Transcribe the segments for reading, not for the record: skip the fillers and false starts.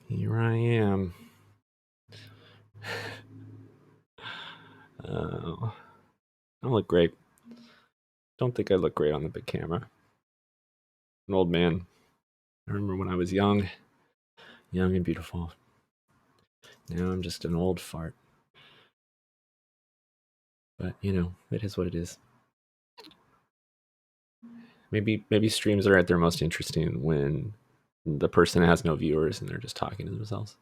Here I am. I don't look great. Don't think I look great on the big camera. An old man. I remember when I was young and beautiful. Now I'm just an old fart. But you know, it is what it is. Maybe streams are at their most interesting when the person has no viewers and they're just talking to themselves.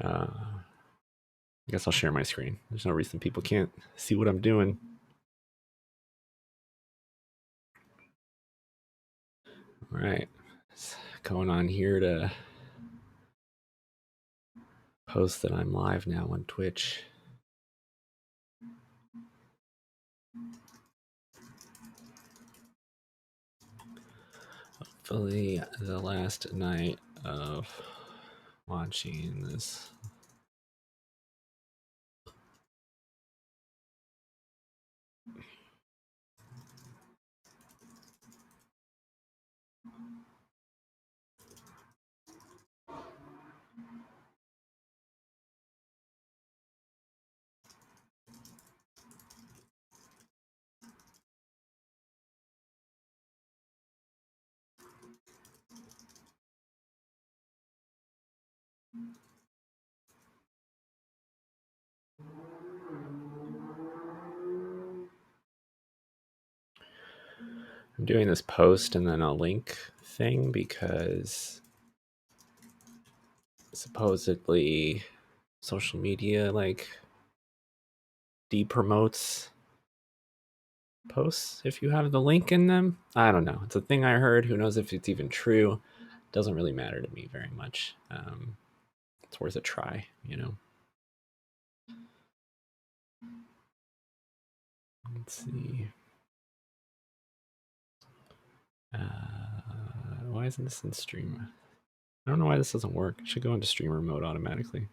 I guess I'll share my screen. There's no reason people can't see what I'm doing. All right. What's going on here to post that I'm live now on Twitch. Hopefully the last night of watching this. I'm doing this post and then a link thing because supposedly social media like de-promotes posts if you have the link in them. I don't know. It's a thing I heard. Who knows if it's even true? Doesn't really matter to me very much. It's worth a try, you know. Let's see. Why isn't this in stream? I don't know why this doesn't work. It should go into streamer mode automatically.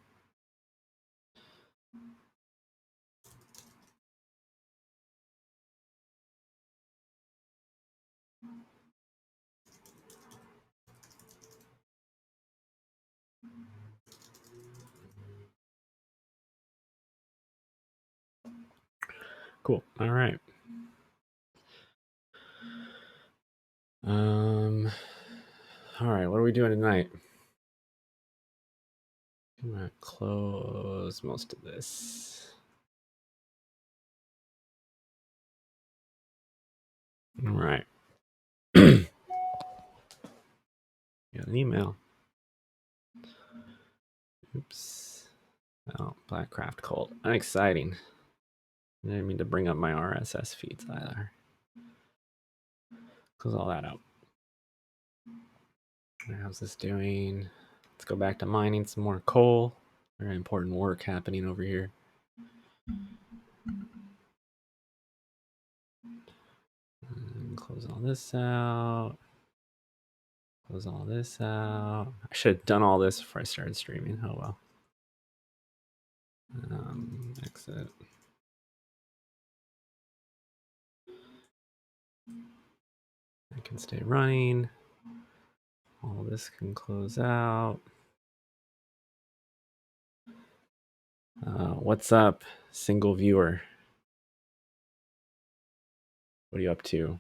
Cool. All right. All right. What are we doing tonight? I'm gonna close most of this. All right. Got an email. Oops. Oh, Blackcraft Cold. Unexciting. I didn't mean to bring up my RSS feeds either. Close all that out. How's this doing? Let's go back to mining some more coal. Very important work happening over here. And close all this out. Close all this out. I should have done all this before I started streaming. Oh well. Exit. I can stay running. All this can close out. What's up, single viewer? What are you up to?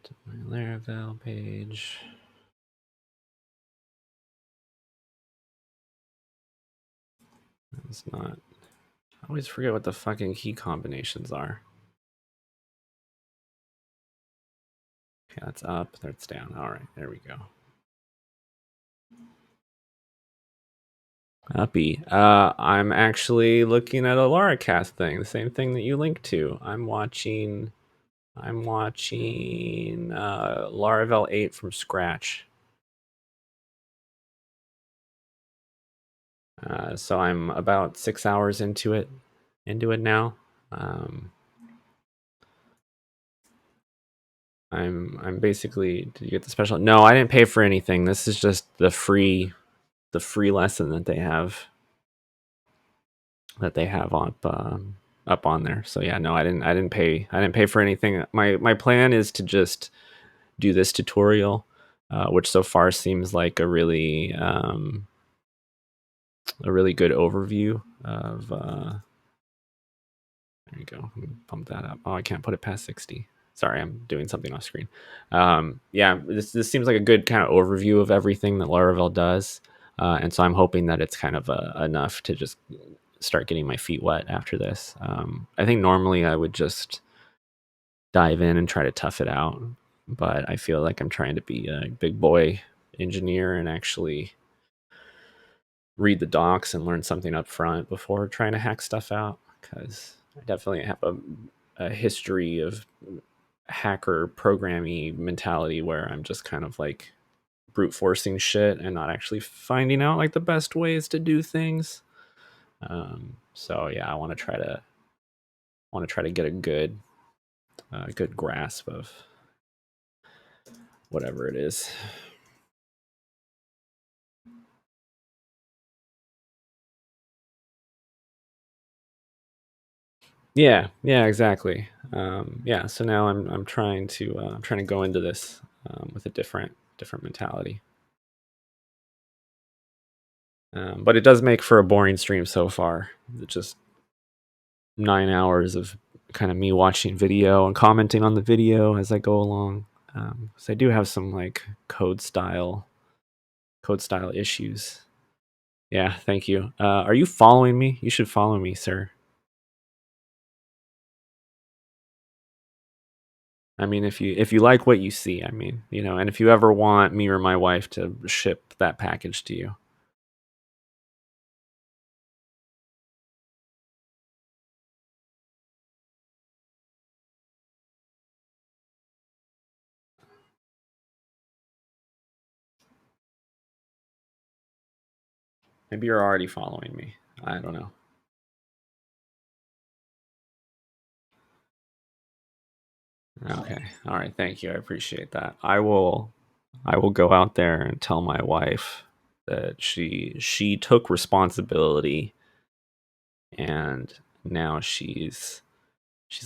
To my Laravel page. That's not. I always forget what the fucking key combinations are. Okay, that's up. That's down. All right, there we go. Uppy. I'm actually looking at a Laracast thing, the same thing that you linked to. I'm watching Laravel 8 from scratch. So I'm about 6 hours into it now. I'm basically, did you get the special? No, I didn't pay for anything. This is just the free lesson that they have up on there. So yeah, no, I didn't pay for anything. My plan is to just do this tutorial, which so far seems like a really good overview of. There you go. Pump that up. Oh, I can't put it past 60. Sorry, I'm doing something off screen. Yeah, this seems like a good kind of overview of everything that Laravel does, and so I'm hoping that it's kind of enough to just start getting my feet wet after this. I think normally I would just dive in and try to tough it out, but I feel like I'm trying to be a big boy engineer and actually read the docs and learn something up front before trying to hack stuff out, because I definitely have a history of hacker programming mentality where I'm just kind of like brute forcing shit and not actually finding out like the best ways to do things. So yeah, I want to try to get a good grasp of whatever it is. Yeah, exactly. Yeah, so now I'm trying to go into this with a different mentality. But it does make for a boring stream so far. It's just 9 hours of kind of me watching video and commenting on the video as I go along. So I do have some like code style issues. Yeah, thank you. Are you following me? You should follow me, sir. I mean, if you like what you see, I mean, and if you ever want me or my wife to ship that package to you, maybe you're already following me. I don't know. Okay. All right. Thank you. I appreciate that. I will go out there and tell my wife that she took responsibility, and now she's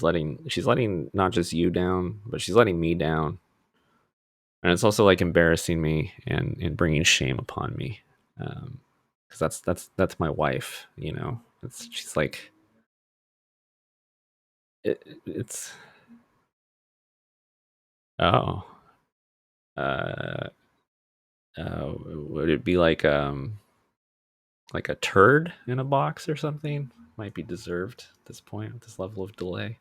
letting not just you down, but she's letting me down. And it's also like embarrassing me and bringing shame upon me. Cuz that's my wife, she's like it's oh. Uh would it be like a turd in a box or something? Might be deserved at this point with this level of delay.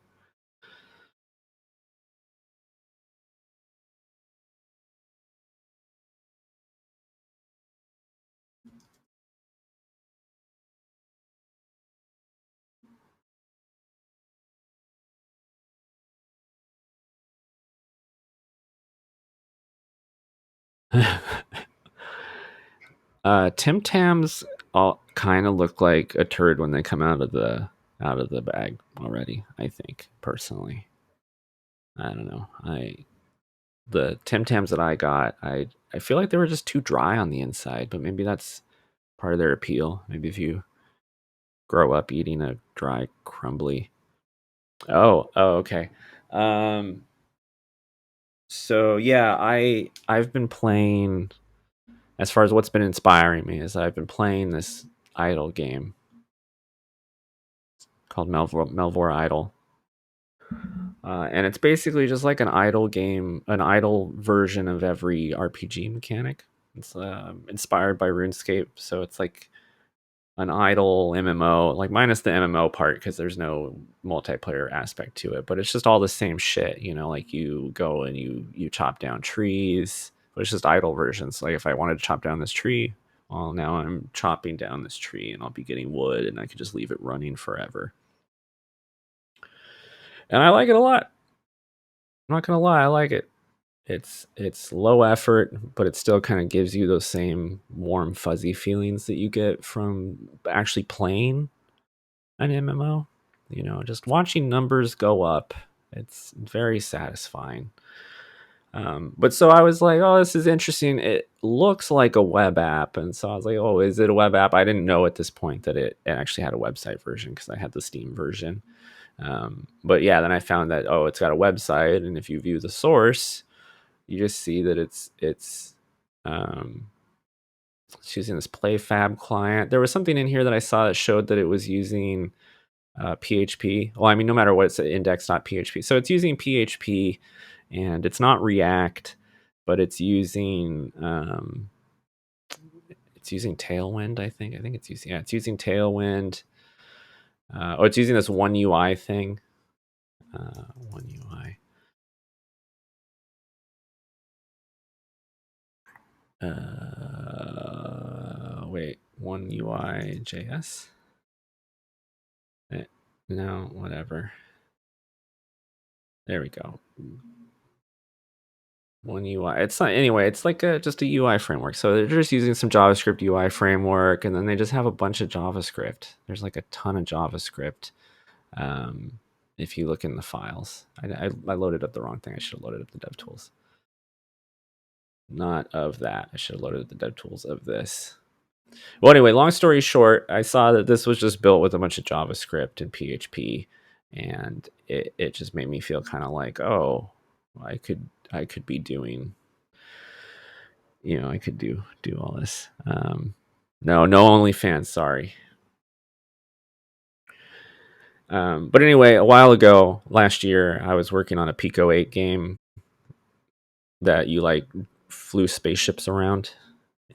Tim Tams all kind of look like a turd when they come out of the bag already. I think personally, I don't know. The Tim Tams that I got, I feel like they were just too dry on the inside, but maybe that's part of their appeal. Maybe if you grow up eating a dry, crumbly. Oh, okay. Um, so yeah, I've been playing. As far as what's been inspiring me is I've been playing this idle game called Melvor Idle, and it's basically just like an idle game, an idle version of every RPG mechanic. It's inspired by RuneScape, so it's like an idle MMO, like minus the MMO part because there's no multiplayer aspect to it, but it's just all the same shit, like you go and you chop down trees, but it's just idle versions. Like if I wanted to chop down this tree, well, now I'm chopping down this tree and I'll be getting wood and I could just leave it running forever. And I like it a lot. I'm not gonna lie, I like it. It's low effort, but it still kind of gives you those same warm, fuzzy feelings that you get from actually playing an MMO. Just watching numbers go up. It's very satisfying. But so I was like, oh, this is interesting. It looks like a web app. And so I was like, oh, is it a web app? I didn't know at this point that it actually had a website version because I had the Steam version. But yeah, then I found that, oh, it's got a website. And if you view the source, you just see that um, it's using this PlayFab client. There was something in here that I saw that showed that it was using PHP. Well, I mean, no matter what, it's index.php. So it's using PHP, and it's not React, but it's using Tailwind. I think it's using Tailwind. It's using this one UI thing. One UI. Wait, one UI JS. No, whatever. There we go. One UI. It's not anyway. It's like just a UI framework. So they're just using some JavaScript UI framework, and then they just have a bunch of JavaScript. There's like a ton of JavaScript. Um, if you look in the files, I loaded up the wrong thing. I should have loaded up the DevTools. Not of that. I should have loaded up the DevTools of this. Well, anyway, long story short, I saw that this was just built with a bunch of JavaScript and PHP, and it just made me feel kind of like, oh, I could be doing, I could do all this. No OnlyFans, sorry. But anyway, a while ago, last year, I was working on a Pico 8 game that you like flew spaceships around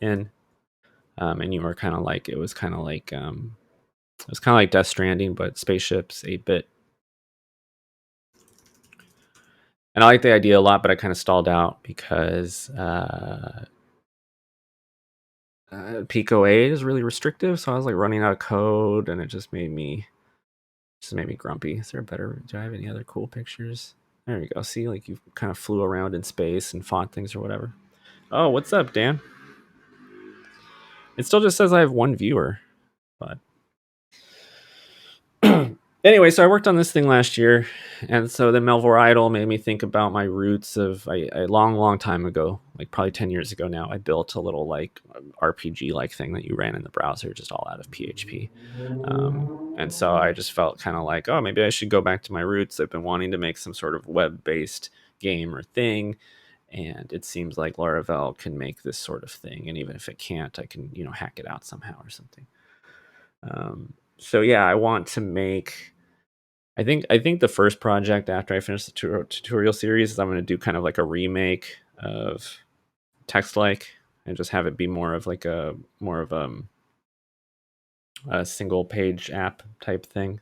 in, and you were kind of like, it was kind of like Death Stranding, but spaceships, 8-bit. And I like the idea a lot, but I kind of stalled out because Pico 8 is really restrictive. So I was like running out of code, and it just made me grumpy. Is there a better? Do I have any other cool pictures? There you go. See, like you kind of flew around in space and fought things or whatever. Oh, what's up, Dan? It still just says I have one viewer, but anyway, so I worked on this thing last year, and so then Melvor Idle made me think about my roots of a long time ago, like probably 10 years ago now. I built a little like RPG like thing that you ran in the browser, just all out of PHP. And so I just felt kind of like, oh, maybe I should go back to my roots. I've been wanting to make some sort of web-based game or thing, and it seems like Laravel can make this sort of thing. And even if it can't, I can hack it out somehow or something. So yeah, I want to make. I think the first project after I finish the tutorial series is I'm going to do kind of like a remake of text-like and just have it be more of a single page app type thing.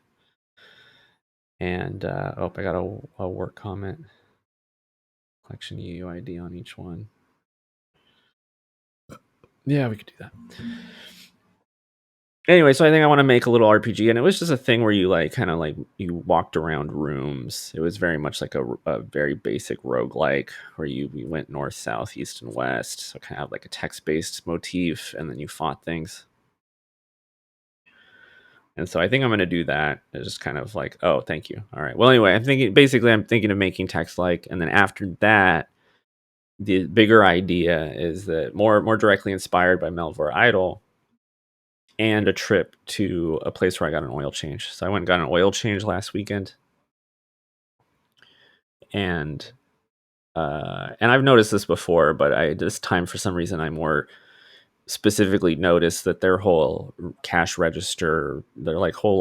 And I got a work comment. Collection UUID on each one. Yeah, we could do that. Anyway, so I think I want to make a little RPG, and it was just a thing where you like kind of like you walked around rooms. It was very much like a very basic roguelike where we went north, south, east, and west. So kind of like a text-based motif, and then you fought things. And so I think I'm going to do that. It's just kind of like, oh, thank you. All right. Well, anyway, I'm thinking of making text-like, and then after that, the bigger idea is that more directly inspired by Melvor Idle and a trip to a place where I got an oil change. So I went and got an oil change last weekend. And I've noticed this before, but this time for some reason I more specifically noticed that their whole cash register, their whole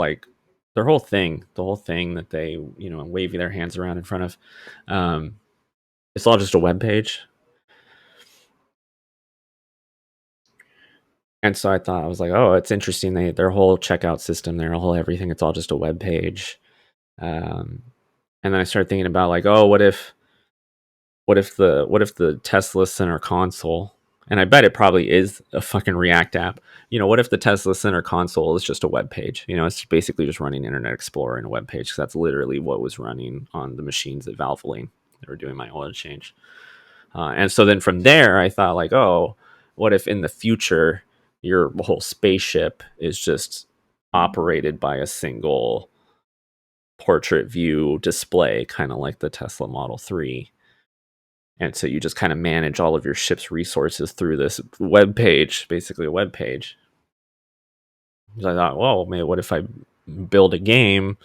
thing, the whole thing that they wave their hands around in front of, it's all just a web page. And so I was like, oh, it's interesting. Their whole checkout system, their whole everything, it's all just a web page. And then I started thinking about like, oh, what if the Tesla Center console, and I bet it probably is a fucking React app. What if the Tesla Center console is just a web page? It's basically just running Internet Explorer in a web page, because that's literally what was running on the machines at Valvoline. They were doing my oil change. And so then from there, I thought like, oh, what if in the future your whole spaceship is just operated by a single portrait view display, kind of like the Tesla Model 3. And so you just kind of manage all of your ship's resources through this web page, basically a web page. So I thought, well, maybe what if I build a game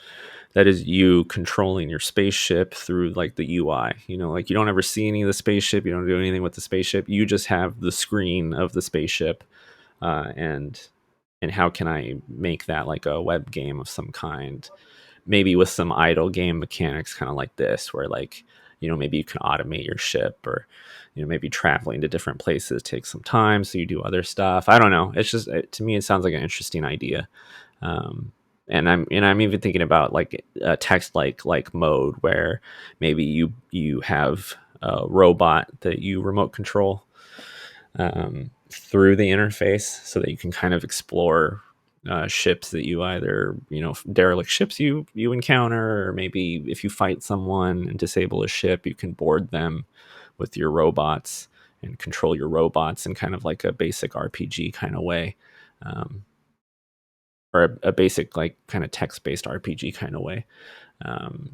that is you controlling your spaceship through like the UI? You know, like you don't ever see any of the spaceship, you don't do anything with the spaceship. You just have the screen of the spaceship, and how can I make that like a web game of some kind? Maybe with some idle game mechanics, kind of like this, where like, you know, maybe you can automate your ship, or, you know, maybe traveling to different places takes some time, so you do other stuff. I don't know. It's just, to me, it sounds like an interesting idea. Um, and I'm even thinking about like a text like mode where maybe you have a robot that you remote control, through the interface, so that you can kind of explore ships that you either, you know, derelict ships you encounter, or maybe if you fight someone and disable a ship, you can board them with your robots and control your robots in kind of like a basic RPG kind of way, um, or a basic like kind of text-based RPG kind of way,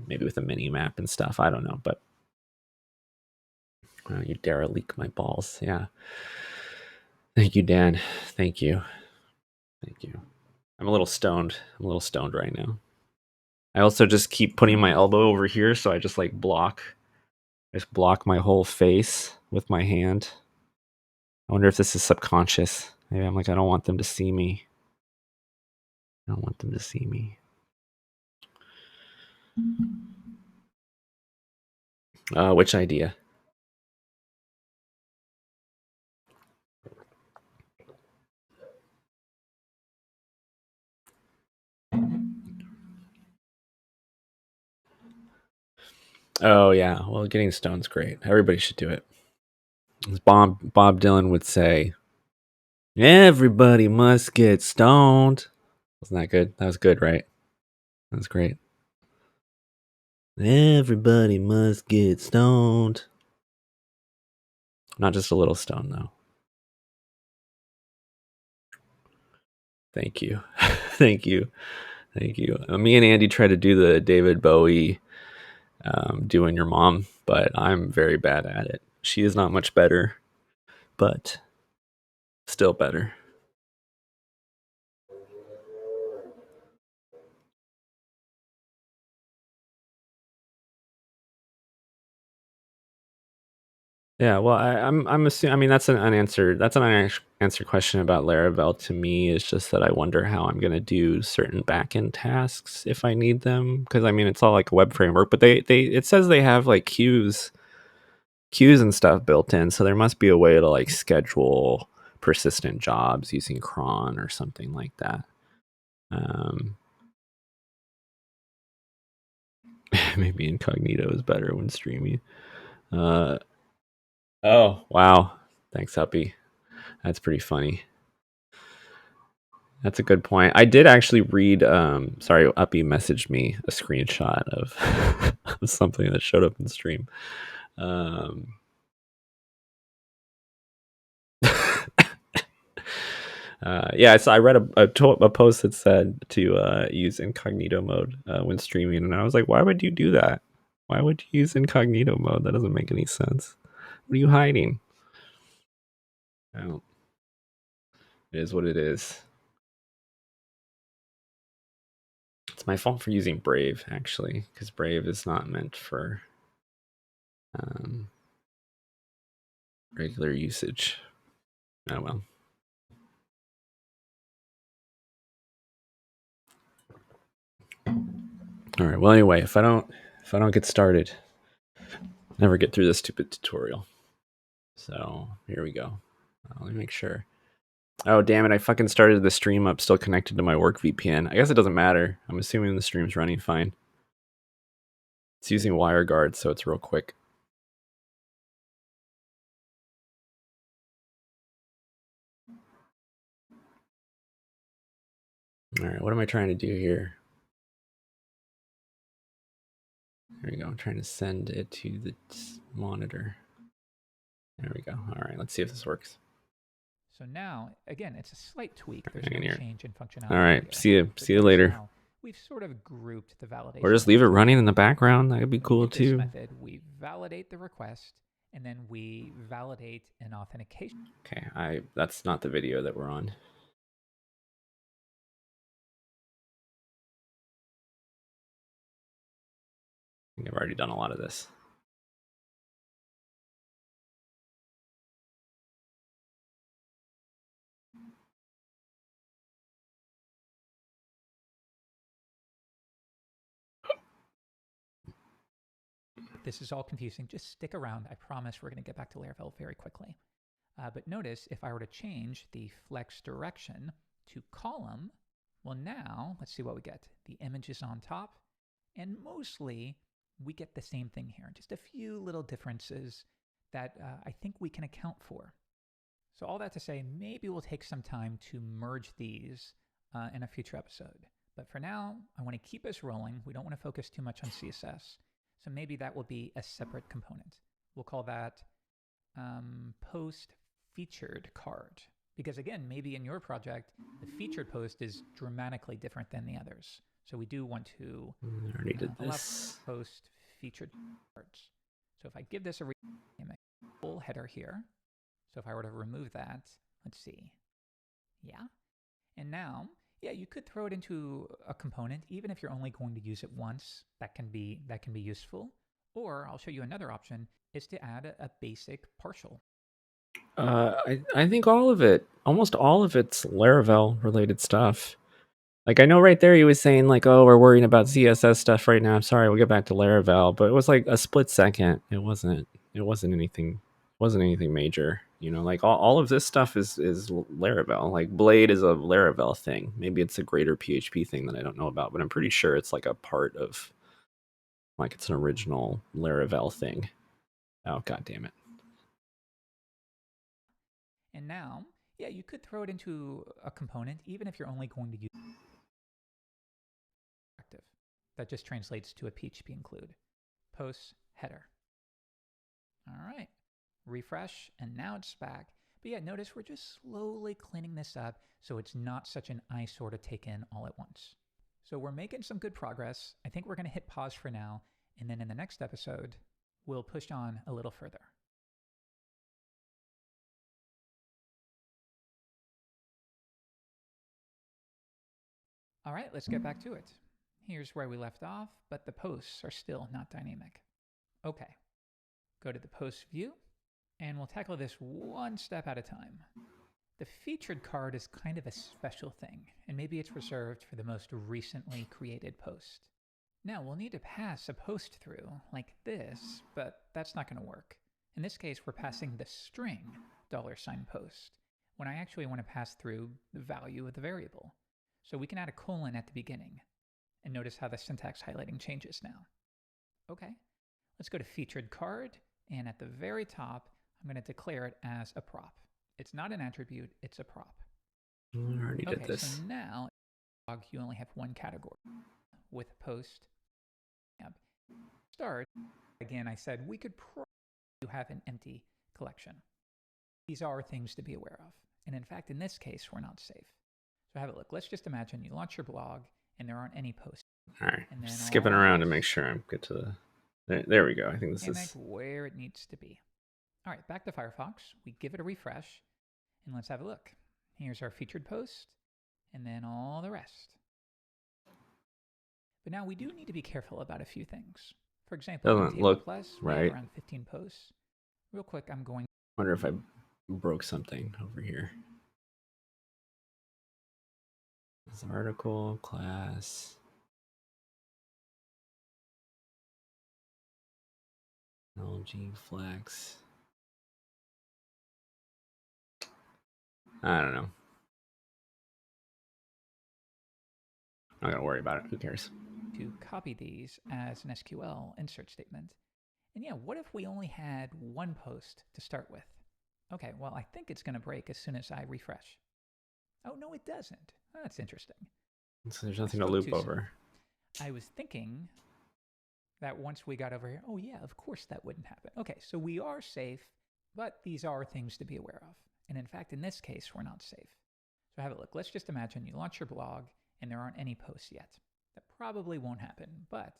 maybe with a mini map and stuff. I don't know, but you dare leak my balls. Yeah. Thank you, Dan. Thank you. Thank you. I'm a little stoned. I'm a little stoned right now. I also just keep putting my elbow over here, so I just like block my whole face with my hand. I wonder if this is subconscious. Maybe I'm like, I don't want them to see me. I don't want them to see me. Which idea? Oh yeah. Well, getting stoned's great. Everybody should do it. As Bob Dylan would say, everybody must get stoned. Wasn't that good? That was good, right? That was great. Everybody must get stoned. Not just a little stoned, though. Thank you. Thank you. Thank you. Me and Andy tried to do the David Bowie, doing your mom, but I'm very bad at it. She is not much better, but still better. Yeah, well, I'm assuming. I mean, that's an unanswered. That's an unanswered question about Laravel to me. Is just that I wonder how I'm going to do certain backend tasks if I need them. Because I mean, it's all like a web framework, but they it says they have like queues and stuff built in, so there must be a way to like schedule persistent jobs using cron or something like that. Um, maybe incognito is better when streaming. Uh, oh wow, thanks Uppy. That's pretty funny. That's a good point. I did actually read. Sorry, Uppy messaged me a screenshot of, of something that showed up in stream. Um, yeah, so I read a post that said to use incognito mode when streaming, and I was like, why would you do that? Why would you use incognito mode? That doesn't make any sense. What are you hiding? Oh, it is what it is. It's my fault for using Brave, actually, because Brave is not meant for regular usage. Oh well. All right. Well, anyway, if I don't get started, never get through this stupid tutorial. So here we go. Let me make sure. Oh damn it! I fucking started the stream up still connected to my work VPN. I guess it doesn't matter. I'm assuming the stream's running fine. It's using WireGuard, so it's real quick. All right, what am I trying to do here? There we go. I'm trying to send it to the monitor. There we go. All right, let's see if this works. So now, again, it's a slight tweak. There's no change in functionality. All right, here. see you later. Now, we've sort of grouped the validation. Or just leave it running in the background. That would be cool in too. This method, we validate the request, and then we validate an authentication. Okay, that's not the video that we're on. I think I've already done a lot of this. This is all confusing. Just stick around. I promise we're going to get back to Laravel very quickly. But notice if I were to change the flex direction to column, well, now let's see what we get. The image is on top, and mostly we get the same thing here. Just a few little differences that I think we can account for. So all that to say, maybe we'll take some time to merge these in a future episode. But for now, I want to keep us rolling. We don't want to focus too much on CSS. So maybe that will be a separate component. We'll call that post featured card. Because again, maybe in your project, the featured post is dramatically different than the others. So we do want to already did this. Allow post featured cards. So if I give this a full header here, so if I were to remove that, let's see. Yeah. And now, yeah, you could throw it into a component, even if you're only going to use it once. That can be useful. Or I'll show you another option, is to add a basic partial. I think all of it, almost all of it's Laravel related stuff. Like, I know right there he was saying, like, oh, we're worrying about CSS stuff right now. I'm sorry, we'll get back to Laravel. But it was like a split second. It wasn't anything major. You know, like all of this stuff is Laravel. Like Blade is a Laravel thing. Maybe it's a greater PHP thing that I don't know about, but I'm pretty sure it's like a part of, like, it's an original Laravel thing. Oh, god damn it. And now, yeah, you could throw it into a component, even if you're only going to use active. That just translates to a PHP include. Post header. All right. Refresh, and now it's back. But yeah, notice we're just slowly cleaning this up so it's not such an eyesore to take in all at once. So we're making some good progress. I think we're going to hit pause for now, and then in the next episode, we'll push on a little further. All right, let's get back to it. Here's where we left off, but the posts are still not dynamic. Okay, go to the post view, and we'll tackle this one step at a time. The featured card is kind of a special thing, and maybe it's reserved for the most recently created post. Now, we'll need to pass a post through, like this, but that's not going to work. In this case, we're passing the string $post, when I actually want to pass through the value of the variable. So we can add a colon at the beginning. And notice how the syntax highlighting changes now. Okay, let's go to featured card, and at the very top, I'm going to declare it as a prop. It's not an attribute, it's a prop. I already did this. So now, you only have one category with post tab. Start, again, I said we could probably have an empty collection. These are things to be aware of. And in fact, in this case, we're not safe. So have a look. Let's just imagine you launch your blog and there aren't any posts. All right, skipping around to make sure I'm good to the... There we go. I think this is where it needs to be. All right, back to Firefox. We give it a refresh, and let's have a look. Here's our featured post, and then all the rest. But now we do need to be careful about a few things. For example, doesn't look right. Around 15 posts. Real quick, I'm going... Wonder if I broke something over here. This article, class... LG Flex. I don't know. I'm not gonna worry about it. Who cares? To copy these as an SQL insert statement. And yeah, what if we only had one post to start with? Okay, well, I think it's going to break as soon as I refresh. Oh, no, it doesn't. Oh, that's interesting. So there's nothing to loop over. I was thinking that once we got over here, oh yeah, of course that wouldn't happen. Okay, so we are safe, but these are things to be aware of. And in fact, in this case, we're not safe. So have a look. Let's just imagine you launch your blog and there aren't any posts yet. That probably won't happen, but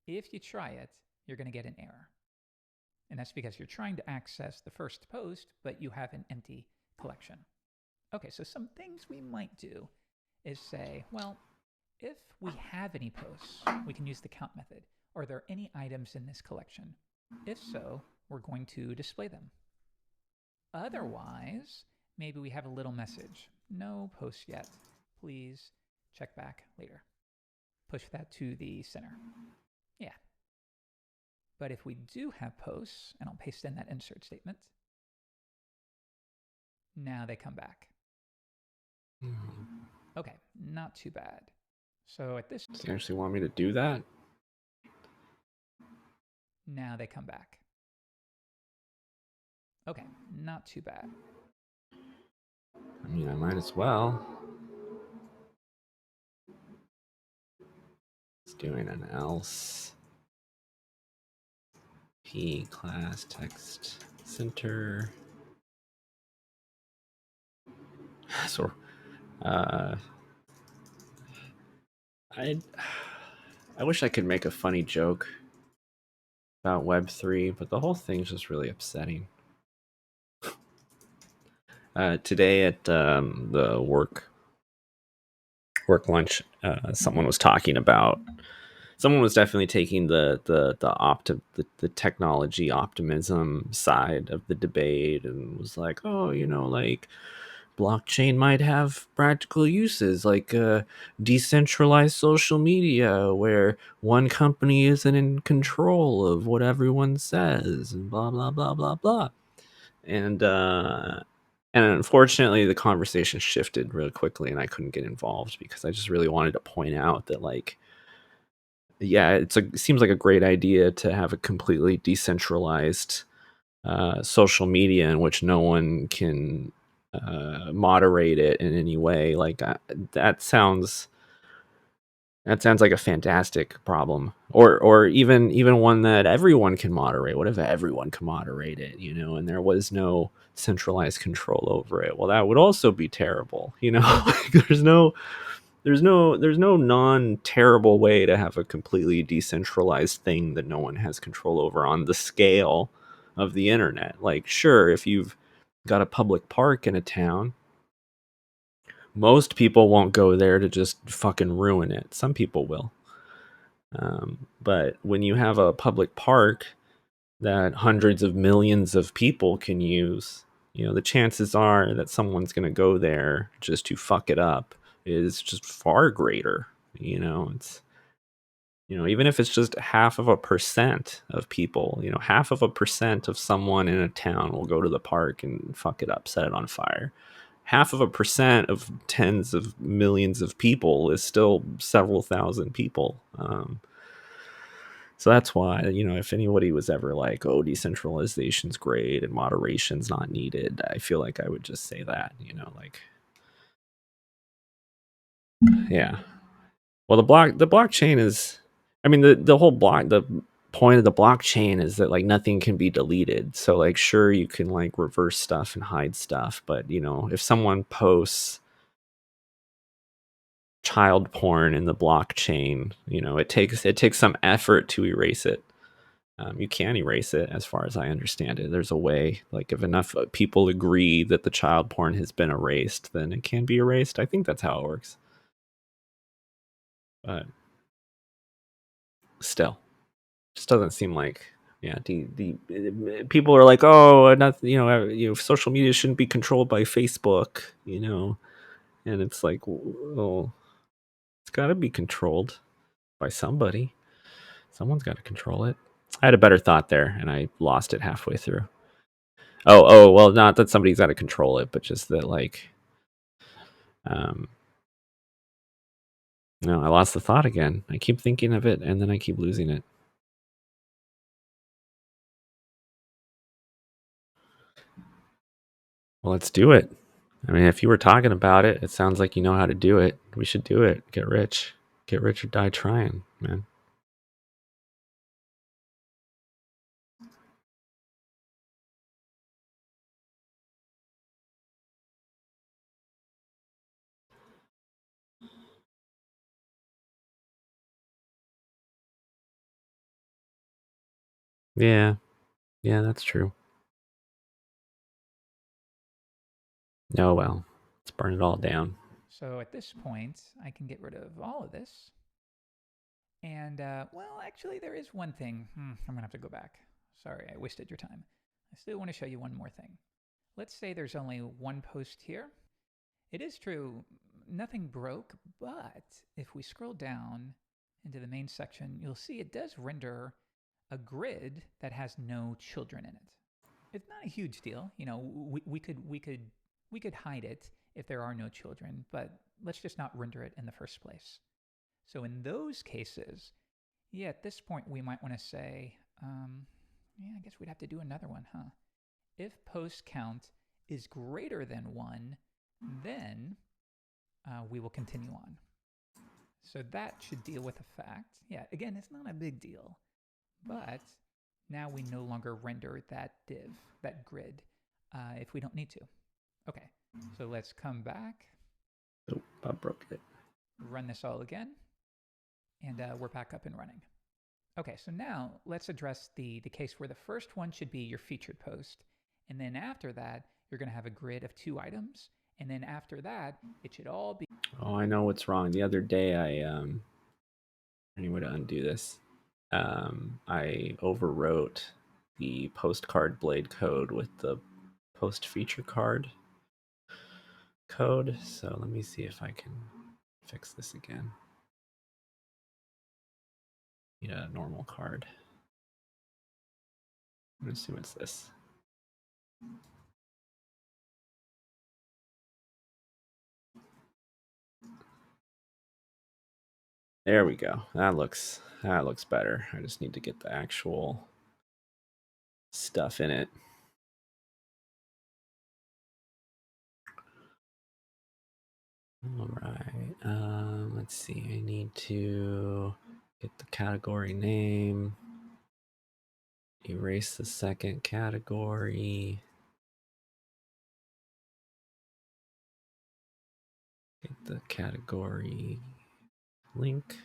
if you try it, you're going to get an error. And that's because you're trying to access the first post, but you have an empty collection. Okay, so some things we might do is say, well, if we have any posts, we can use the count method. Are there any items in this collection? If so, we're going to display them. Otherwise, maybe we have a little message. No posts yet. Please check back later. Push that to the center. Yeah. But if we do have posts, and I'll paste in that insert statement, now they come back. Okay, not too bad. So at this... Does he actually want me to do that? Now they come back. Okay, not too bad. I mean, I might as well. It's doing an else. P class text center. So, I wish I could make a funny joke about Web3, but the whole thing's just really upsetting. Today at the work lunch, someone was talking about. Someone was definitely taking the technology optimism side of the debate and was like, oh, like blockchain might have practical uses like decentralized social media where one company isn't in control of what everyone says and blah blah blah blah blah. And unfortunately the conversation shifted really quickly and I couldn't get involved because I just really wanted to point out that, like, yeah, it seems like a great idea to have a completely decentralized social media in which no one can moderate it in any way. Like that sounds like a fantastic problem, or even one that everyone can moderate. What if everyone can moderate it, and there was no centralized control over it? Well, that would also be terrible. Like, there's no non-terrible way to have a completely decentralized thing that no one has control over on the scale of the internet. Like, sure, if you've got a public park in a town, most people won't go there to just fucking ruin it. Some people will. But when you have a public park that hundreds of millions of people can use, the chances are that someone's going to go there just to fuck it up is just far greater. It's, even if it's just 0.5% of people, 0.5% of someone in a town will go to the park and fuck it up, set it on fire. 0.5% of tens of millions of people is still several thousand people. So that's why, if anybody was ever like, oh, decentralization's great and moderation's not needed, I feel like I would just say that, like, yeah. Well, the blockchain is, I mean, the whole the point of the blockchain is that, like, nothing can be deleted. So, like, sure, you can like reverse stuff and hide stuff, but if someone posts child porn in the blockchain, it takes some effort to erase it. You can erase it, as far as I understand it. There's a way, like, if enough people agree that the child porn has been erased, then it can be erased. I think that's how it works. But still, just doesn't seem like, yeah. The people are like, oh, not, social media shouldn't be controlled by Facebook, and it's like, well, it's got to be controlled by somebody. Someone's got to control it. I had a better thought there, and I lost it halfway through. Oh, well, not that somebody's got to control it, but just that, like, no, I lost the thought again. I keep thinking of it, and then I keep losing it. Well, let's do it. I mean, if you were talking about it, it sounds like you know how to do it. We should do it. Get rich. Get rich or die trying, man. Yeah. Yeah, that's true. Oh well, let's burn it all down. So at this point, I can get rid of all of this. And, well, actually, there is one thing. I'm going to have to go back. Sorry, I wasted your time. I still want to show you one more thing. Let's say there's only one post here. It is true, nothing broke, but if we scroll down into the main section, you'll see it does render a grid that has no children in it. It's not a huge deal. You know, we could hide it if there are no children, but let's just not render it in the first place. So in those cases, yeah, at this point we might want to say, yeah, I guess we'd have to do another one, huh? If post count is greater than 1, then we will continue on. So that should deal with the fact. Yeah, again, it's not a big deal, but now we no longer render that div, that grid, if we don't need to. Okay, so let's come back. Oh, I broke it. Run this all again, and we're back up and running. Okay, so now let's address the case where the first one should be your featured post, and then after that, you're going to have a grid of 2 items, and then after that, it should all be... Oh, I know what's wrong. The other day, I need to undo this. I overwrote the postcard blade code with the post feature card code. So let me see if I can fix this again. Need a normal card. I'm gonna assume it's this. There we go. That looks better. I just need to get the actual stuff in it. All right. Let's see. I need to get the category name. Erase the second category. Get the category link.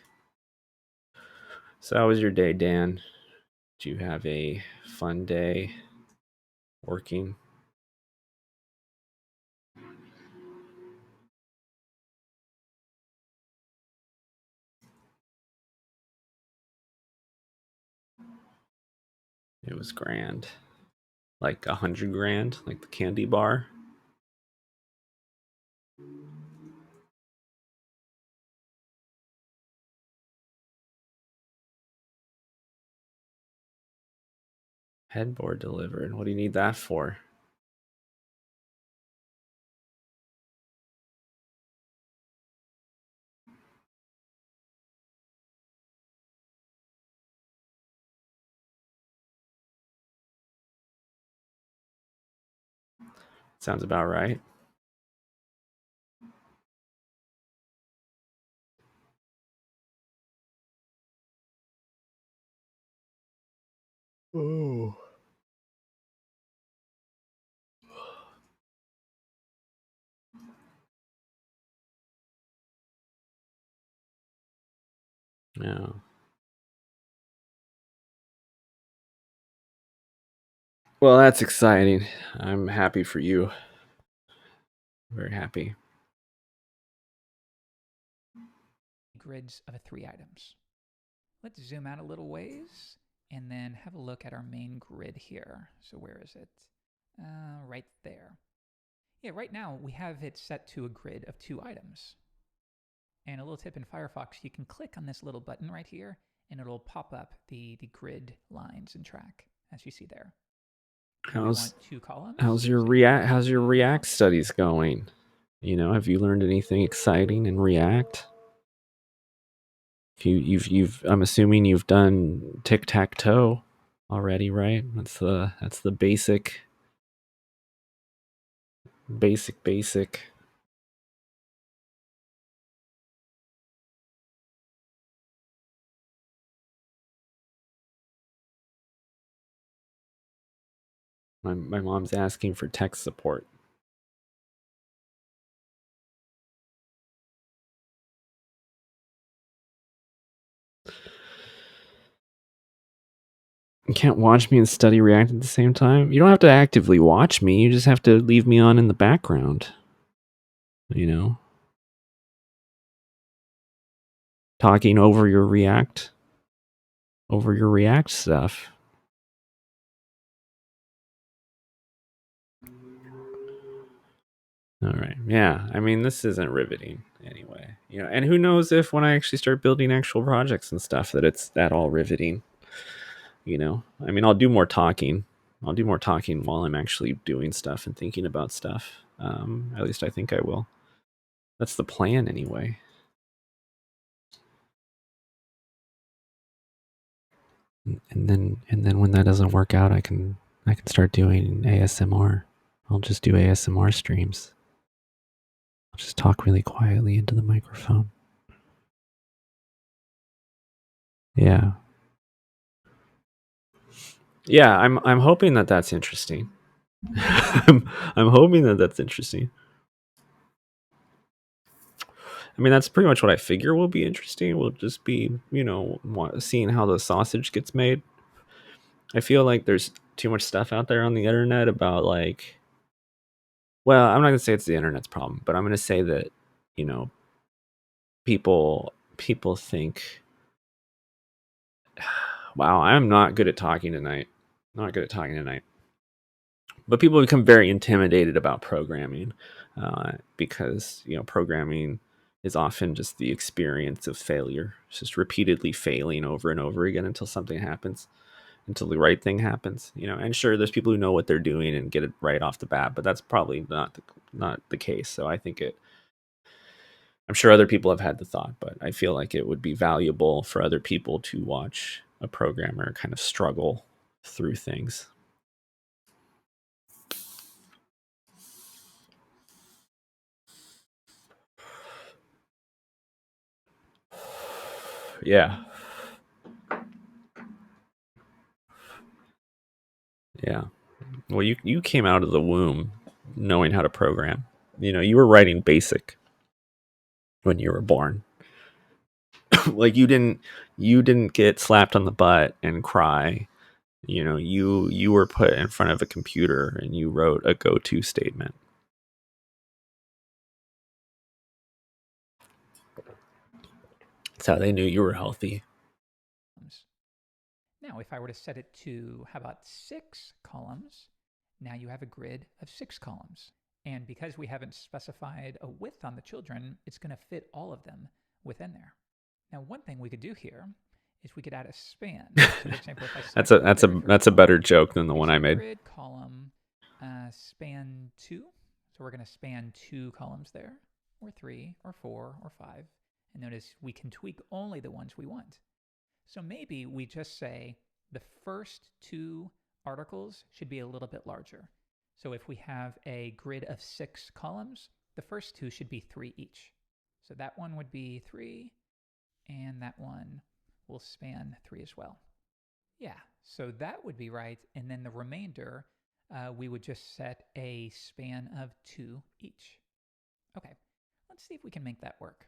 So how was your day, Dan? Did you have a fun day working? It was grand. Like 100 grand, like the candy bar. Headboard delivered. What do you need that for? Sounds about right. Oh. Yeah. Well, that's exciting. I'm happy for you. Very happy. grids of 3 items. Let's zoom out a little ways and then have a look at our main grid here. So where is it? Right there. Yeah, right now we have it set to a grid of 2 items. And a little tip in Firefox, you can click on this little button right here and it'll pop up the grid lines and track as you see there. And we want 2 columns. How's your React studies going? You know, have you learned anything exciting in React? You've I'm assuming you've done tic-tac-toe already, right? That's the basic. My mom's asking for tech support. You can't watch me and study React at the same time. You don't have to actively watch me. You just have to leave me on in the background. You know, talking over your React stuff. All right. Yeah. I mean, this isn't riveting anyway. You know, and who knows if when I actually start building actual projects and stuff that it's that all riveting. You know, I mean, I'll do more talking. I'll do more talking while I'm actually doing stuff and thinking about stuff. At least I think I will. That's the plan anyway. And then when that doesn't work out, I can start doing ASMR. I'll just do ASMR streams. I'll just talk really quietly into the microphone. Yeah. Yeah, I'm hoping that that's interesting. I'm hoping that that's interesting. I mean, that's pretty much what I figure will be interesting. Will just be, you know, seeing how the sausage gets made. I feel like there's too much stuff out there on the internet about like, well, I'm not gonna say it's the internet's problem, but I'm gonna say that, you know, people think, wow, I'm not good at talking tonight. Not good at talking tonight. But people become very intimidated about programming because, you know, programming is often just the experience of failure. It's just repeatedly failing over and over again until something happens, until the right thing happens. You know, and sure, there's people who know what they're doing and get it right off the bat, but that's probably not the case. So I think it. I'm sure other people have had the thought, but I feel like it would be valuable for other people to watch a programmer kind of struggle through things. Yeah. Yeah. Well, you came out of the womb knowing how to program. You know, you were writing BASIC when you were born. Like you didn't get slapped on the butt and cry. You know, you were put in front of a computer and you wrote a go-to statement. That's how they knew you were healthy. Now, if I were to set it to, how about 6 columns? Now you have a grid of 6 columns. And because we haven't specified a width on the children, it's going to fit all of them within there. Now, one thing we could do here is we could add a span. So for example, if I That's a better joke than the one I made. Grid column span 2. So we're going to span 2 columns there, or 3, or 4, or 5. And notice we can tweak only the ones we want. So maybe we just say the first 2 articles should be a little bit larger. So if we have a grid of 6 columns, the first 2 should be 3 each. So that one would be 3, and that one will span 3 as well. Yeah, so that would be right. And then the remainder, we would just set a span of 2 each. Okay, let's see if we can make that work.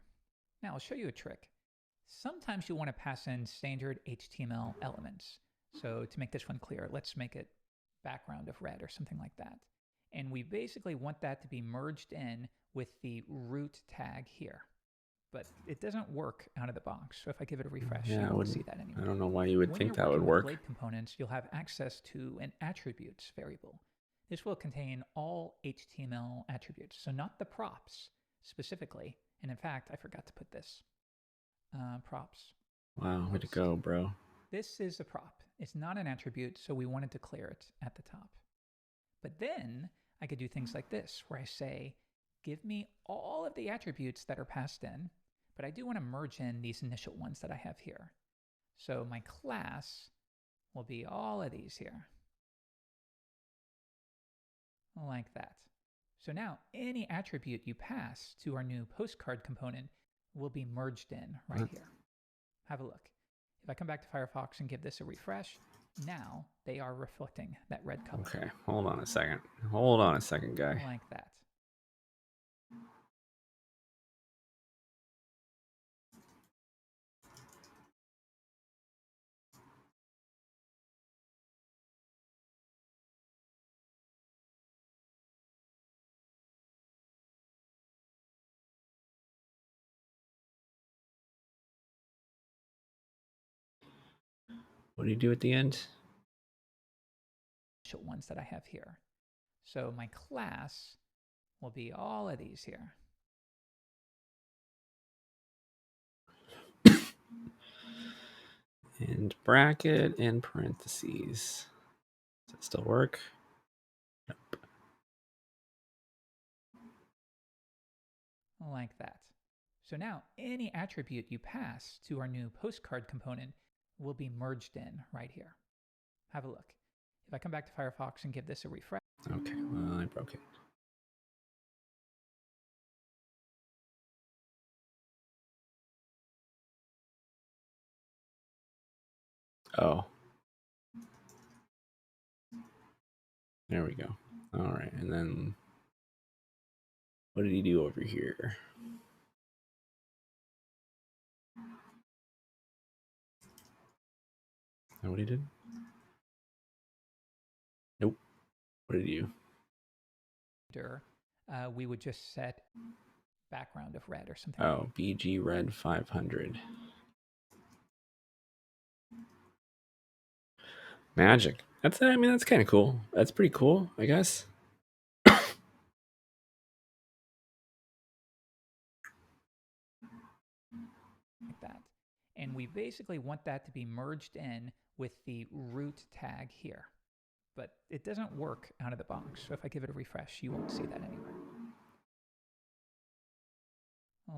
Now I'll show you a trick. Sometimes you want to pass in standard HTML elements. So to make this one clear, let's make it background of red or something like that. And we basically want that to be merged in with the root tag here. But it doesn't work out of the box. So if I give it a refresh, you won't see that anymore. I don't know why you would think that would work. When you're working with Blade components, you'll have access to an attributes variable. This will contain all HTML attributes, so not the props specifically. And in fact, I forgot to put this. Props. Wow, way to go, bro. This is a prop. It's not an attribute, so we wanted to clear it at the top. But then I could do things like this, where I say, give me all of the attributes that are passed in, but I do want to merge in these initial ones that I have here. So my class will be all of these here. Like that. So now any attribute you pass to our new postcard component will be merged in right here. Have a look. If I come back to Firefox and give this a refresh, now they are reflecting that red color. Okay, hold on a second. Hold on a second, guy. Like that. What do you do at the end? Ones that I have here. So my class will be all of these here. And bracket and parentheses. Does that still work? Nope. Like that. So now any attribute you pass to our new postcard component will be merged in right here. Have a look. If I come back to Firefox and give this a refresh. Okay, well, I broke it. Oh. There we go. All right, and then what did he do over here? Is that what he did? Nope. What did he do? We would just set background of red or something. Oh, BG red 500. Magic. That's kind of cool. That's pretty cool, I guess. Like that. And we basically want that to be merged in with the root tag here. But it doesn't work out of the box. So if I give it a refresh, you won't see that anywhere.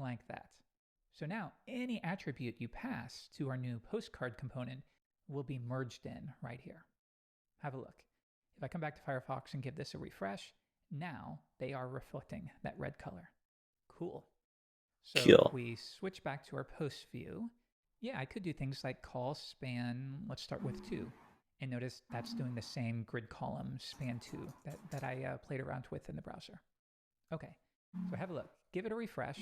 Like that. So now any attribute you pass to our new postcard component will be merged in right here. Have a look. If I come back to Firefox and give this a refresh, now they are reflecting that red color. Cool. So if we switch back to our post view, yeah, I could do things like call span, let's start with 2. And notice that's doing the same grid column span 2 that I played around with in the browser. Okay, so have a look. Give it a refresh.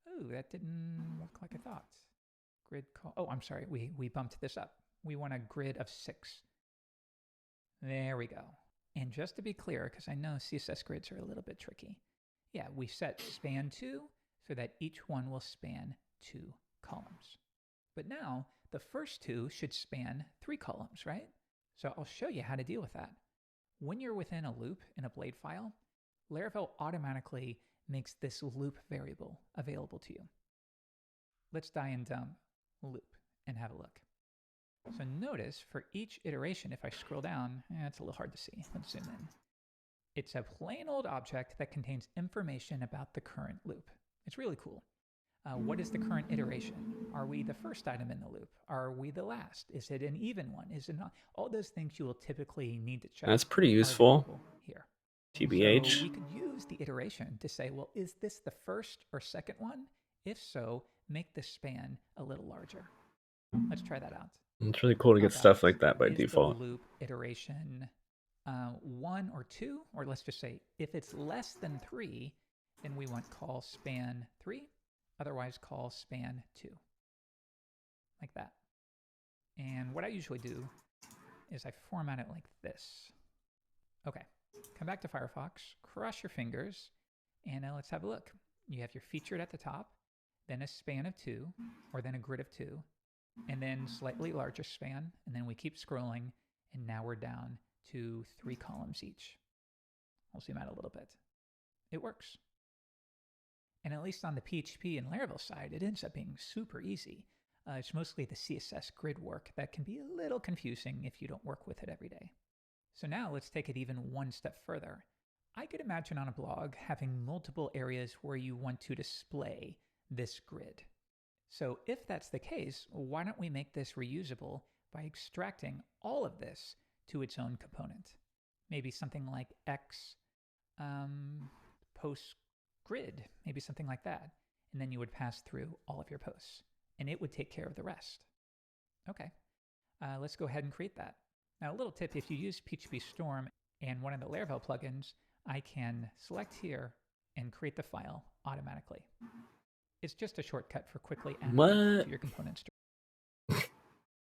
Oh, that didn't work like I thought. Grid call. Oh, I'm sorry. We bumped this up. We want a grid of 6. There we go. And just to be clear, because I know CSS grids are a little bit tricky. Yeah, we set span 2 so that each one will span 2 columns. But now the first 2 should span 3 columns, right? So I'll show you how to deal with that. When you're within a loop in a blade file, Laravel automatically makes this loop variable available to you. Let's dive down loop and have a look. So notice for each iteration, if I scroll down, it's a little hard to see. Let's zoom in. It's a plain old object that contains information about the current loop. It's really cool. What is the current iteration? Are we the first item in the loop? Are we the last? Is it an even one? Is it not? All those things you will typically need to check. That's pretty useful. Here. TBH. So we could use the iteration to say, well, is this the first or second one? If so, make the span a little larger. Let's try that out. It's really cool to get stuff like that by default. The loop iteration 1 or 2, or let's just say if it's less than 3, then we want call span 3, otherwise call span 2, like that. And what I usually do is I format it like this. Okay, come back to Firefox, cross your fingers, and let's have a look. You have your featured at the top, then a span of 2, or then a grid of 2, and then slightly larger span, and then we keep scrolling, and now we're down to 3 columns each. I'll zoom out a little bit. It works. And at least on the PHP and Laravel side, it ends up being super easy. It's mostly the CSS grid work that can be a little confusing if you don't work with it every day. So now let's take it even one step further. I could imagine on a blog having multiple areas where you want to display this grid. So if that's the case, why don't we make this reusable by extracting all of this to its own component? Maybe something like X post grid, maybe something like that. And then you would pass through all of your posts, and it would take care of the rest. Okay, let's go ahead and create that. Now, a little tip, if you use PHP Storm and one of the Laravel plugins, I can select here and create the file automatically. It's just a shortcut for quickly adding to your components.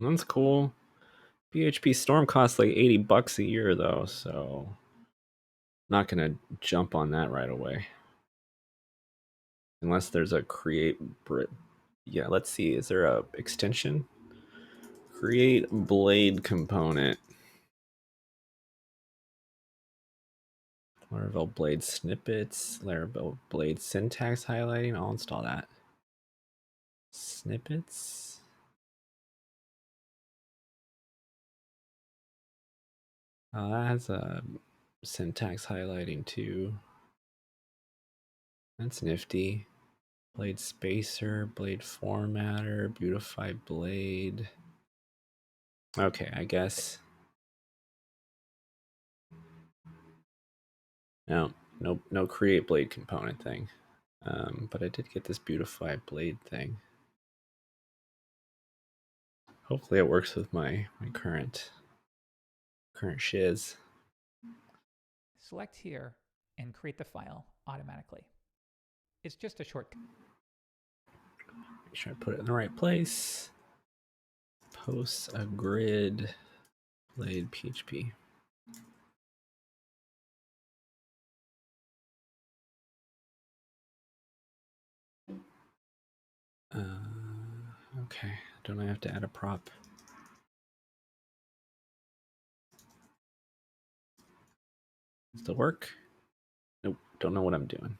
That's cool. PHP Storm costs like $80 a year though, so not gonna jump on that right away. Unless there's a create. Yeah, let's see. Is there a extension? Create blade component. Laravel blade snippets, Laravel blade syntax highlighting. I'll install that. Snippets. That has a syntax highlighting too. That's nifty. Blade spacer, blade formatter, beautify blade. Okay, I guess. No create blade component thing. But I did get this beautify blade thing. Hopefully it works with my current shiz. Select here and create the file automatically. It's just a shortcut. Make sure I put it in the right place. Posts a grid blade PHP. Okay, don't I have to add a prop? Does it work? Nope, don't know what I'm doing.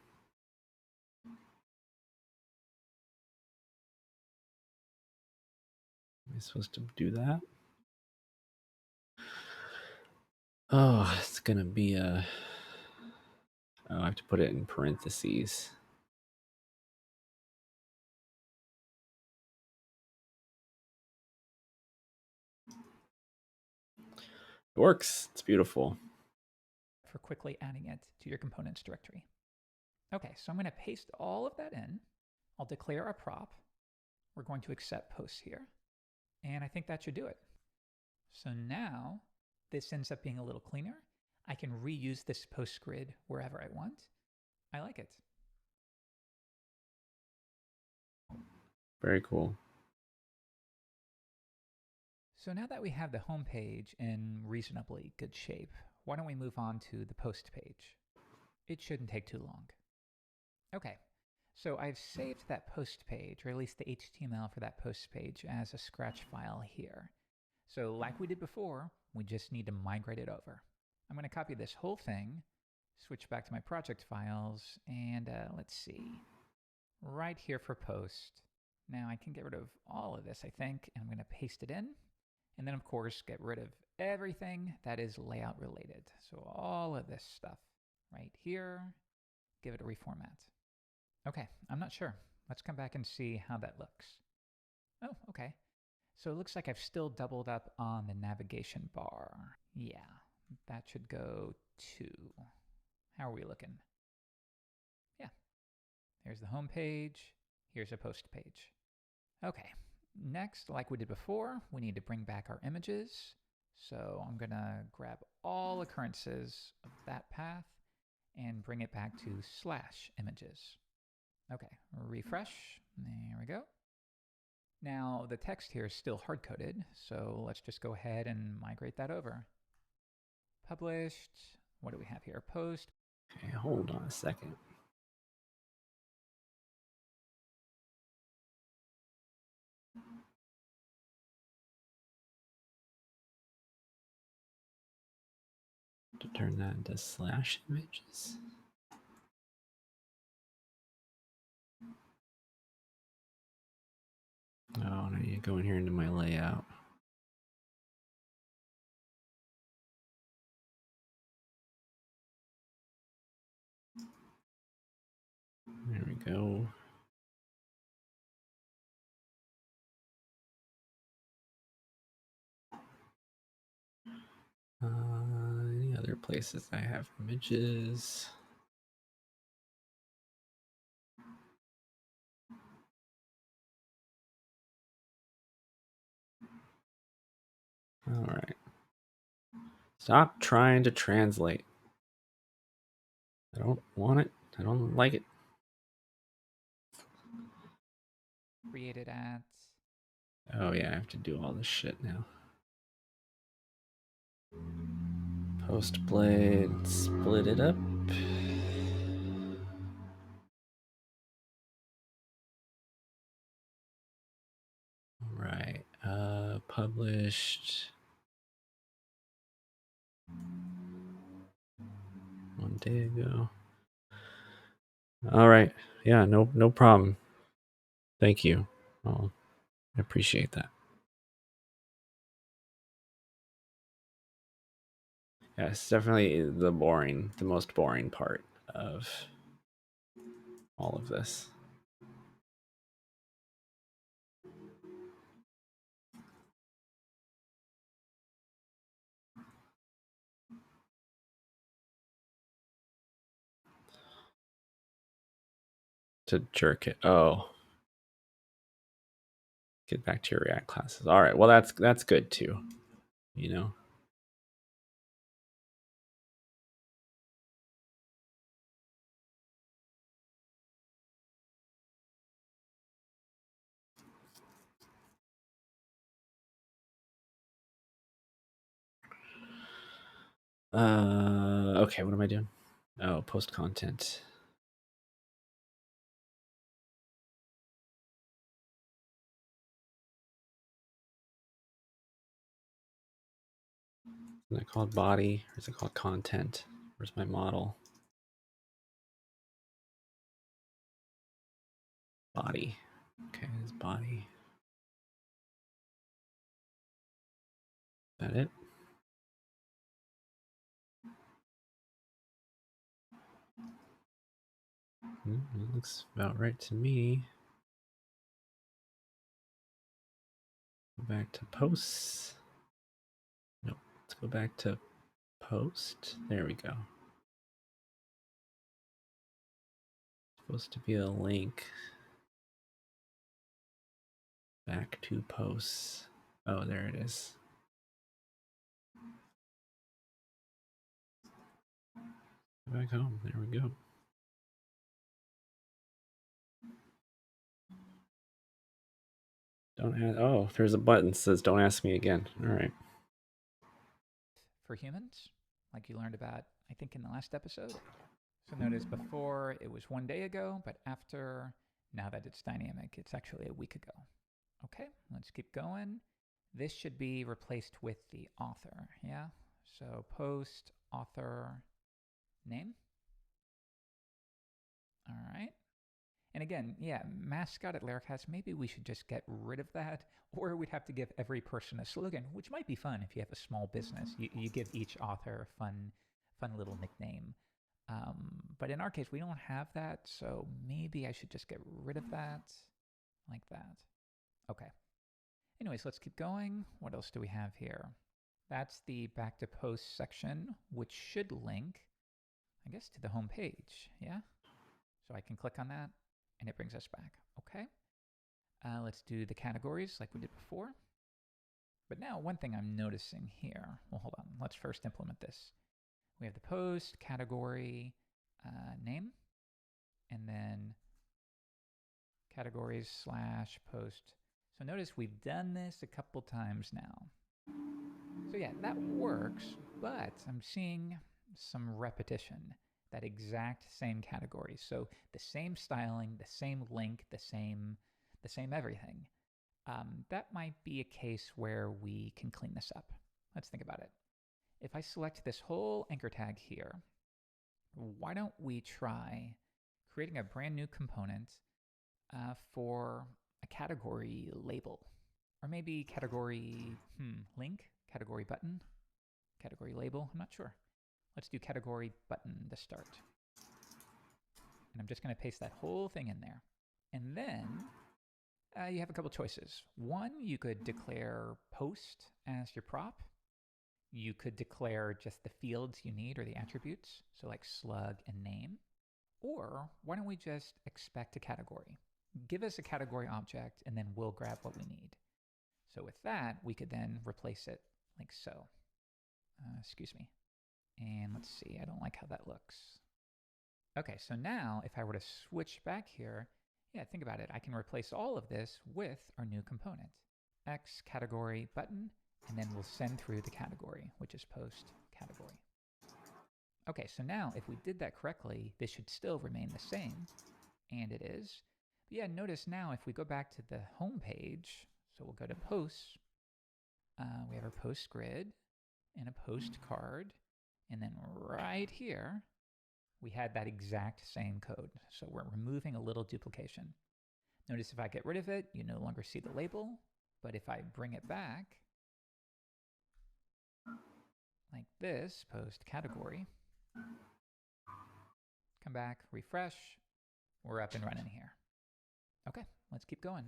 Am I supposed to do that? Oh, it's gonna be a... Oh, I have to put it in parentheses. It works. It's beautiful. For quickly adding it to your components directory. Okay, so I'm going to paste all of that in. I'll declare a prop. We're going to accept posts here. And I think that should do it. So now this ends up being a little cleaner. I can reuse this post grid wherever I want. I like it. Very cool. So now that we have the home page in reasonably good shape, why don't we move on to the post page? It shouldn't take too long. Okay, so I've saved that post page, or at least the HTML for that post page, as a Scratch file here. So like we did before, we just need to migrate it over. I'm going to copy this whole thing, switch back to my project files, and let's see. Right here for post. Now I can get rid of all of this, I think, and I'm going to paste it in. And then, of course, get rid of everything that is layout related. So all of this stuff right here, give it a reformat. Okay, I'm not sure. Let's come back and see how that looks. Oh, okay. So it looks like I've still doubled up on the navigation bar. Yeah, that should go 2. How are we looking? Yeah. There's the home page. Here's a post page. Okay. Next, like we did before, we need to bring back our images. So I'm going to grab all occurrences of that path and bring it back to /images. Okay, refresh. There we go. Now, the text here is still hard-coded, so let's just go ahead and migrate that over. Published. What do we have here? Post. Okay, hold on a second. To turn that into /images. Oh, and I need to go in here into my layout. There we go. Any other places I have images? All right. Stop trying to translate. I don't want it. I don't like it. Created at. Oh yeah, I have to do all this shit now. Post blade, split it up. Right. published 1 day ago. All right. Yeah, no problem. Thank you. I appreciate that. Yeah, it's definitely the most boring part of all of this. To jerk it. Oh. Get back to your React classes. All right. Well, that's good too. You know. Okay, what am I doing? Oh, post content. Isn't it called body or is it called content? Where's my model? Body. Okay, it's body. Is that it? It looks about right to me. Go back to posts. Nope. Let's go back to post. There we go. Supposed to be a link back to posts. Oh, there it is. Back home. There we go. Don't ask. Oh, there's a button that says "Don't ask me again." All right. For humans, like you learned about, I think, in the last episode. So notice before it was 1 day ago, but after, now that it's dynamic, it's actually a week ago. Okay, let's keep going. This should be replaced with the author, yeah? So post author name. All right. And again, yeah, mascot at Laracast, maybe we should just get rid of that, or we'd have to give every person a slogan, which might be fun if you have a small business. You give each author a fun little nickname. But in our case, we don't have that, so maybe I should just get rid of that, like that. Okay. Anyways, let's keep going. What else do we have here? That's the back to post section, which should link, I guess, to the home page, yeah? So I can click on that, and it brings us back. Okay. Let's do the categories like we did before. But now one thing I'm noticing here, well, hold on. Let's first implement this. We have the post category name, and then categories / post. So notice we've done this a couple times now. So yeah, that works, but I'm seeing some repetition. That exact same category. So the same styling, the same link, the same everything. That might be a case where we can clean this up. Let's think about it. If I select this whole anchor tag here, why don't we try creating a brand new component for a category label? Or maybe category link, category button, category label, I'm not sure. Let's do category button to start. And I'm just going to paste that whole thing in there. And then you have a couple choices. One, you could declare post as your prop. You could declare just the fields you need or the attributes, so like slug and name. Or why don't we just expect a category? Give us a category object, and then we'll grab what we need. So with that, we could then replace it like so. Excuse me. And let's see, I don't like how that looks. Okay, so now if I were to switch back here, yeah, think about it. I can replace all of this with our new component. X category button, and then we'll send through the category, which is post category. Okay, so now if we did that correctly, this should still remain the same, and it is. But yeah, notice now if we go back to the home page, so we'll go to posts, we have our post grid and a post card. And then right here, we had that exact same code. So we're removing a little duplication. Notice if I get rid of it, you no longer see the label. But if I bring it back, like this, post category, come back, refresh, we're up and running here. Okay, let's keep going.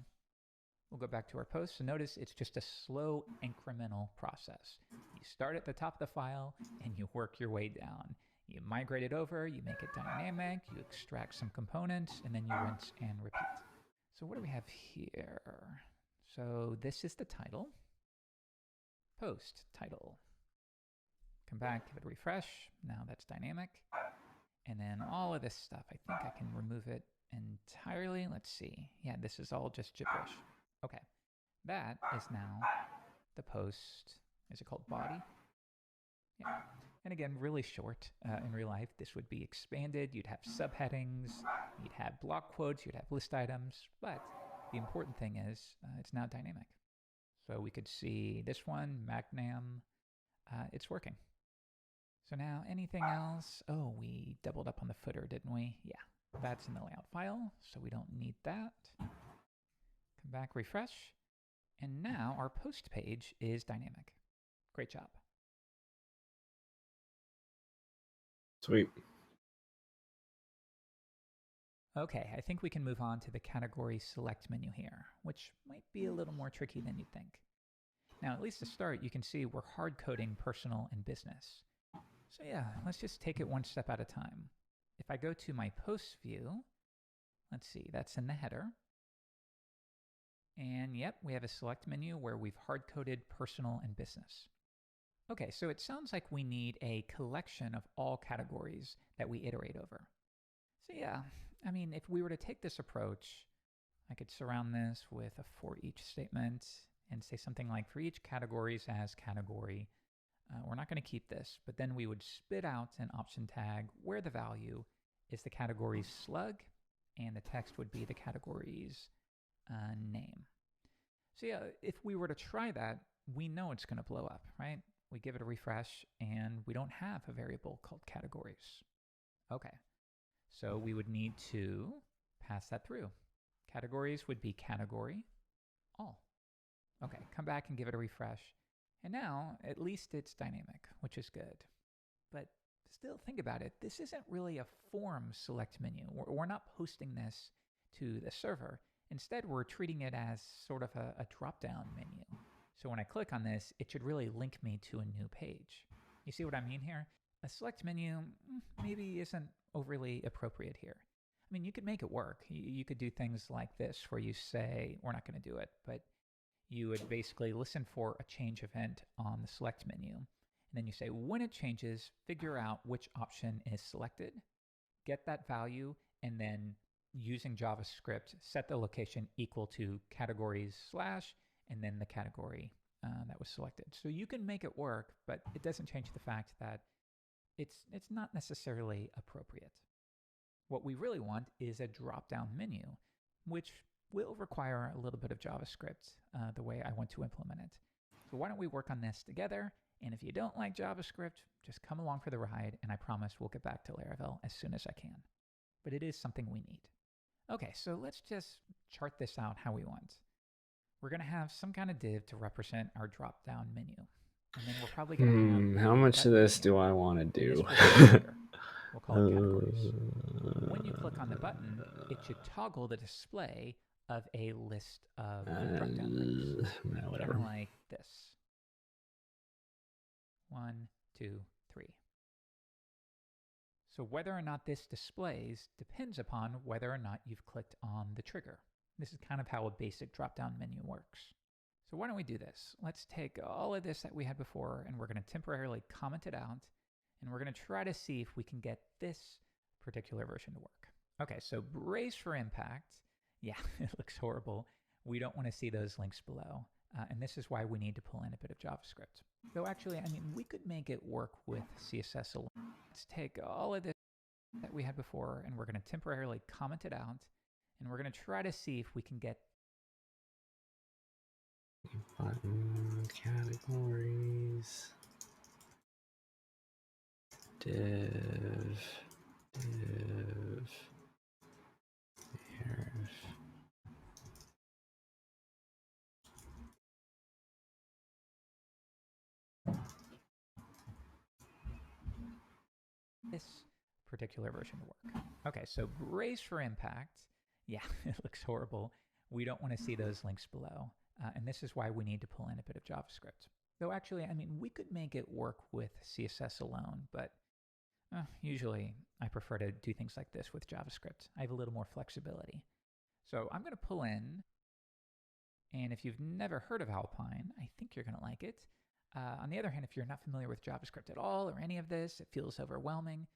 We'll go back to our post. So notice it's just a slow incremental process. You start at the top of the file and you work your way down. You migrate it over, you make it dynamic, you extract some components, and then you rinse and repeat. So what do we have here? So this is the title. Post title. Come back, give it a refresh. Now that's dynamic. And then all of this stuff, I think I can remove it entirely. Let's see. Yeah, this is all just gibberish. Okay, that is now the post. Is it called body? Yeah. And again, really short. In real life, this would be expanded. You'd have subheadings, you'd have block quotes, you'd have list items. But the important thing is it's now dynamic. So we could see this one, Magnam, it's working. So now anything else? Oh, we doubled up on the footer, didn't we? Yeah, that's in the layout file, so we don't need that. Come back, refresh. And now our post page is dynamic. Great job. Sweet. Okay, I think we can move on to the category select menu here, which might be a little more tricky than you'd think. Now, at least to start, you can see we're hard coding personal and business. So yeah, let's just take it one step at a time. If I go to my post view, let's see, that's in the header. And yep, we have a select menu where we've hard-coded personal and business. Okay, so it sounds like we need a collection of all categories that we iterate over. So yeah, I mean, if we were to take this approach, I could surround this with a for each statement and say something like for each categories as category. We're not going to keep this, but then we would spit out an option tag where the value is the category's slug and the text would be the category's name. So yeah, if we were to try that, we know it's going to blow up, right? We give it a refresh and we don't have a variable called categories. Okay, so we would need to pass that through. Categories would be category all. Okay, come back and give it a refresh. And now, at least it's dynamic, which is good. But still, think about it. This isn't really a form select menu. We're not posting this to the server. Instead, we're treating it as sort of a drop-down menu. So when I click on this, it should really link me to a new page. You see what I mean here? A select menu maybe isn't overly appropriate here. I mean, you could make it work. You could do things like this where you say, we're not going to do it, but you would basically listen for a change event on the select menu. And then you say, when it changes, figure out which option is selected, get that value, and then using JavaScript, set the location equal to categories slash, and then the category that was selected. So you can make it work, but it doesn't change the fact that it's not necessarily appropriate. What we really want is a drop-down menu, which will require a little bit of JavaScript the way I want to implement it. So why don't we work on this together? And if you don't like JavaScript, just come along for the ride, and I promise we'll get back to Laravel as soon as I can. But it is something we need. Okay, so let's just chart this out how we want. We're going to have some kind of div to represent our drop-down menu. And then we're probably going to have... How much of this do I want to do? We'll call it categories. When you click on the button, it should toggle the display of a list of drop-down links. Whatever. Kind of like this. 1, 2, 3. So whether or not this displays depends upon whether or not you've clicked on the trigger. This is kind of how a basic drop-down menu works. So why don't we do this? Let's take all of this that we had before, and we're going to temporarily comment it out, and we're going to try to see if we can get this particular version to work. Okay, so brace for impact. Yeah, it looks horrible. We don't want to see those links below. And this is why we need to pull in a bit of JavaScript. Though actually, I mean, we could make it work with CSS alone. Let's take all of this that we had before, and we're going to temporarily comment it out, and we're going to try to see if we can get Button categories. Div. This particular version to work. Okay, so brace for impact. Yeah, it looks horrible. We don't want to see those links below. And this is why we need to pull in a bit of JavaScript. Though actually, I mean, we could make it work with CSS alone, but usually I prefer to do things like this with JavaScript. I have a little more flexibility. So I'm going to pull in, and if you've never heard of Alpine, I think you're going to like it. On the other hand, if you're not familiar with JavaScript at all or any of this, it feels overwhelming.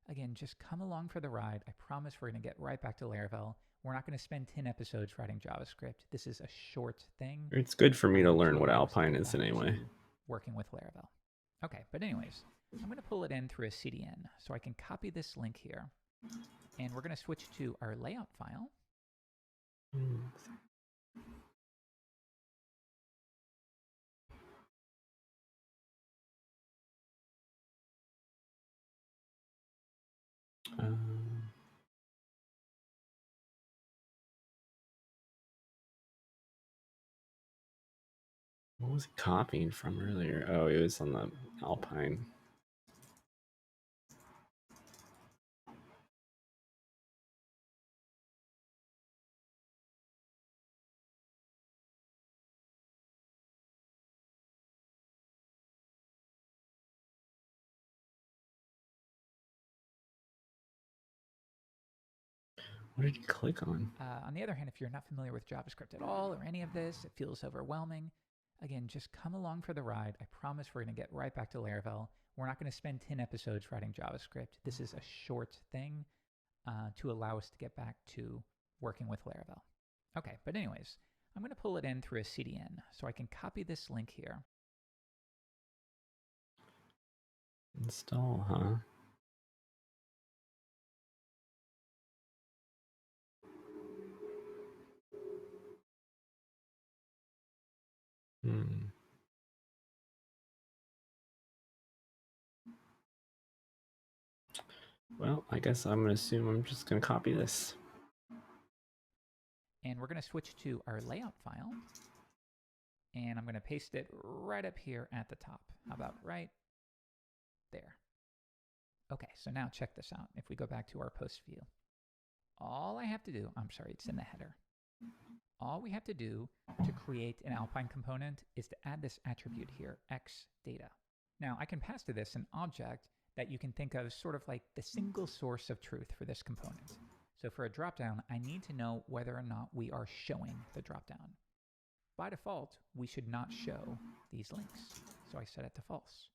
Again, just come along for the ride. I promise we're going to get right back to Laravel. We're not going to spend 10 episodes writing JavaScript. This is a short thing. It's good for me to learn what allow us to Alpine get is back anyway. to working with Laravel. Okay, but anyways, I'm going to pull it in through a CDN. So I can copy this link here. And we're going to switch to our layout file. What was he copying from earlier? Oh, it was on the Alpine. What did you click on? On the other hand, if you're not familiar with JavaScript at all or any of this, it feels overwhelming. Again, just come along for the ride. I promise we're going to get right back to Laravel. We're not going to spend 10 episodes writing JavaScript. This is a short thing to allow us to get back to working with Laravel. Okay, but anyways, I'm going to pull it in through a CDN. So I can copy this link here. Install, huh? Well, I guess I'm going to assume I'm just going to copy this. And we're going to switch to our layout file. And I'm going to paste it right up here at the top. How about right there? Okay, so now check this out. If we go back to our post view, all I have to do, I'm sorry, it's in the header. All we have to do to create an Alpine component is to add this attribute here, xData. Now, I can pass to this an object that you can think of sort of like the single source of truth for this component. So for a dropdown, I need to know whether or not we are showing the dropdown. By default, we should not show these links. So I set it to false.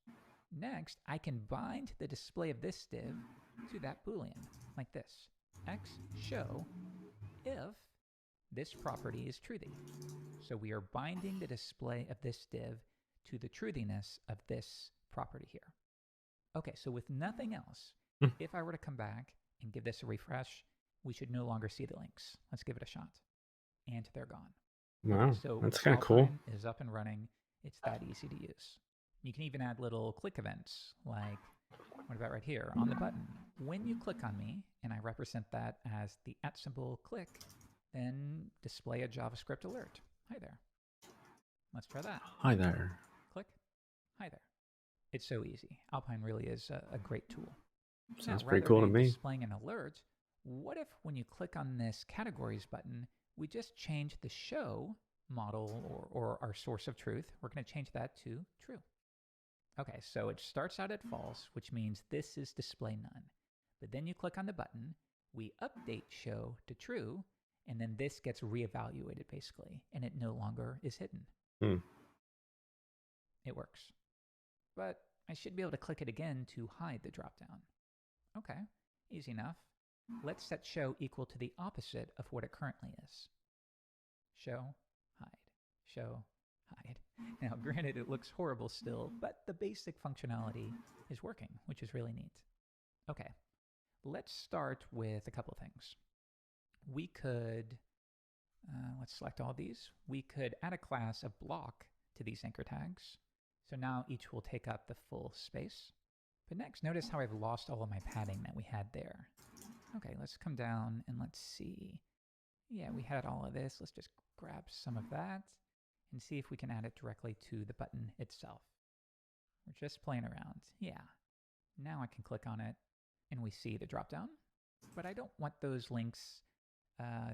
Next, I can bind the display of this div to that Boolean, like this. xShow if this property is truthy. So we are binding the display of this div to the truthiness of this property here. Okay, so with nothing else, if I were to come back and give this a refresh, we should no longer see the links. Let's give it a shot. And they're gone. Wow, so that's kind of cool. Is up and running. It's that easy to use. You can even add little click events, like, what about right here on the button? When you click on me, and I represent that as the @ click, then display a JavaScript alert. Hi there. Let's try that. Hi there. Click. Hi there. It's so easy. Alpine really is a great tool. Sounds now, pretty cool to me. Displaying an alert, what if when you click on this categories button, we just change the show model or our source of truth? We're going to change that to true. Okay, so it starts out at false, which means this is display none. But then you click on the button, we update show to true, and then this gets reevaluated basically, and it no longer is hidden. It works. But I should be able to click it again to hide the dropdown. Okay, easy enough. Let's set show equal to the opposite of what it currently is. Show, hide, show, hide. Now, granted, it looks horrible still, but the basic functionality is working, which is really neat. Okay, let's start with a couple things. We could let's select all these. We could add a class of block to these anchor tags. So now each will take up the full space. But next, notice how I've lost all of my padding that we had there. Okay, let's come down and let's see. Yeah, we had all of this. Let's just grab some of that and see if we can add it directly to the button itself. We're just playing around. Yeah. Now I can click on it and we see the dropdown, but I don't want those links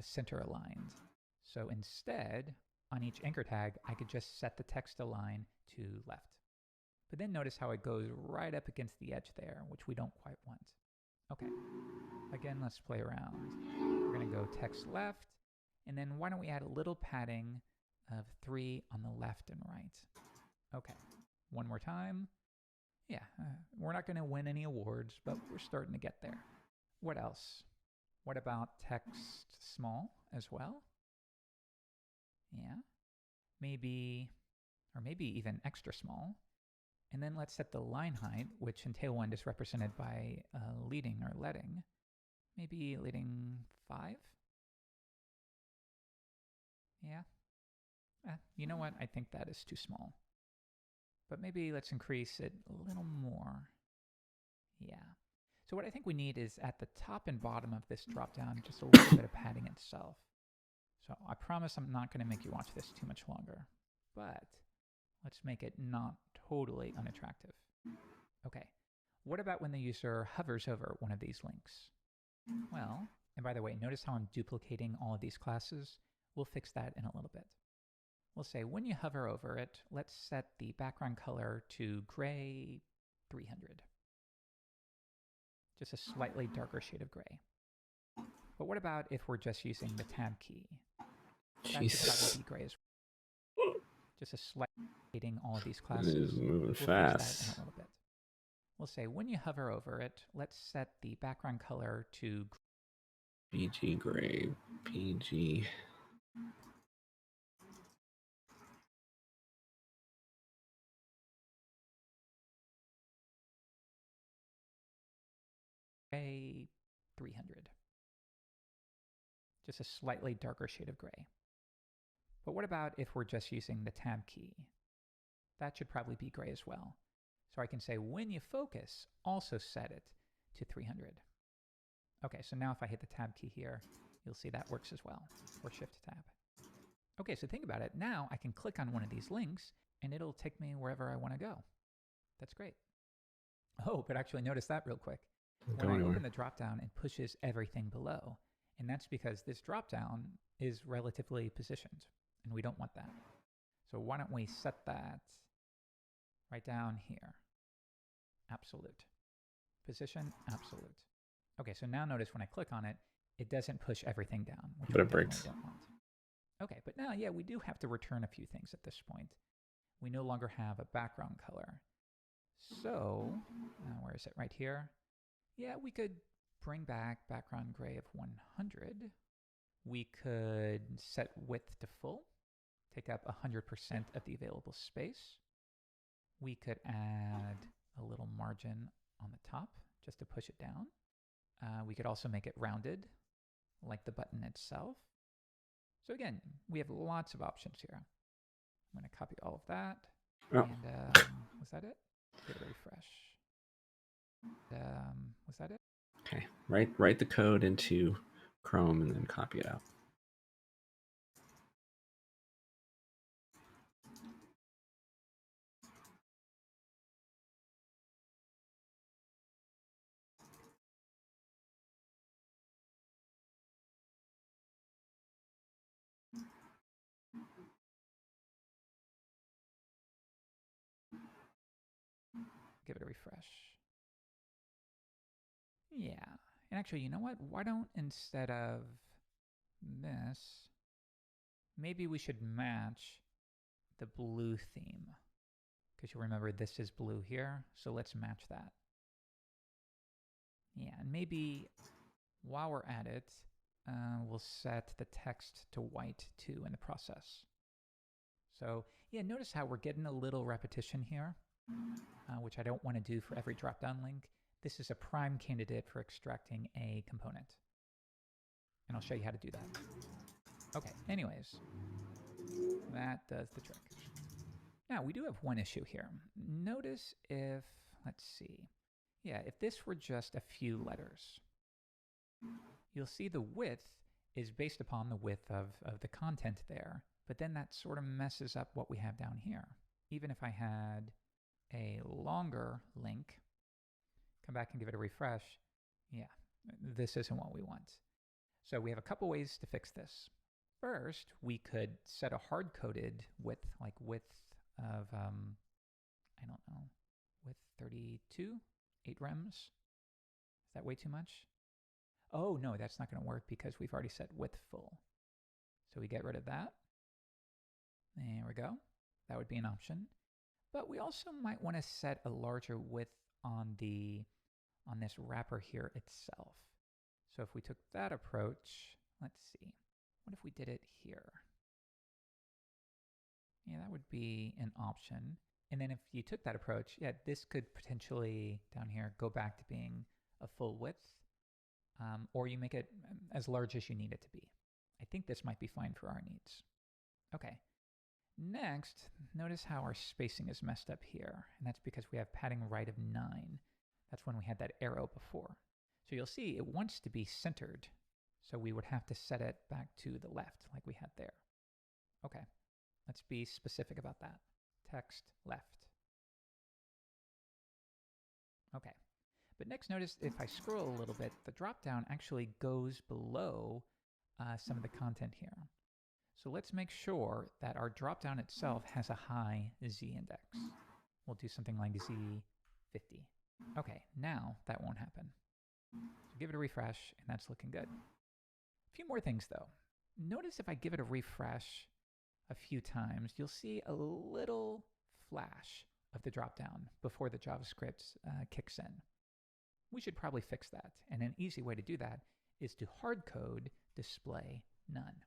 center aligned. So instead, on each anchor tag, I could just set the text align to left. But then notice how it goes right up against the edge there, which we don't quite want. Okay, again, let's play around. We're gonna go text left, and then why don't we add a little padding of 3 on the left and right. Okay, one more time. Yeah, we're not gonna win any awards, but we're starting to get there. What else? What about text small as well? Yeah, maybe even extra small. And then let's set the line height, which in Tailwind is represented by leading or letting. Maybe leading 5? Yeah. You know what? I think that is too small. But maybe let's increase it a little more. Yeah. So what I think we need is at the top and bottom of this dropdown, just a little bit of padding itself. So I promise I'm not going to make you watch this too much longer, but let's make it not totally unattractive. Okay, what about when the user hovers over one of these links? Well, and by the way, notice how I'm duplicating all of these classes? We'll fix that in a little bit. We'll say when you hover over it, let's set the background color to gray 300. Just a slightly darker shade of gray. But what about if we're just using the tab key? That should probably be gray as well. Just a slight shading all of these classes. It is moving we'll fast. Fix that in a little bit. We'll say when you hover over it, let's set the background color to PG gray, PG. gray 300. Just a slightly darker shade of gray. But what about if we're just using the tab key? That should probably be gray as well. So I can say when you focus, also set it to 300. Okay, so now if I hit the tab key here, you'll see that works as well, or shift tab. Okay, so think about it. Now I can click on one of these links and it'll take me wherever I want to go. That's great. Oh, but actually notice that real quick. When I open the dropdown, it pushes everything below. And that's because this dropdown is relatively positioned, and we don't want that. So why don't we set that right down here? Absolute. Position, absolute. Okay, so now notice when I click on it, it doesn't push everything down, which but we it breaks. Don't want. Okay, but now, yeah, we do have to return a few things at this point. We no longer have a background color. So, where is it? Right here. Yeah, we could bring back background gray of 100. We could set width to full, take up 100% of the available space. We could add a little margin on the top just to push it down. We could also make it rounded, like the button itself. So again, we have lots of options here. I'm going to copy all of that. Oh. And was that it? Give it a refresh. Was that it? Okay, write the code into Chrome and then copy it out. Give it a refresh. Yeah. And actually, you know what? Why don't, instead of this, maybe we should match the blue theme. Because you remember this is blue here, so let's match that. Yeah, and maybe while we're at it, we'll set the text to white too in the process. So yeah, notice how we're getting a little repetition here, which I don't want to do for every drop-down link. This is a prime candidate for extracting a component. And I'll show you how to do that. Okay, anyways, that does the trick. Now, we do have one issue here. Notice if, let's see, yeah, if this were just a few letters, you'll see the width is based upon the width of the content there, but then that sort of messes up what we have down here. Even if I had a longer link, come back and give it a refresh, yeah, this isn't what we want. So we have a couple ways to fix this. First, we could set a hard-coded width, like width of, I don't know, width 32, 8 rems. Is that way too much? Oh, no, that's not going to work because we've already set width full. So we get rid of that. There we go. That would be an option. But we also might want to set a larger width on this wrapper here itself. So if we took that approach, let's see. What if we did it here? Yeah, that would be an option. And then if you took that approach, yeah, this could potentially down here go back to being a full width, or you make it as large as you need it to be. I think this might be fine for our needs. Okay. Next, notice how our spacing is messed up here, and that's because we have padding right of 9. That's when we had that arrow before. So you'll see it wants to be centered, so we would have to set it back to the left like we had there. Okay, let's be specific about that. Text left. Okay, but next notice if I scroll a little bit, the drop-down actually goes below some of the content here. So let's make sure that our drop-down itself has a high Z index. We'll do something like Z50. Okay, now that won't happen. So give it a refresh, and that's looking good. A few more things, though. Notice if I give it a refresh a few times, you'll see a little flash of the drop-down before the JavaScript kicks in. We should probably fix that, and an easy way to do that is to hardcode display none.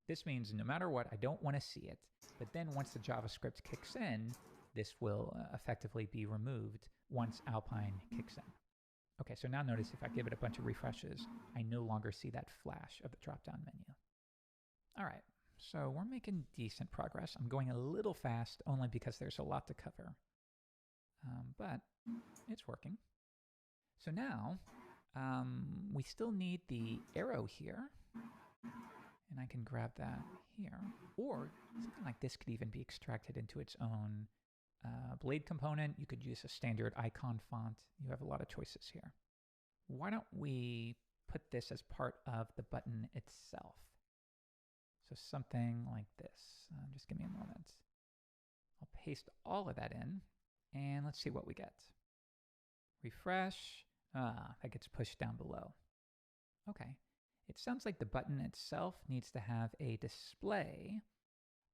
This means no matter what, I don't want to see it, but then once the JavaScript kicks in, this will effectively be removed once Alpine kicks in. Okay, so now notice if I give it a bunch of refreshes, I no longer see that flash of the drop-down menu. All right, so we're making decent progress. I'm going a little fast only because there's a lot to cover, but it's working. So now we still need the arrow here. And I can grab that here. Or something like this could even be extracted into its own blade component. You could use a standard icon font. You have a lot of choices here. Why don't we put this as part of the button itself? So something like this. Just give me a moment. I'll paste all of that in, and let's see what we get. Refresh. That gets pushed down below. Okay. It sounds like the button itself needs to have a display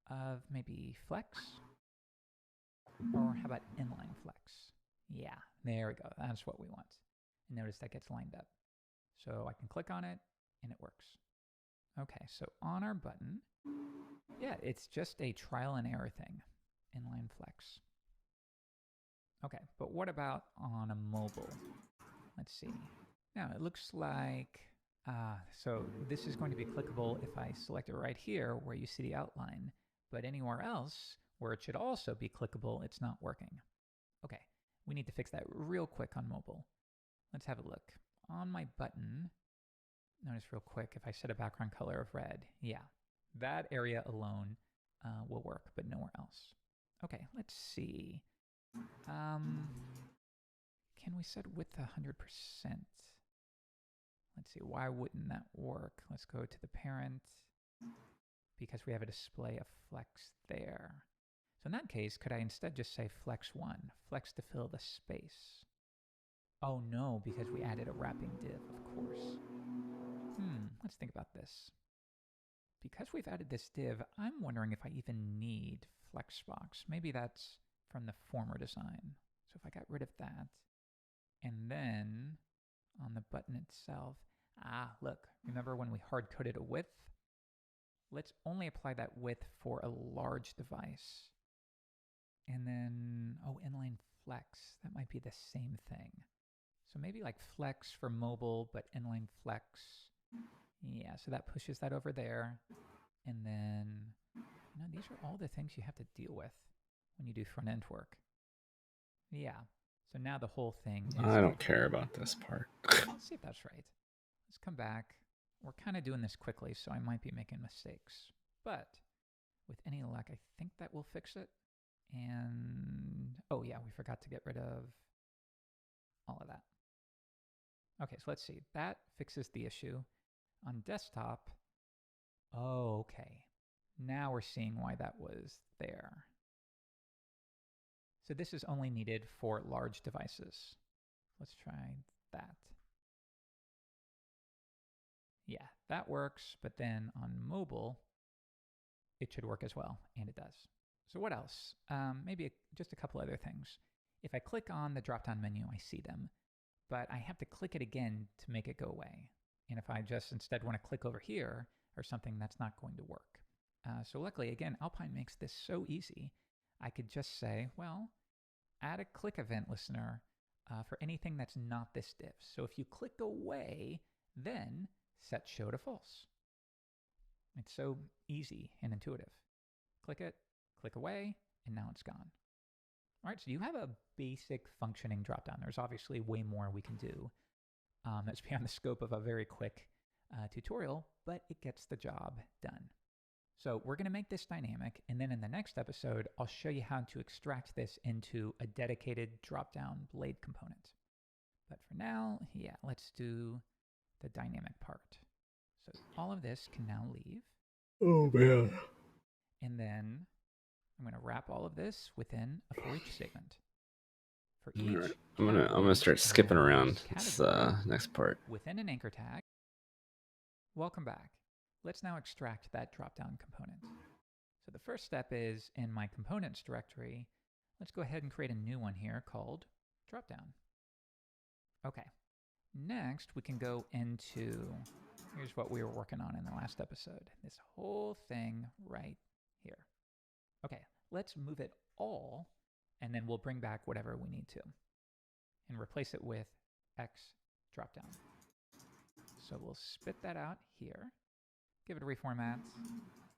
of maybe flex, or how about inline flex? Yeah, there we go. That's what we want. And notice that gets lined up. So I can click on it, and it works. Okay, so on our button, yeah, it's just a trial and error thing, inline flex. Okay, but what about on a mobile? Let's see. Now, it looks like... so this is going to be clickable if I select it right here where you see the outline, but anywhere else where it should also be clickable, it's not working. Okay, we need to fix that real quick on mobile. Let's have a look. On my button, notice real quick, if I set a background color of red, yeah, that area alone will work, but nowhere else. Okay, let's see. Can we set width 100%? Let's see, why wouldn't that work? Let's go to the parent, because we have a display of flex there. So in that case, could I instead just say flex 1, flex to fill the space? Oh no, because we added a wrapping div, of course. Let's think about this. Because we've added this div, I'm wondering if I even need flexbox. Maybe that's from the former design. So if I got rid of that, and then on the button itself, look, remember when we hard-coded a width? Let's only apply that width for a large device. And then, inline flex, that might be the same thing. So maybe like flex for mobile, but inline flex. Yeah, so that pushes that over there. And then, these are all the things you have to deal with when you do front-end work. Yeah, so now the whole thing is... I don't care about this part. Let's see if that's right. Let's come back. We're kind of doing this quickly, so I might be making mistakes. But with any luck, I think that will fix it. And, oh yeah, we forgot to get rid of all of that. Okay, so let's see. That fixes the issue. On desktop, oh, okay. Now we're seeing why that was there. So this is only needed for large devices. Let's try that. Yeah, that works, but then on mobile, it should work as well, and it does. So what else? Maybe just a couple other things. If I click on the drop-down menu, I see them, but I have to click it again to make it go away. And if I just instead want to click over here or something, that's not going to work. So luckily, again, Alpine makes this so easy. I could just say, well, add a click event listener for anything that's not this div. So if you click away, then set show to false. It's so easy and intuitive. Click it, click away, and now it's gone. All right, so you have a basic functioning dropdown. There's obviously way more we can do. That's beyond the scope of a very quick tutorial, but it gets the job done. So we're going to make this dynamic, and then in the next episode, I'll show you how to extract this into a dedicated dropdown blade component. But for now, yeah, let's do the dynamic part. So all of this can now leave. Oh, man. And then I'm going to wrap all of this within a for each statement. For each, right. I'm gonna start skipping around. It's next part. Within an anchor tag. Welcome back. Let's now extract that dropdown component. So the first step is in my components directory. Let's go ahead and create a new one here called dropdown. Okay. Next, we can go into, here's what we were working on in the last episode. This whole thing right here. Okay, let's move it all, and then we'll bring back whatever we need to and replace it with X dropdown. So we'll spit that out here, give it a reformat,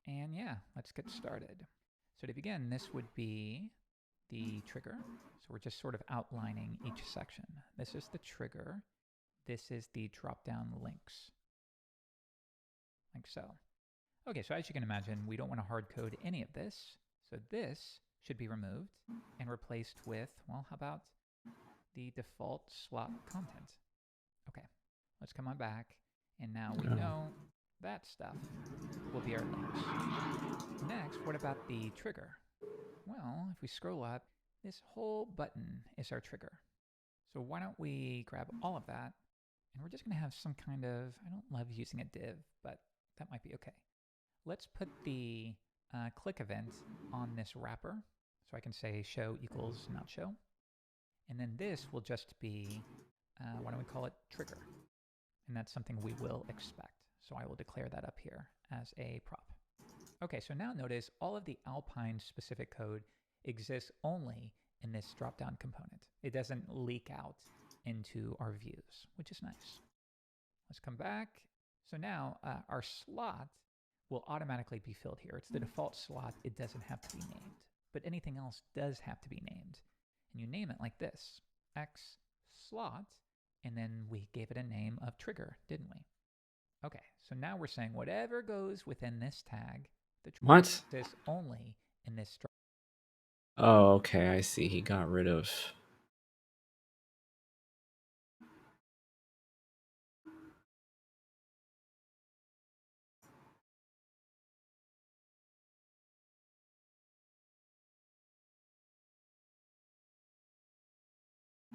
and yeah, let's get started. So to begin, this would be the trigger. So we're just sort of outlining each section. This is the trigger. This is the drop-down links, like so. Okay, so as you can imagine, we don't want to hard code any of this. So this should be removed and replaced with, well, how about the default slot content? Okay, let's come on back. And now we know that stuff will be our links. Next, what about the trigger? Well, if we scroll up, this whole button is our trigger. So why don't we grab all of that, and we're just going to have some kind of, I don't love using a div, but that might be okay. Let's put the click event on this wrapper. So I can say show equals not show. And then this will just be, why don't we call it trigger? And that's something we will expect. So I will declare that up here as a prop. Okay, so now notice all of the Alpine specific code exists only in this drop-down component. It doesn't leak out into our views, which is nice. Let's come back. So now our slot will automatically be filled here. It's the default slot. It doesn't have to be named, but anything else does have to be named. And you name it like this, X slot, and then we gave it a name of trigger, didn't we? Okay, so now we're saying whatever goes within this tag, the trigger exists only in this structure. Oh, okay, I see. He got rid of...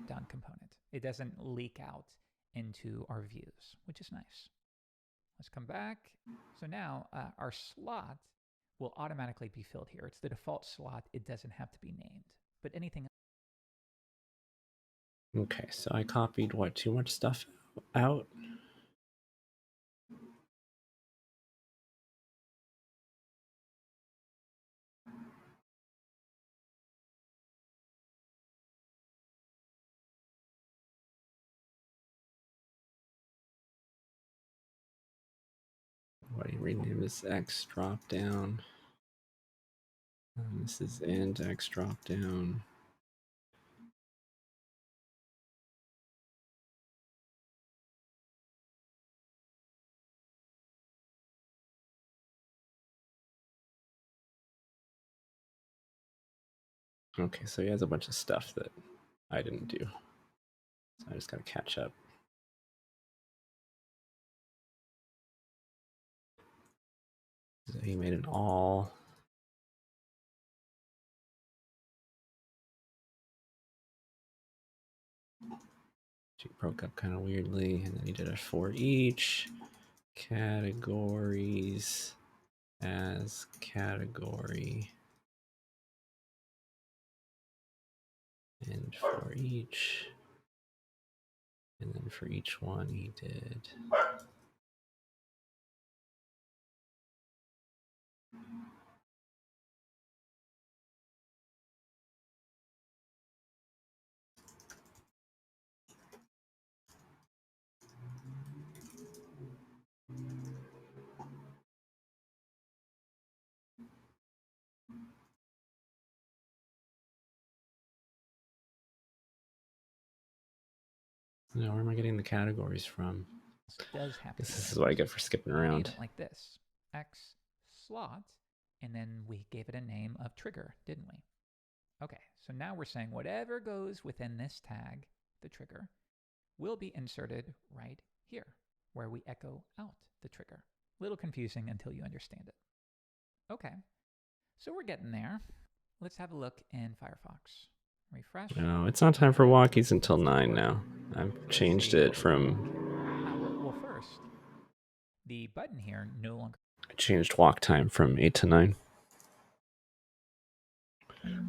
down component. It doesn't leak out into our views, which is nice. Let's come back. So now our slot will automatically be filled here. It's the default slot. It doesn't have to be named, but anything else. Okay, so I copied, what, too much stuff out? Why do you rename this X drop down? This is int X drop down. Okay, so he has a bunch of stuff that I didn't do. So I just gotta catch up. So he made an all. She broke up kind of weirdly, and then he did a for each. Categories as category. And for each. And then for each one he did. Now, where am I getting the categories from? Does have this is what I get for skipping around. Like this, X slot, and then we gave it a name of trigger, didn't we? Okay, so now we're saying whatever goes within this tag, the trigger, will be inserted right here, where we echo out the trigger. A little confusing until you understand it. Okay, so we're getting there. Let's have a look in Firefox. Refresh. No, it's not time for walkies until 9 now. I've changed it from... Well, first, the button here no longer... I changed walk time from 8 to 9.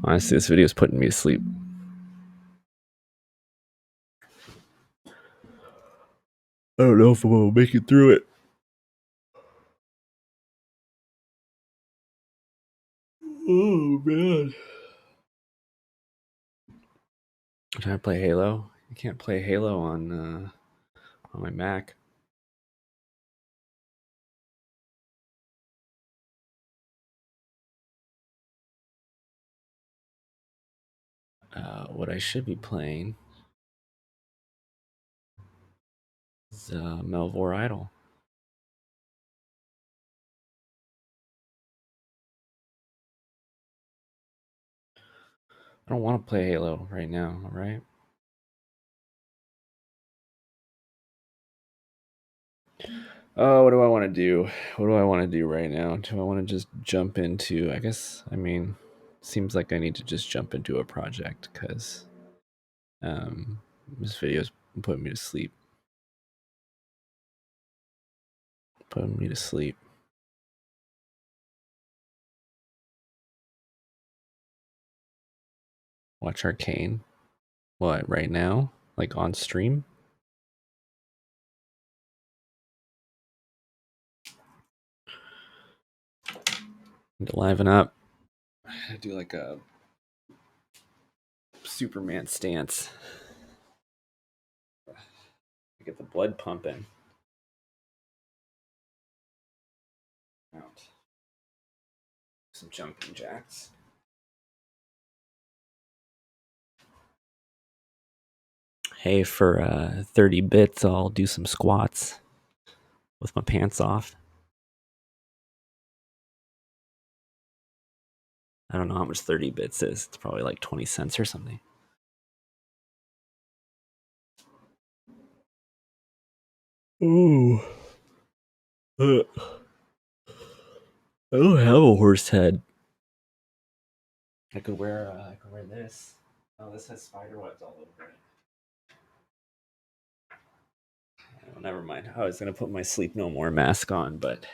Honestly, this video is putting me to sleep. I don't know if I'm going to make it through it. Oh, man. Should I play Halo? I can't play Halo on my Mac. What I should be playing is Melvor Idol. I don't want to play Halo right now, all right? Oh, what do I want to do? What do I want to do right now? Do I want to just jump into, I guess, I mean, seems like I need to just jump into a project because this video's putting me to sleep. Putting me to sleep. Watch Arcane. What, right now? Like on stream? Need to liven up. I do like a Superman stance. Get the blood pumping. Out. Some jumping jacks. Hey, for 30 bits, I'll do some squats with my pants off. I don't know how much 30 bits is. It's probably like 20 cents or something. Ooh. I don't have a horse head. I could wear this. Oh, this has spider webs all over it. Oh, never mind. I was gonna put my Sleep No More mask on, but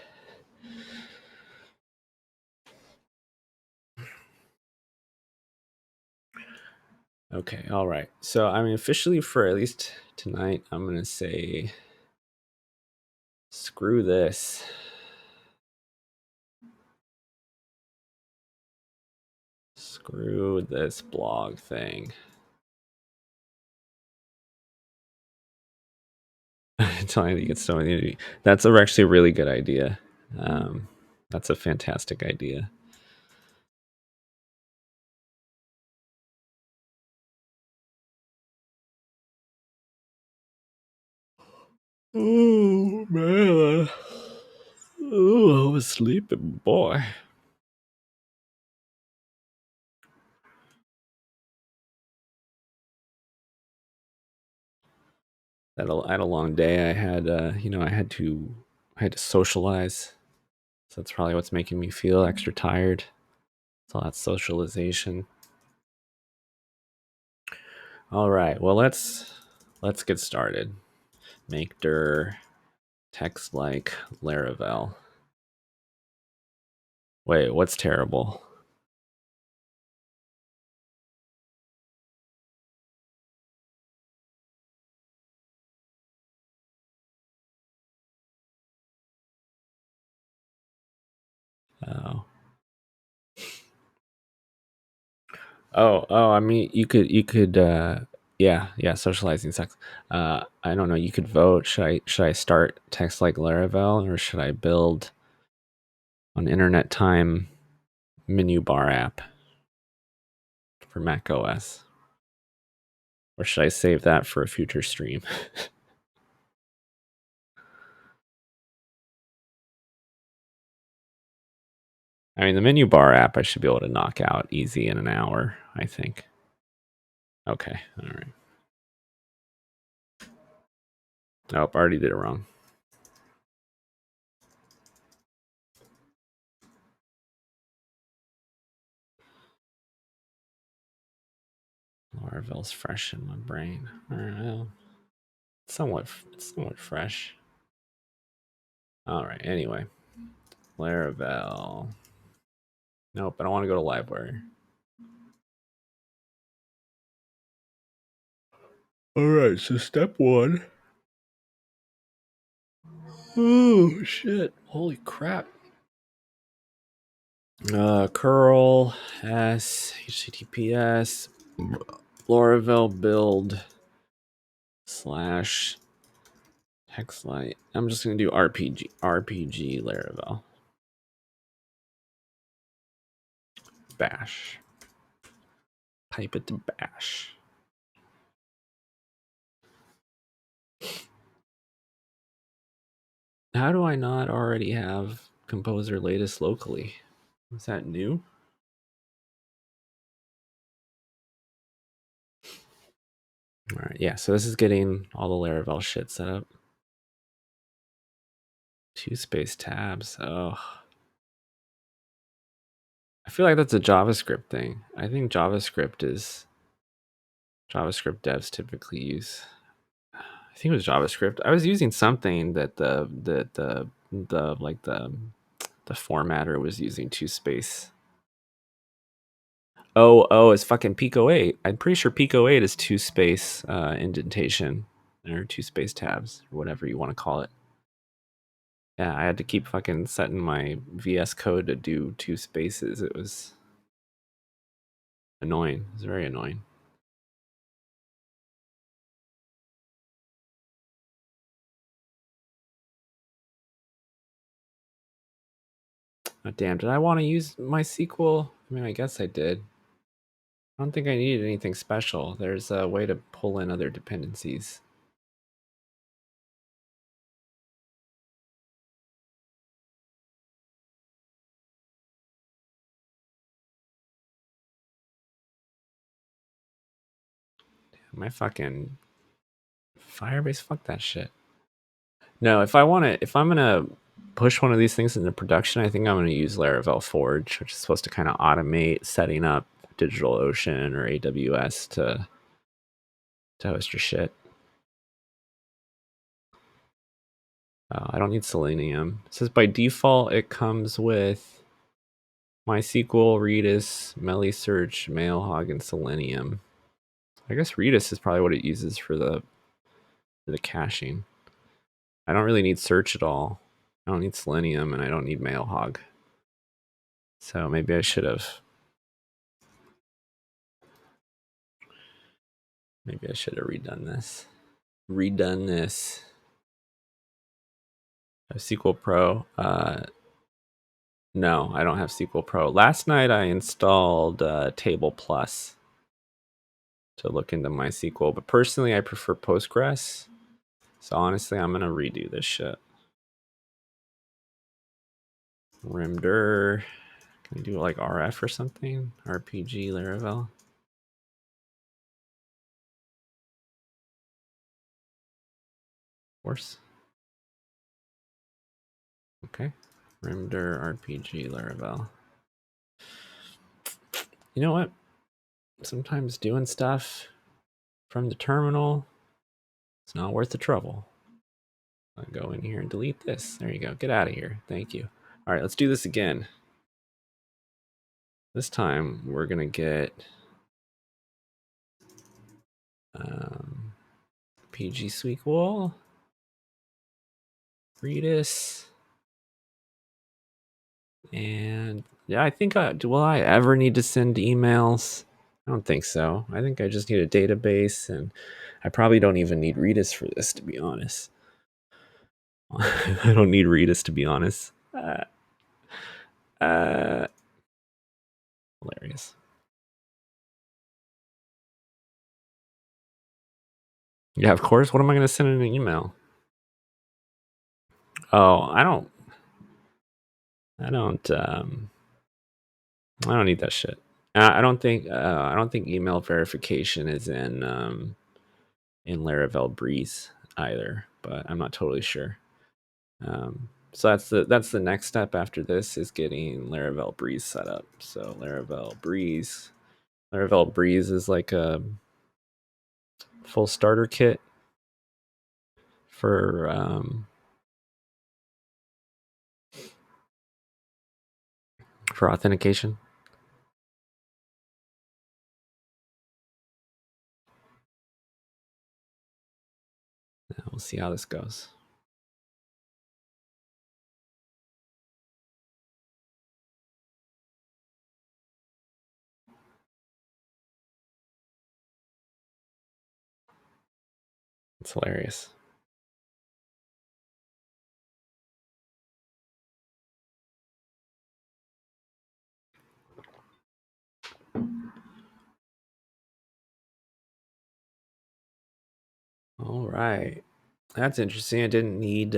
okay, all right. So I mean, officially for at least tonight, I'm gonna say screw this. Screw this blog thing. Telling you to get so many. That's actually a really good idea. That's a fantastic idea. Oh man. Oh, I was sleeping, boy. I had a long day. I had, I had to socialize. So that's probably what's making me feel extra tired. It's all that socialization. All right. Well, let's get started. Make dir text like Laravel. Wait, what's terrible? Oh. Oh, I mean, yeah, socializing sucks. I don't know. You could vote. Should I start text like Laravel, or should I build an internet time menu bar app for Mac OS, or should I save that for a future stream? I mean, the menu bar app I should be able to knock out easy in an hour, I think. Okay, all right. Nope, already did it wrong. Laravel's fresh in my brain. All right, well, it's somewhat fresh. All right, anyway. Laravel. Nope, I don't want to go to library. All right, so step one. Oh, shit. Holy crap. Curl s https Laravel build slash hexlight. I'm just gonna do RPG Laravel bash. Pipe it to bash. How do I not already have Composer latest locally? Is that new? All right, yeah. So this is getting all the Laravel shit set up. 2 space tabs. Oh, I feel like that's a JavaScript thing. I think JavaScript devs typically use. I think it was JavaScript. I was using something that the formatter was using 2 space. Oh, it's fucking Pico 8. I'm pretty sure Pico 8 is 2 space indentation or 2 space tabs or whatever you want to call it. Yeah, I had to keep fucking setting my VS Code to do 2 spaces. It was annoying. It was very annoying. Oh, damn, did I want to use MySQL? I mean, I guess I did. I don't think I needed anything special. There's a way to pull in other dependencies. My fucking Firebase, fuck that shit. No, if I'm gonna push one of these things into production, I think I'm gonna use Laravel Forge, which is supposed to kind of automate setting up DigitalOcean or AWS to host your shit. I don't need Selenium. It says by default it comes with MySQL, Redis, Melisearch, Mailhog, and Selenium. I guess Redis is probably what it uses for the caching. I don't really need search at all. I don't need Selenium, and I don't need Mailhog. So maybe I should have. Maybe I should have redone this. SQL Pro. No, I don't have SQL Pro. Last night I installed Table Plus to look into MySQL, but personally I prefer Postgres. So honestly, I'm gonna redo this shit. Rimdir. Can I do like RF or something? RPG Laravel. Of course. Okay. Rimdir RPG Laravel. You know what? Sometimes doing stuff from the terminal, it's not worth the trouble. I'll go in here and delete this. There you go. Get out of here. Thank you. All right, let's do this again. This time we're gonna get PG SQL, Redis, and yeah, I think will I ever need to send emails? I don't think so. I think I just need a database, and I probably don't even need Redis for this, to be honest. I don't need Redis, to be honest. Hilarious. Yeah, of course. What am I going to send in an email? Oh, I don't, I don't need that shit. I don't think email verification is in Laravel Breeze either, but I'm not totally sure. So that's the next step after this is getting Laravel Breeze set up. So Laravel Breeze is like a full starter kit for authentication. We'll see how this goes. It's hilarious. All right, that's interesting. I didn't need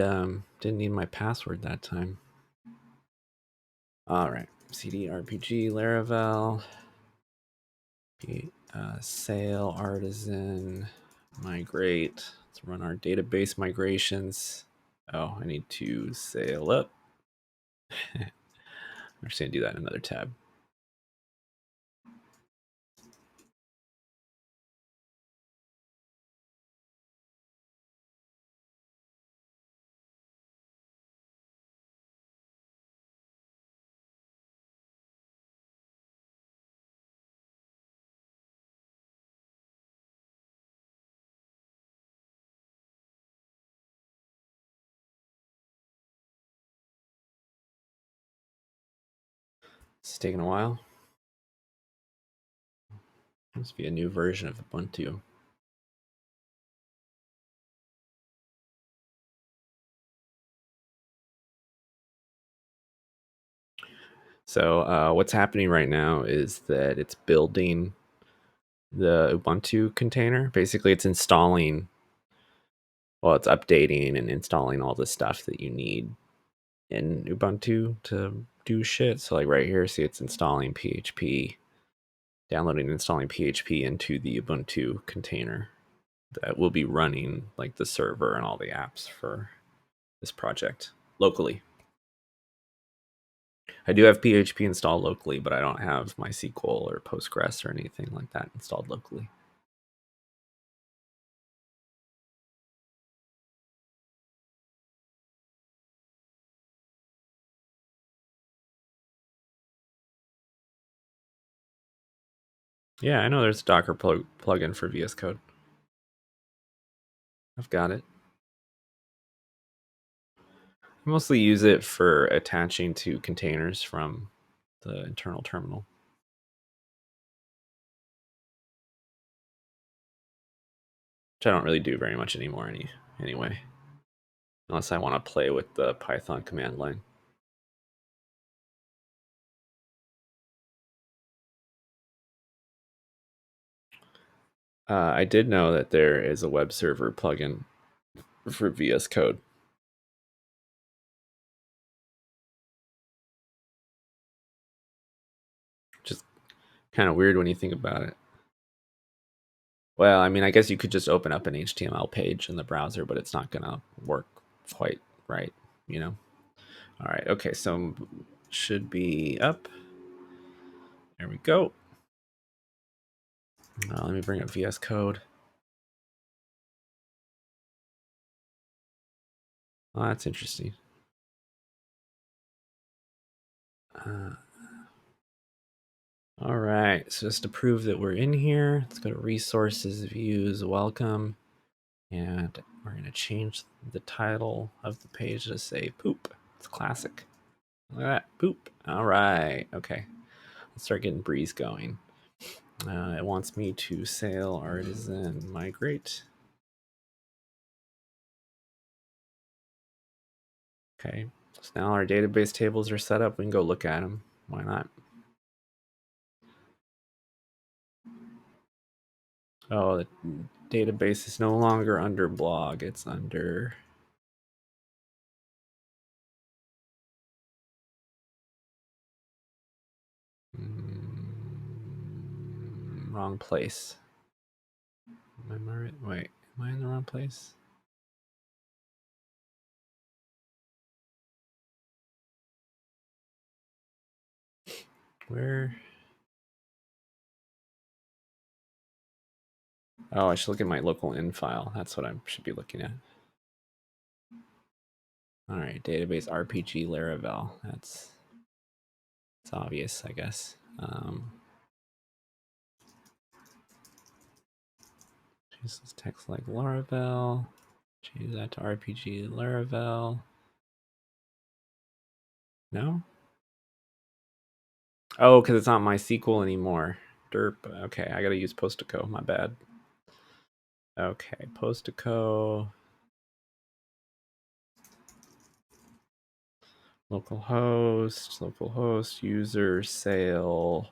my password that time. All right, CD RPG Laravel, Sail Artisan, migrate. Let's run our database migrations. Oh, I need to sail up. I'm just gonna do that in another tab. It's taking a while. Must be a new version of Ubuntu. So what's happening right now is that it's building the Ubuntu container. Basically, it's installing, well, it's updating and installing all the stuff that you need in Ubuntu to do shit. So like right here, see it's installing PHP, downloading and installing PHP into the Ubuntu container that will be running like the server and all the apps for this project locally. I do have PHP installed locally, but I don't have MySQL or Postgres or anything like that installed locally. Yeah, I know there's a Docker plugin for VS Code. I've got it. I mostly use it for attaching to containers from the internal terminal, which I don't really do very much anymore anyway, unless I want to play with the Python command line. I did know that there is a web server plugin for VS Code. Just kind of weird when you think about it. Well, I mean, I guess you could just open up an HTML page in the browser, but it's not going to work quite right, you know? All right, okay, so should be up. There we go. Let me bring up VS Code. Oh, that's interesting. All right, so just to prove that we're in here, let's go to resources, views, welcome, and we're going to change the title of the page to say poop. It's classic. Look at that, poop. All right, okay. Let's start getting Breeze going. It wants me to sail artisan migrate. Okay, so now our database tables are set up. We can go look at them. Why not? Oh, the database is no longer under blog. It's under... wrong place. Am I right? Wait, am I in the wrong place? Where? Oh, I should look at my local in file. That's what I should be looking at. All right, database RPG Laravel. It's obvious, I guess. Change this text like Laravel. Change that to RPG Laravel. No? Oh, because it's not MySQL anymore. Derp. Okay, I gotta use Postico. My bad. Okay, Postico. Localhost, user, sale,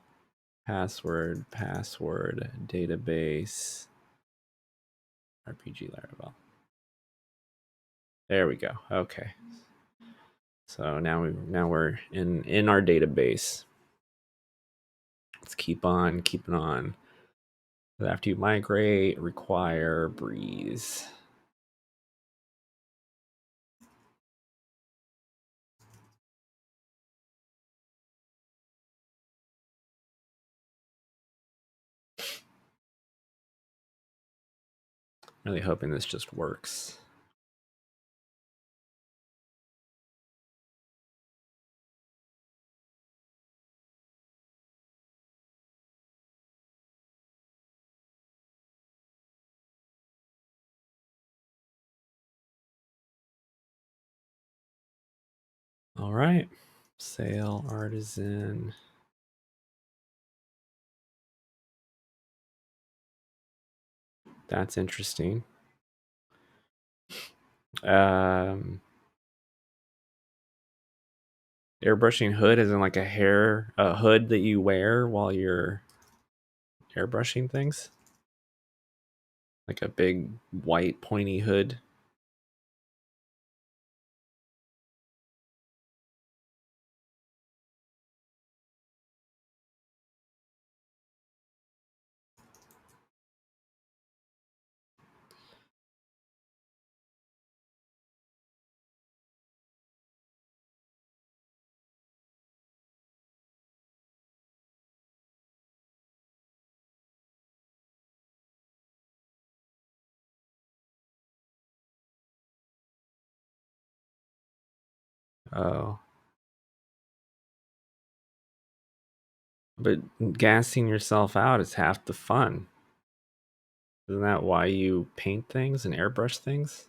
password, database, RPG Laravel. There we go. Okay. So now we're in our database. Let's keep on keeping on. After you migrate, require Breeze. Really hoping this just works. All right. Sale artisan. That's interesting. Airbrushing hood is in like a hood that you wear while you're airbrushing things. Like a big white pointy hood. Oh. But gassing yourself out is half the fun. Isn't that why you paint things and airbrush things?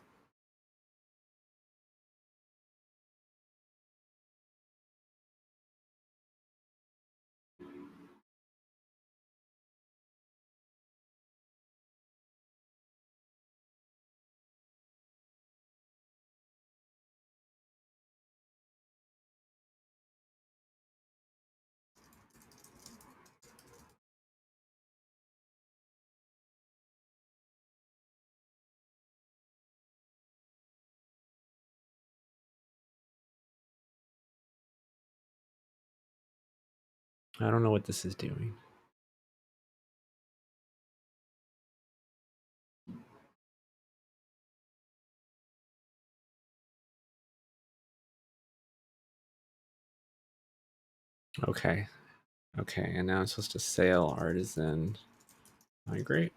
I don't know what this is doing. Okay. Okay, and now I'm supposed to sail artisan migrate.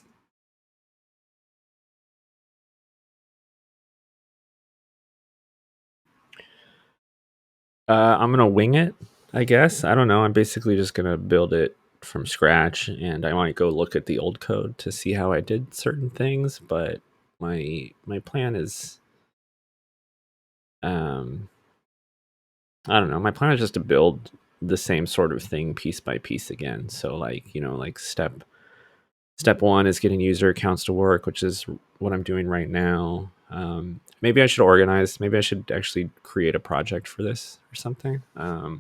I'm gonna wing it, I guess. I don't know. I'm basically just gonna build it from scratch, and I might go look at the old code to see how I did certain things. But my plan is, um, I don't know. My plan is just to build the same sort of thing piece by piece again. So like like step one is getting user accounts to work, which is what I'm doing right now. Maybe I should organize. Maybe I should actually create a project for this or something. So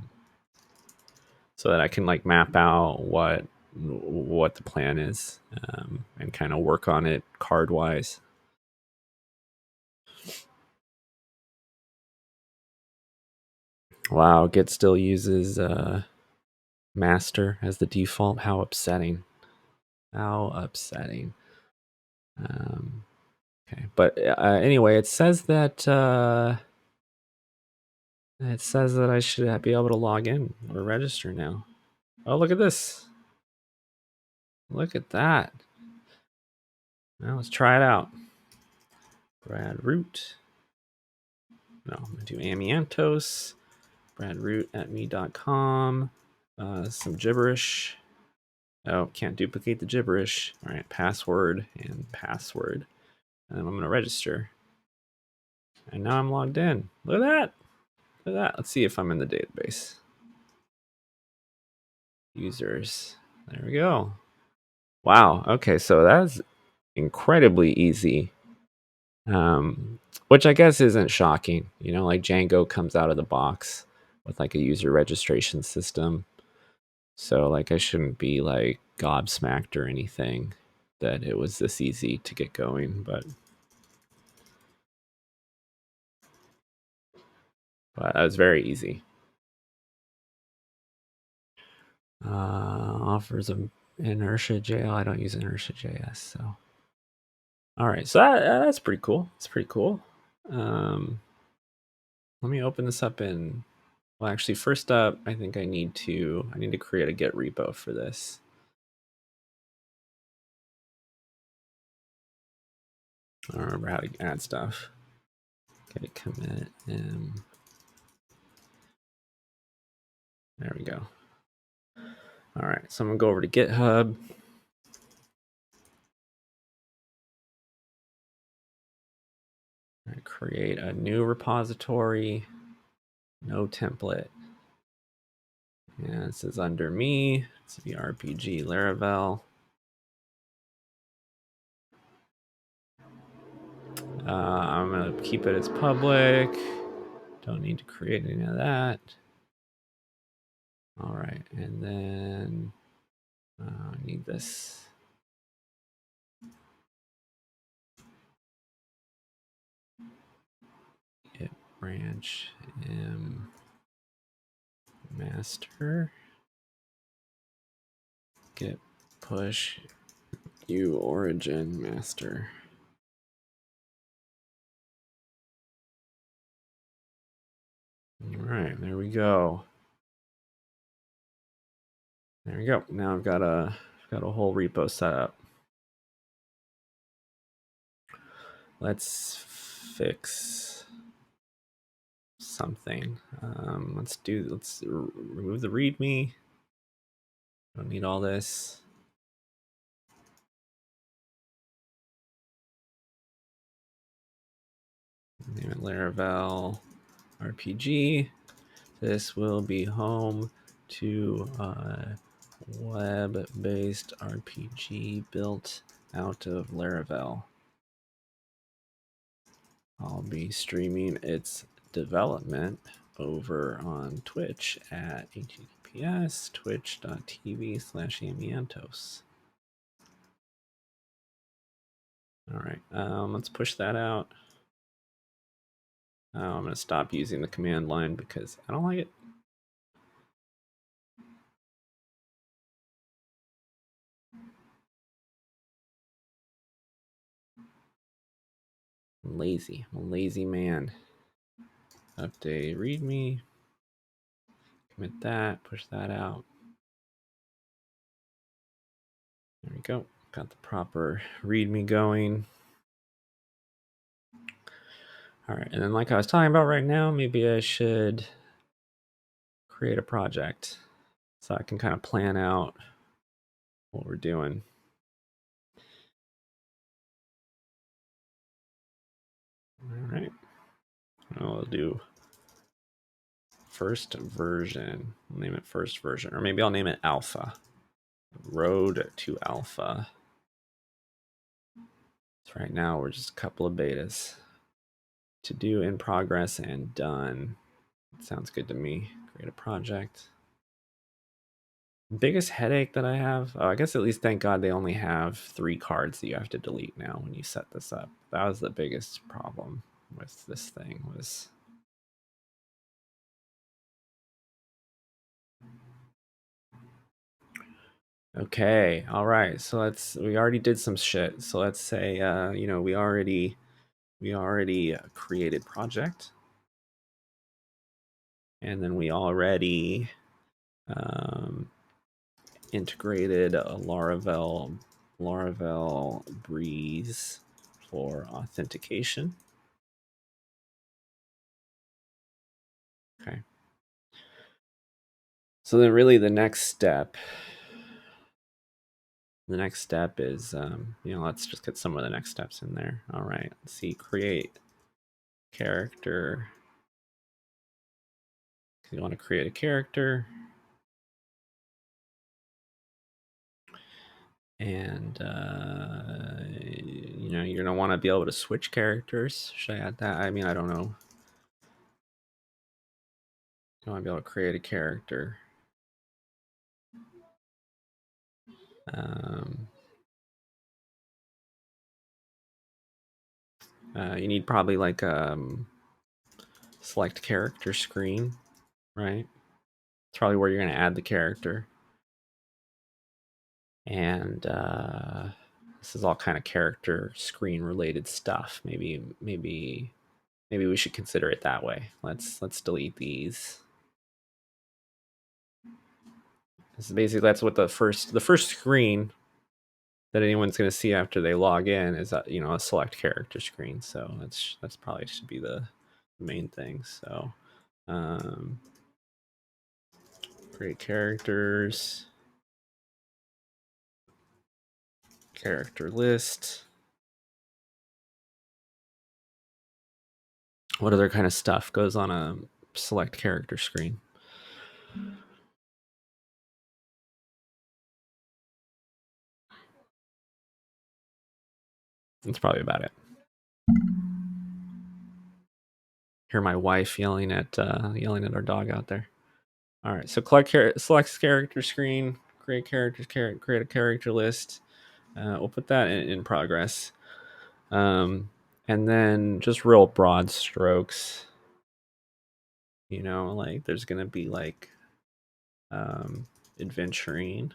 that I can like map out what the plan is, and kind of work on it card wise. Wow, Git still uses master as the default. How upsetting! How upsetting. Um, okay, but anyway, it says that I should be able to log in or register now. Oh, look at this! Look at that! Now let's try it out. Brad Root. No, I'm gonna do Amiantos. bradroot@me.com. Some gibberish. Oh, can't duplicate the gibberish. All right, password and password. And I'm going to register. And now I'm logged in. Look at that. Look at that. Let's see if I'm in the database. Users. There we go. Wow. Okay, so that's incredibly easy. Which I guess isn't shocking. Like Django comes out of the box with like a user registration system. So like I shouldn't be like gobsmacked or anything that it was this easy to get going, but that was very easy. Offers of inertia JL. I don't use inertia JS, so all right. So that's pretty cool. It's pretty cool. Let me open this up in. Well, actually, first up, I think I need to create a Get Repo for this. I don't remember how to add stuff. Okay, commit. There we go. All right, so I'm gonna go over to GitHub. Create a new repository. No template. And this is under me. It's the RPG Laravel. I'm gonna keep it as public. Don't need to create any of that. All right, and then I need this. Git branch m master. Git push u origin master. All right, there we go. There we go. Now I've got a whole repo set up. Let's fix something. Let's remove the README. Don't need all this. Name it Laravel RPG. This will be home to a web-based RPG built out of Laravel. I'll be streaming its development over on Twitch at https twitch.tv/amiantos. All right, let's push that out. I'm going to stop using the command line because I don't like it. I'm lazy. I'm a lazy man. Update readme. Commit that. Push that out. There we go. Got the proper readme going. All right, and then like I was talking about right now, maybe I should create a project so I can kind of plan out what we're doing. All right. I'll do first version. I'll name it first version, or maybe I'll name it alpha. Road to alpha. So right now we're just a couple of betas. To do, in progress, and done. Sounds good to me. Create a project. Biggest headache that I have, I guess at least thank God they only have 3 cards that you have to delete now when you set this up. That was the biggest problem with this thing was okay. All right. So we already did some shit. So let's say we already created project, and then we already integrated a Laravel Breeze for authentication. Okay. So then really the next step is, let's just get some of the next steps in there. All right, let's see, create character. You want to create a character. And, you're going to want to be able to switch characters. Should I add that? I mean, I don't know. You want to be able to create a character. You need probably like select character screen, right? It's probably where you're going to add the character. And this is all kind of character screen related stuff. Maybe we should consider it that way. Let's delete these. This is basically, that's what the first screen that anyone's going to see after they log in is a select character screen. So that's probably should be the main thing. So create characters, character list. What other kind of stuff goes on a select character screen? That's probably about it. Hear my wife yelling at our dog out there. All right, so select character screen, create characters, create a character list. We'll put that in progress, and then just real broad strokes. Like there's gonna be like adventuring,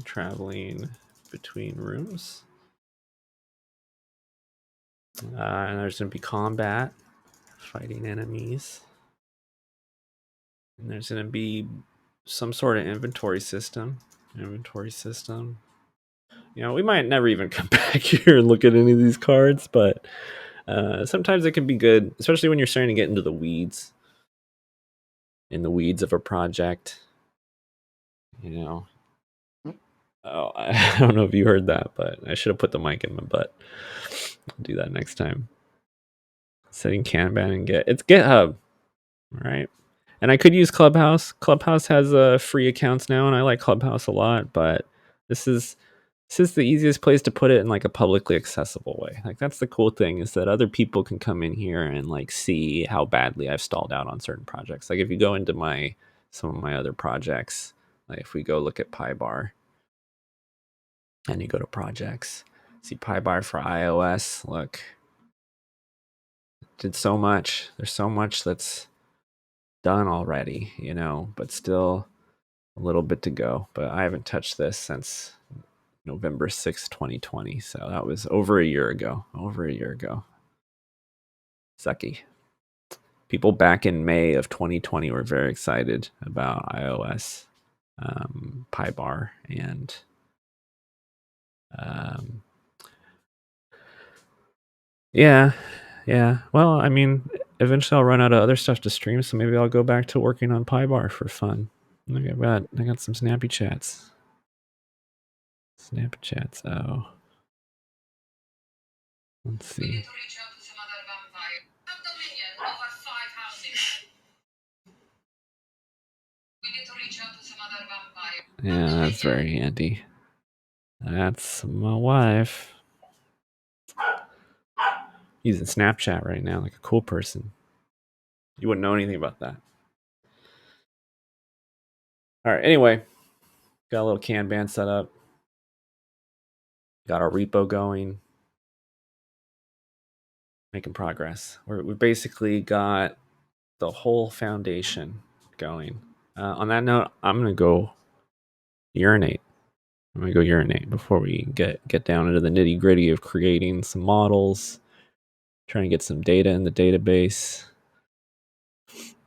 traveling between rooms. And there's going to be combat, fighting enemies. And there's going to be some sort of inventory system. We might never even come back here and look at any of these cards, but sometimes it can be good, especially when you're starting to get into the weeds. In the weeds of a project. Oh, I don't know if you heard that, but I should have put the mic in my butt. I'll do that next time. Setting Kanban and it's GitHub, right? And I could use Clubhouse. Clubhouse has free accounts now, and I like Clubhouse a lot. But this is the easiest place to put it in like a publicly accessible way. Like that's the cool thing is that other people can come in here and like see how badly I've stalled out on certain projects. Like if you go into some of my other projects, like if we go look at PyBar, and you go to projects, see PyBar for iOS. Look, did so much. There's so much that's done already, but still a little bit to go. But I haven't touched this since November 6th, 2020. So that was over a year ago. Sucky. People back in May of 2020 were very excited about iOS, PyBar, and yeah. Well, I mean, eventually I'll run out of other stuff to stream, so maybe I'll go back to working on PyBar for fun. I got some snappy chats. Oh, let's see. Yeah, that's very handy. That's my wife. Using Snapchat right now like a cool person. You wouldn't know anything about that. All right, anyway, got a little Kanban set up. Got our repo going. Making progress. We basically got the whole foundation going. On that note, I'm going to go urinate. Before we get down into the nitty gritty of creating some models, trying to get some data in the database.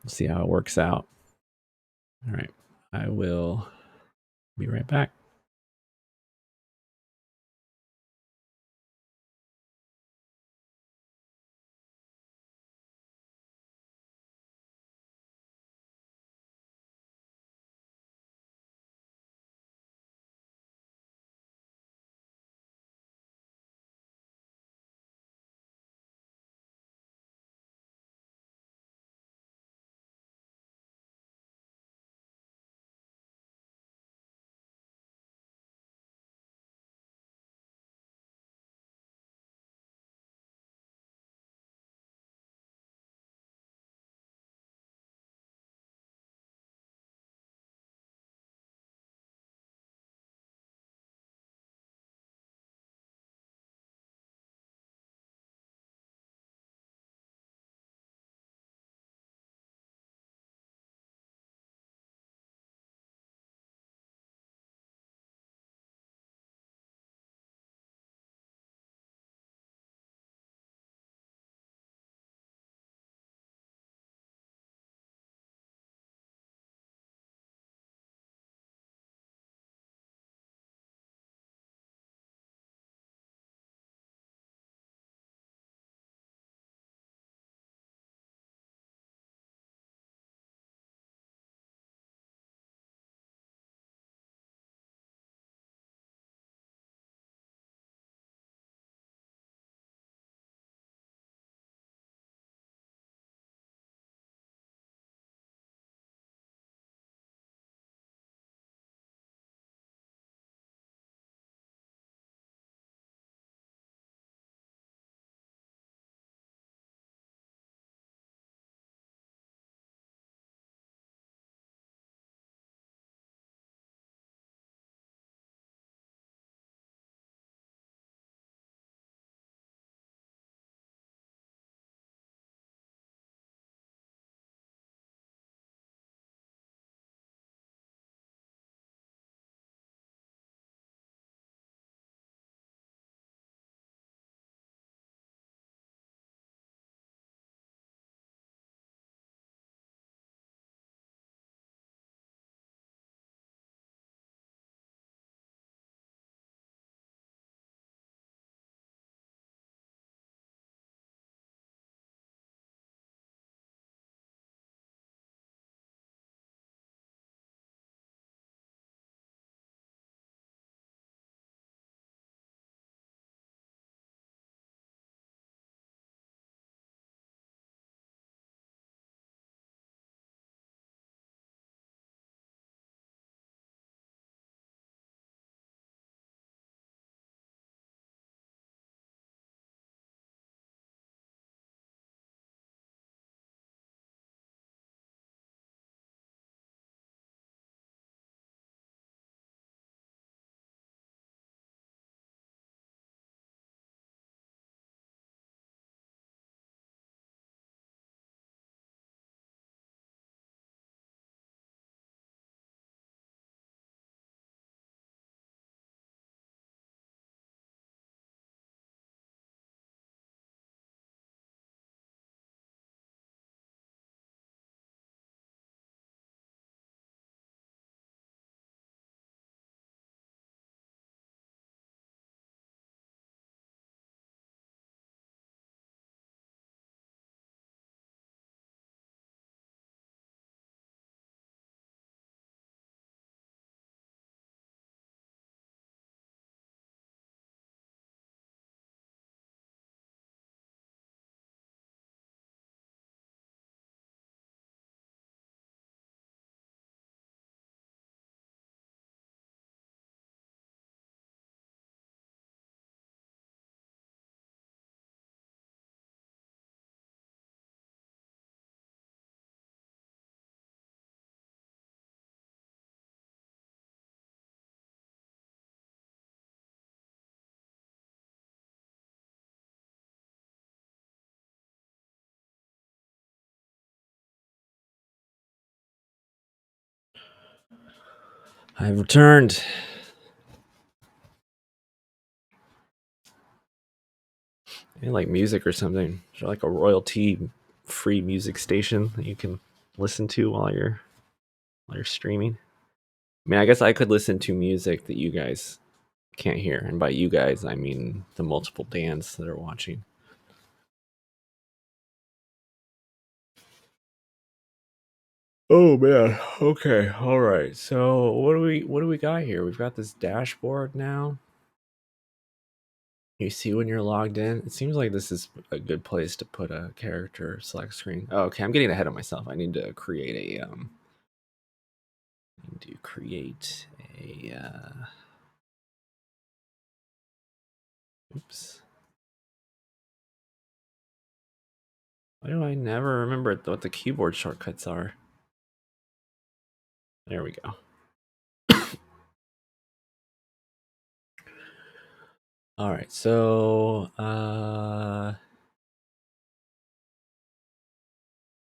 See how it works out. All right, I will be right back. I've returned. Maybe like music or something. Is there like a royalty-free music station that you can listen to while you're streaming? I mean, I guess I could listen to music that you guys can't hear, and by you guys, I mean the multiple Dans that are watching. Oh man. Okay. All right. So what do we got here? We've got this dashboard now. You see when you're logged in. It seems like this is a good place to put a character select screen. Oh, okay, I'm getting ahead of myself. I need to create a oops. Why do I never remember what the keyboard shortcuts are? There we go. All right, so I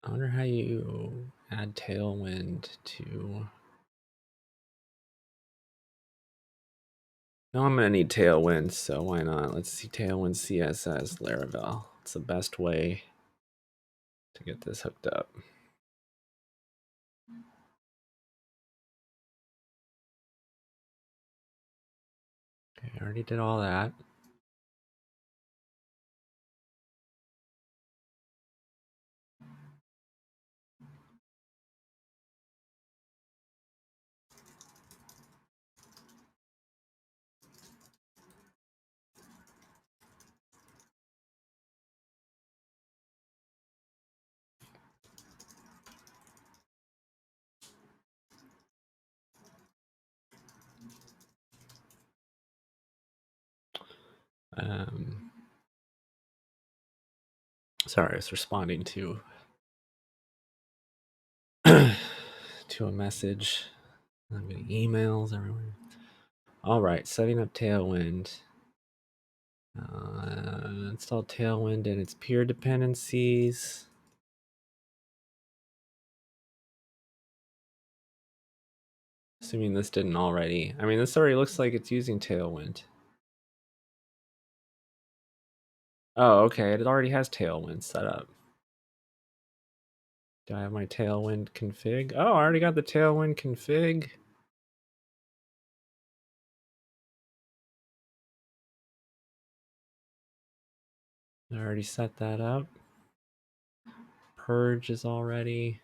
wonder how you add Tailwind to. No, I'm gonna need Tailwind, so why not? Let's see Tailwind CSS Laravel. It's the best way to get this hooked up. Okay, I already did all that. Sorry, I was responding to to a message. I'm getting emails everywhere. All right, setting up Tailwind. Install Tailwind and its peer dependencies. Assuming this didn't already. I mean, this already looks like it's using Tailwind. Oh, okay, it already has Tailwind set up. Do I have my Tailwind config? Oh, I already got the Tailwind config. I already set that up. Purge is already.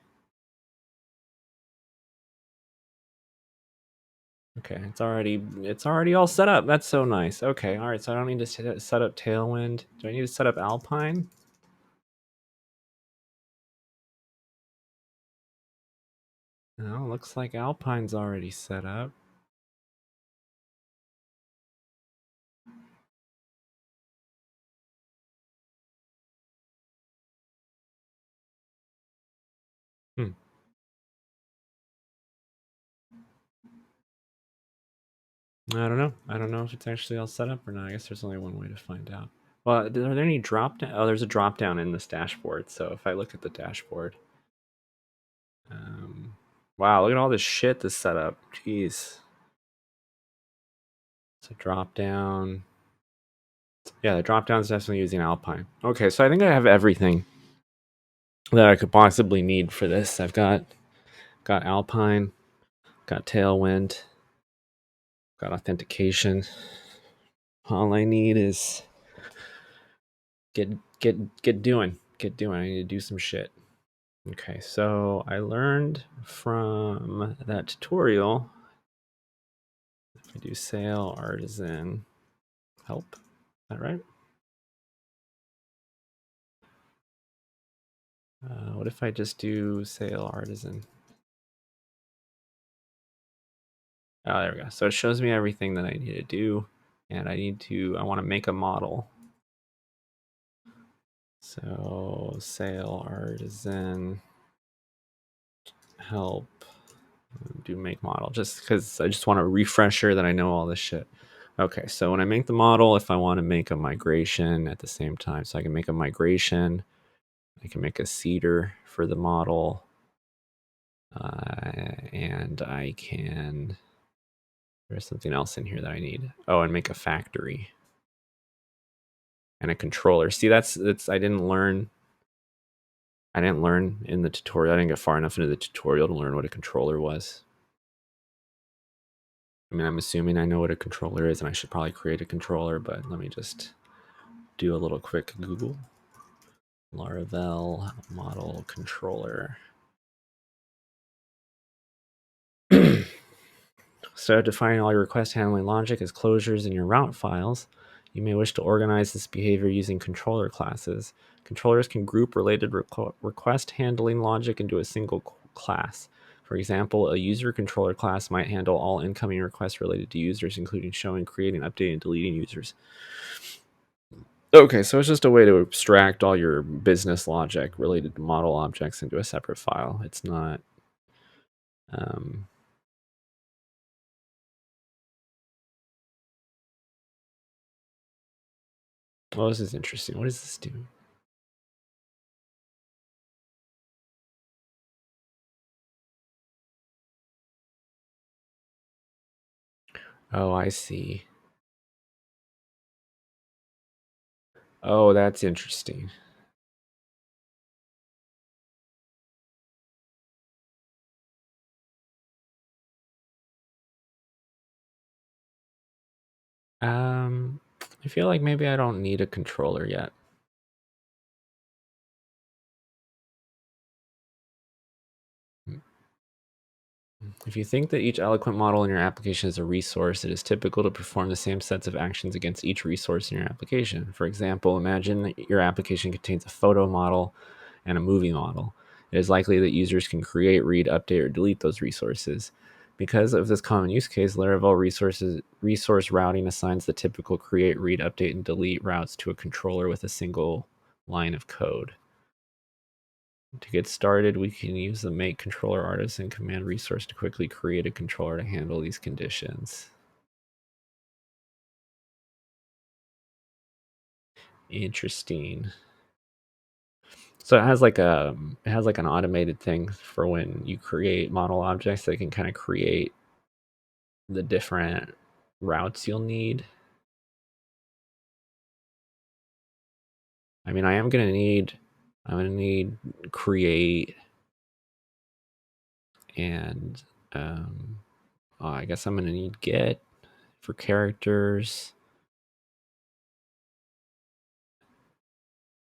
Okay, it's already all set up. That's so nice. Okay, all right. So I don't need to set up Tailwind. Do I need to set up Alpine? No, looks like Alpine's already set up. Hmm. I don't know. I don't know if it's actually all set up or not. I guess there's only one way to find out. Well, are there any drop down? Oh, there's a drop down in this dashboard. So if I look at the dashboard, wow, look at all this shit that's set up. Jeez. It's a drop down. Yeah, the drop down is definitely using Alpine. Okay, so I think I have everything that I could possibly need for this. I've got Alpine, got Tailwind, got authentication. All I need is get doing. Get doing. I need to do some shit. Okay, so I learned from that tutorial. If I do sail artisan help, is that right? What if I just do sail artisan? Oh, there we go. So it shows me everything that I need to do, and I want to make a model. So sail artisan help, do make model, just because I just want a refresher that I know all this shit. Okay, so when I make the model, if I want to make a migration at the same time, so I can make a migration, I can make a seeder for the model, and I can, there's something else in here that I need. Oh, and make a factory and a controller. See, that's I didn't learn in the tutorial. I didn't get far enough into the tutorial to learn what a controller was. I mean, I'm assuming I know what a controller is, and I should probably create a controller, but let me just do a little quick Google. Laravel model controller. So defining all your request handling logic as closures in your route files, you may wish to organize this behavior using controller classes. Controllers can group related request handling logic into a single class. For example, a user controller class might handle all incoming requests related to users, including showing, creating, updating, and deleting users. Okay, so it's just a way to abstract all your business logic related to model objects into a separate file. It's not... well, this is interesting. What does this do? Oh, I see. Oh, that's interesting. I feel like maybe I don't need a controller yet. If you think that each eloquent model in your application is a resource, it is typical to perform the same sets of actions against each resource in your application. For example, imagine that your application contains a photo model and a movie model. It is likely that users can create, read, update, or delete those resources. Because of this common use case, Laravel resource routing assigns the typical create, read, update, and delete routes to a controller with a single line of code. To get started, we can use the make controller artisan command resource to quickly create a controller to handle these conditions. Interesting. So it has like an automated thing for when you create model objects that can kind of create the different routes you'll need. I mean, I'm gonna need create and I guess I'm gonna need get for characters.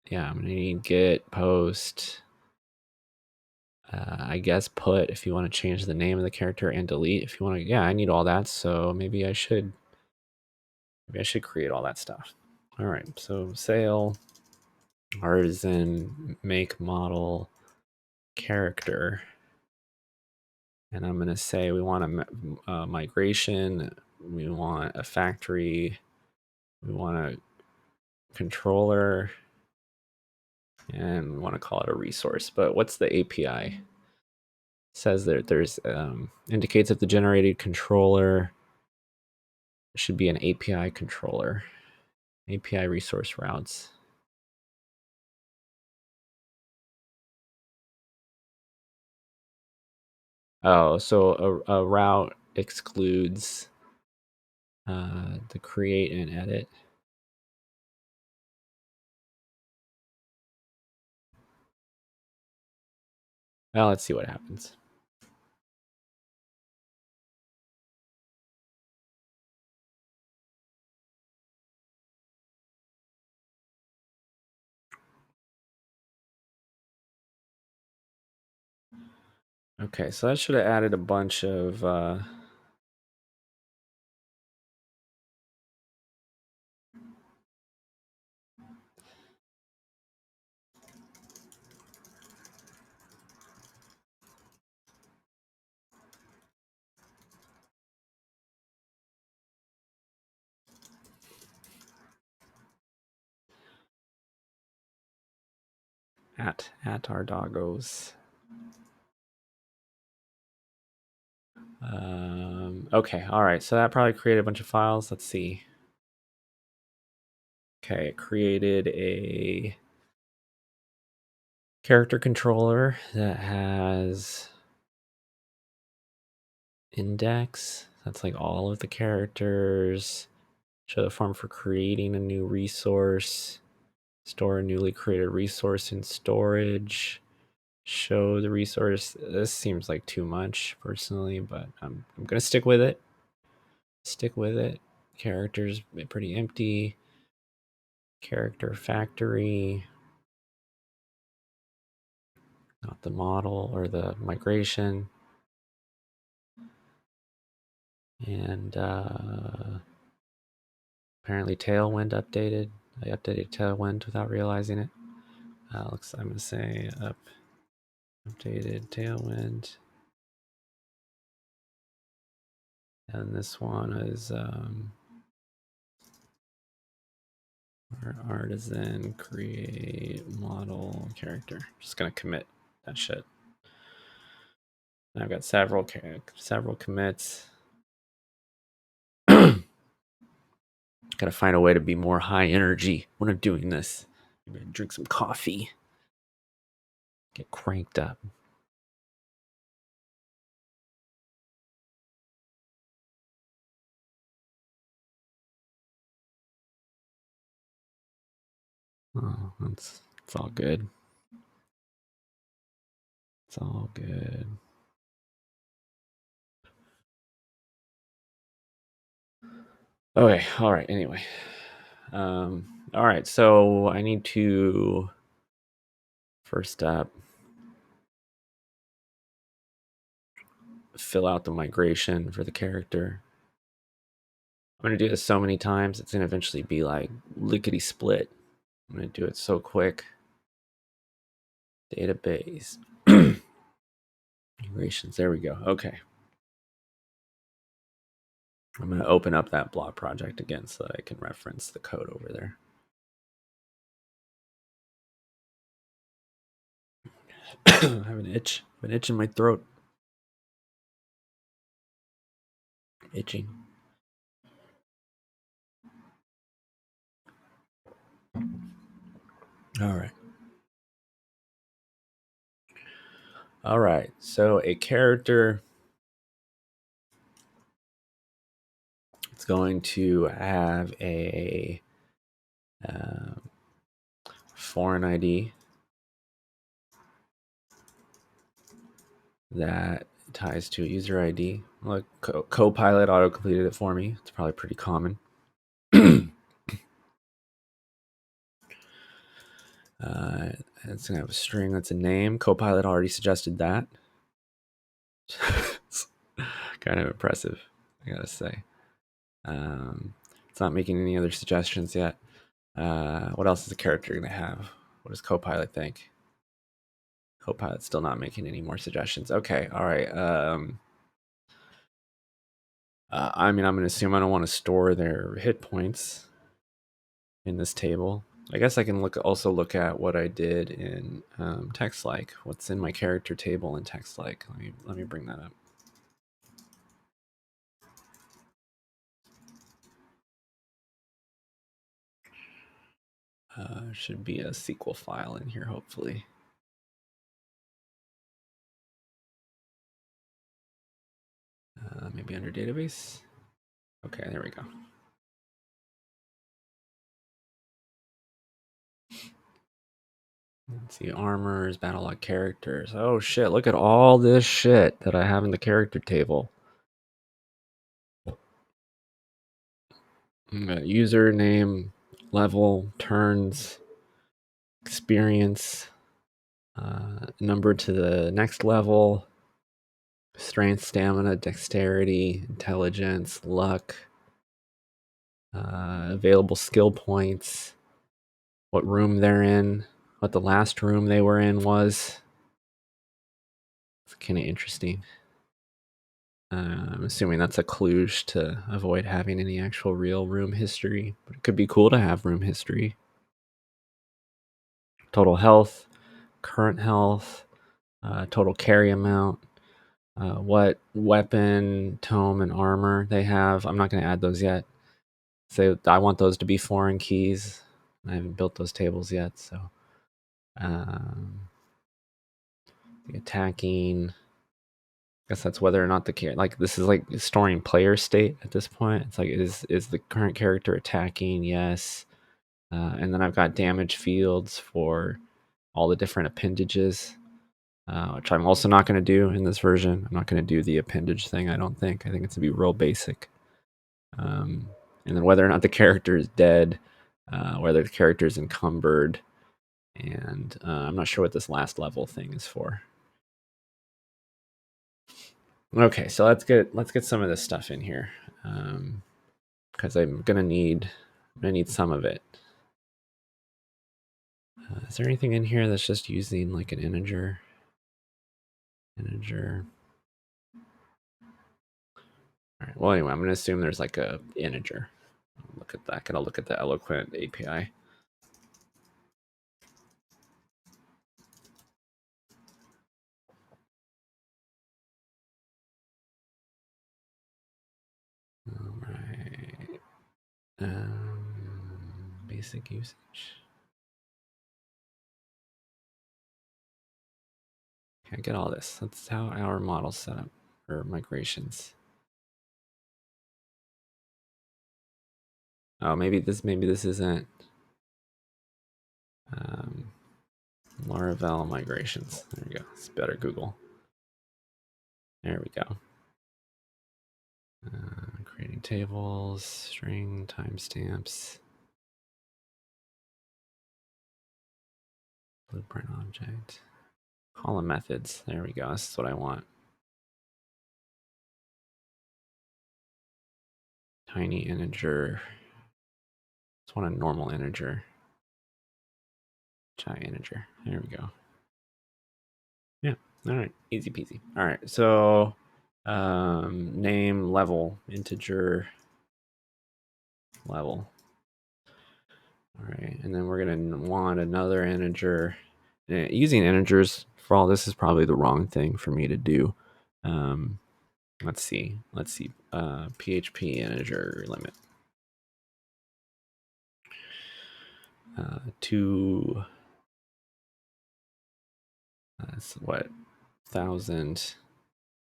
Yeah, I'm gonna need get, post. I guess put if you want to change the name of the character, and delete if you want to. Yeah, I need all that, so maybe I should create all that stuff. All right, so sale, artisan, make model, character, and I'm gonna say we want a migration, we want a factory, we want a controller, and we want to call it a resource. But what's the API? Says that there's indicates if the generated controller should be an API controller. API resource routes. Oh, so a route excludes the create and edit. Well, let's see what happens. Okay, so that should have added a bunch of at our doggos. Okay, all right. So that probably created a bunch of files. Let's see. Okay, it created a character controller that has index. That's like all of the characters. Show the form for creating a new resource. Store a newly created resource in storage. Show the resource. This seems like too much personally, but I'm gonna stick with it. Stick with it. Characters pretty empty. Character factory. Not the model or the migration. And apparently Tailwind updated. I updated Tailwind without realizing it. Looks, I'm gonna say updated Tailwind. And this one is artisan create model character. Just gonna commit that shit. And I've got several commits. Gotta find a way to be more high energy when I'm doing this. Maybe drink some coffee. Get cranked up. Oh, it's all good. It's all good. Okay, all right, anyway. All right, so I need to first up fill out the migration for the character. I'm going to do this so many times, it's going to eventually be like lickety split. I'm going to do it so quick. Database. Migrations, there we go. Okay. I'm going to open up that block project again so that I can reference the code over there. I have an itch. I have an itch in my throat. Itching. All right. All right. So a character is going to have a foreign ID that ties to a user ID. Look, Copilot auto-completed it for me. It's probably pretty common. It's going to have a string that's a name. Copilot already suggested that. It's kind of impressive, I gotta say. It's not making any other suggestions yet. What else is the character going to have? What does Copilot think? Copilot's still not making any more suggestions. Okay, all right. I mean, I'm going to assume I don't want to store their hit points in this table. I guess I can also look at what I did in TextLike. What's in my character table in TextLike? Let me bring that up. Should be a SQL file in here, hopefully. Maybe under database. Okay, there we go. Let's see, armors, battle log characters. Oh shit, look at all this shit that I have in the character table. Username, level, turns, experience, number to the next level, strength, stamina, dexterity, intelligence, luck, available skill points, what room they're in, what the last room they were in was. It's kind of interesting. I'm assuming that's a kludge to avoid having any actual real room history, but it could be cool to have room history. Total health, current health, total carry amount, what weapon, tome, and armor they have. I'm not going to add those yet. So I want those to be foreign keys. I haven't built those tables yet, so the attacking, guess that's whether or not the like this is like storing player state at this point. It's like is the current character attacking? Yes. And then I've got damage fields for all the different appendages, which I'm also not going to do in this version. I'm not going to do the appendage thing. I don't think. I think it's going to be real basic. And then whether or not the character is dead, whether the character is encumbered, and I'm not sure what this last level thing is for. Okay, so let's get some of this stuff in here, because I'm gonna need some of it. Is there anything in here that's just using like an integer? Integer. All right. Well, anyway, I'm gonna assume there's like a integer. Look at that. Gotta look at the Eloquent API. All right. Basic usage. Okay, I get all this. That's how our model's set up for migrations. Oh, maybe this isn't Laravel migrations. There we go. It's better Google. There we go. Creating tables, string, timestamps, blueprint object, column methods. There we go. This is what I want. Tiny integer. Just want a normal integer. Giant integer. There we go. Yeah. All right. Easy peasy. All right. So name level integer level. All right. And then we're going to want another integer. Using integers for all this is probably the wrong thing for me to do. Let's see. PHP integer limit. Two. That's what? 1,000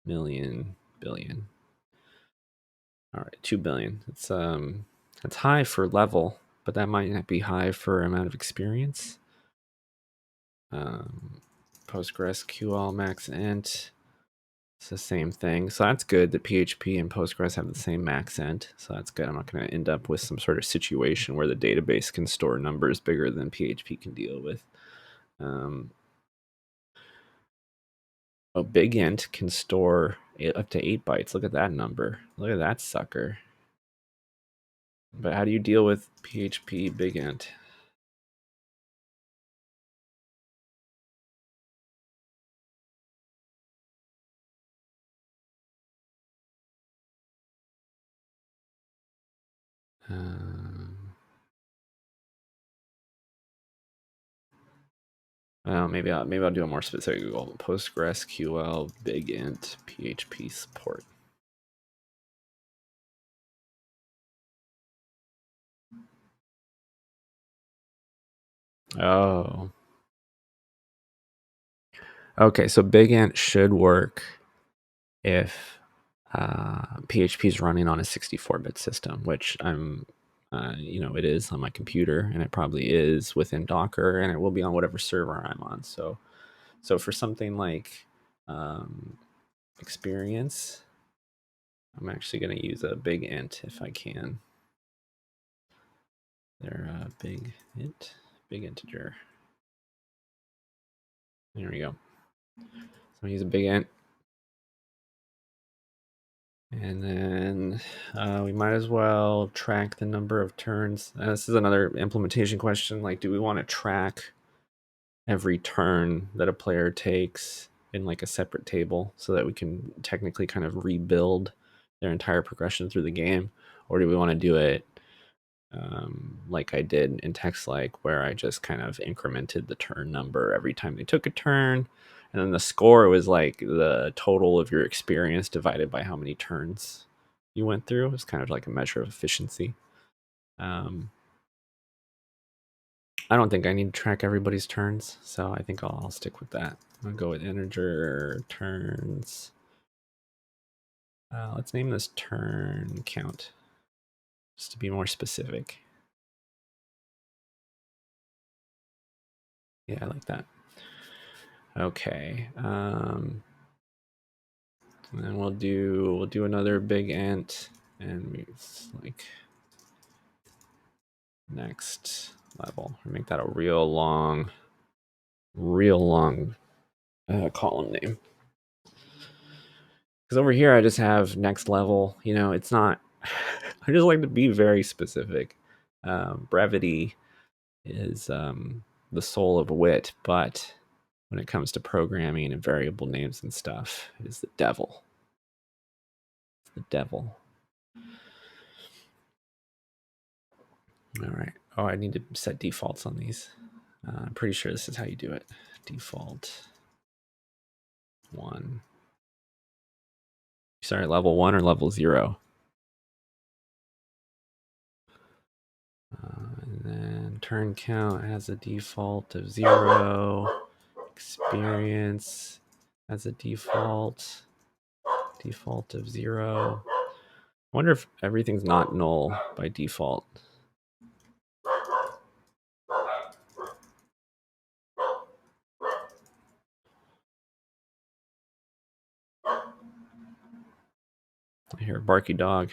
million billion. All right, 2 billion. It's high for level, but that might not be high for amount of experience. PostgreSQL max int. It's the same thing. So that's good that PHP and Postgres have the same max int. So that's good. I'm not going to end up with some sort of situation where the database can store numbers bigger than PHP can deal with. Big int can store up to 8 bytes. Look at that number. Look at that sucker. But how do you deal with PHP big int? Well, maybe I'll do a more specific Google. PostgreSQL big int PHP support. Oh. Okay, so big int should work if PHP is running on a 64-bit system, which I'm, it is on my computer, and it probably is within Docker, and it will be on whatever server I'm on. So for something like experience, I'm actually going to use a big int if I can. They're big integer. There we go. So I use a big int. And then we might as well track the number of turns. This is another implementation question. Like, do we want to track every turn that a player takes in like a separate table so that we can technically kind of rebuild their entire progression through the game? Or do we want to do it like I did in TextLike, where I just kind of incremented the turn number every time they took a turn, and then the score was like the total of your experience divided by how many turns you went through. It's kind of like a measure of efficiency. I don't think I need to track everybody's turns, so I think I'll stick with that. I'm gonna go with integer turns. Let's name this turn count, just to be more specific. Yeah, I like that. Okay. And then we'll do another big int, and it's like next level. We'll make that a real long column name. Because over here I just have next level. You know, it's not. I just like to be very specific. Brevity is the soul of wit, but when it comes to programming and variable names and stuff, it is the devil. It's the devil. All right. Oh, I need to set defaults on these. I'm pretty sure this is how you do it. Default 1. Sorry, level 1 or level 0? And then turn count has a default of 0. Experience has a default of 0. I wonder if everything's not null by default. I hear a barky dog.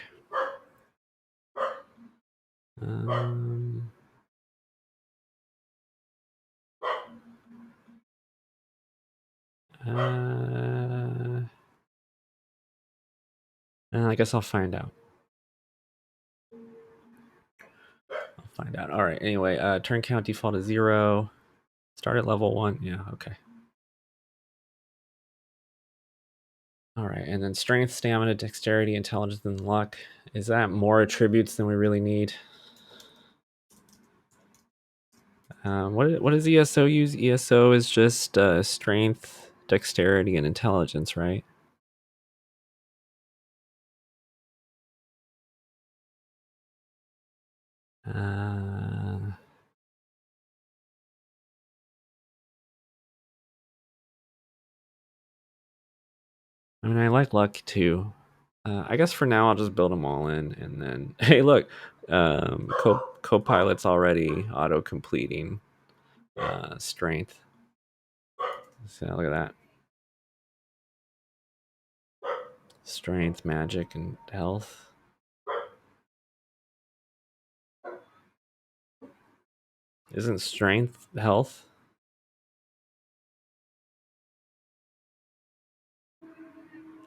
I guess I'll find out. All right. Anyway, turn count default is 0. Start at level 1. Yeah. Okay. All right. And then strength, stamina, dexterity, intelligence, and luck. Is that more attributes than we really need? What does ESO use? ESO is just strength, dexterity, and intelligence, right? I mean, I like luck too. I guess for now I'll just build them all in, and then hey, look, Copilot's already auto completing strength. So look at that. Strength, magic, and health. Isn't strength health?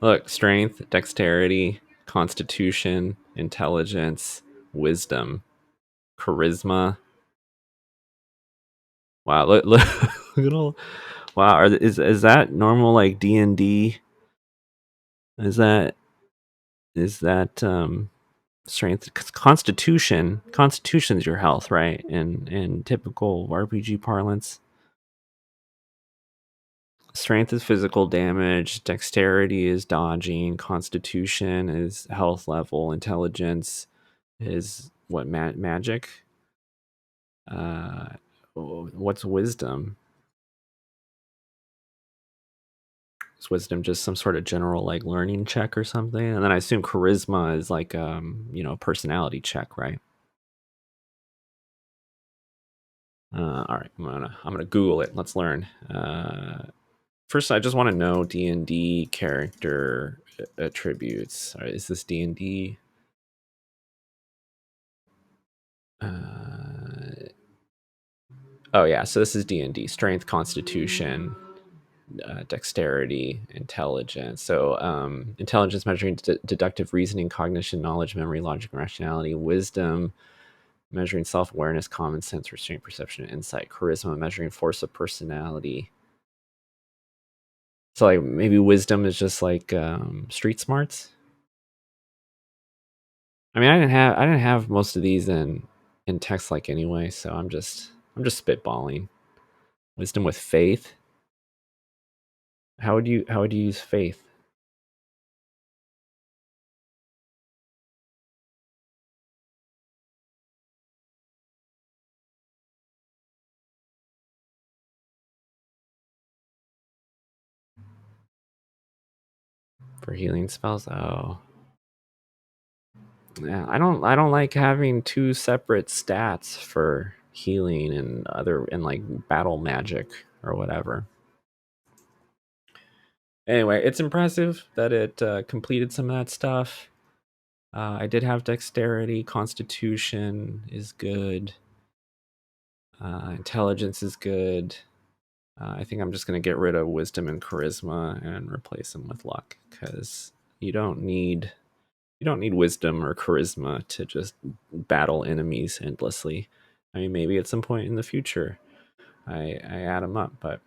Look, strength, dexterity, constitution, intelligence, wisdom, charisma. Wow, look, look at all. Wow, is that normal like D&D? Is that strength, constitution's your health, right? In typical RPG parlance. Strength is physical damage, dexterity is dodging, constitution is health level, intelligence is what, magic. What's wisdom? Is wisdom just some sort of general like learning check or something? And then I assume charisma is like personality check, right? All right, I'm gonna Google it. Let's learn. First, I just want to know D&D character attributes. Is this D&D? Oh yeah, so this is D&D. Strength, Constitution, dexterity, intelligence. So intelligence measuring deductive reasoning, cognition, knowledge, memory, logic, and rationality. Wisdom measuring self-awareness, common sense, restraint, perception, and insight. Charisma measuring force of personality. So like maybe wisdom is just like street smarts. I mean, I didn't have most of these in text like anyway, so I'm just spitballing. Wisdom with faith. How would you use faith? For healing spells? Oh. Yeah, I don't like having two separate stats for healing and like battle magic or whatever. Anyway, it's impressive that it completed some of that stuff. I did have dexterity, constitution is good, intelligence is good. I think I'm just gonna get rid of wisdom and charisma and replace them with luck, because you don't need wisdom or charisma to just battle enemies endlessly. I mean, maybe at some point in the future, I add them up, but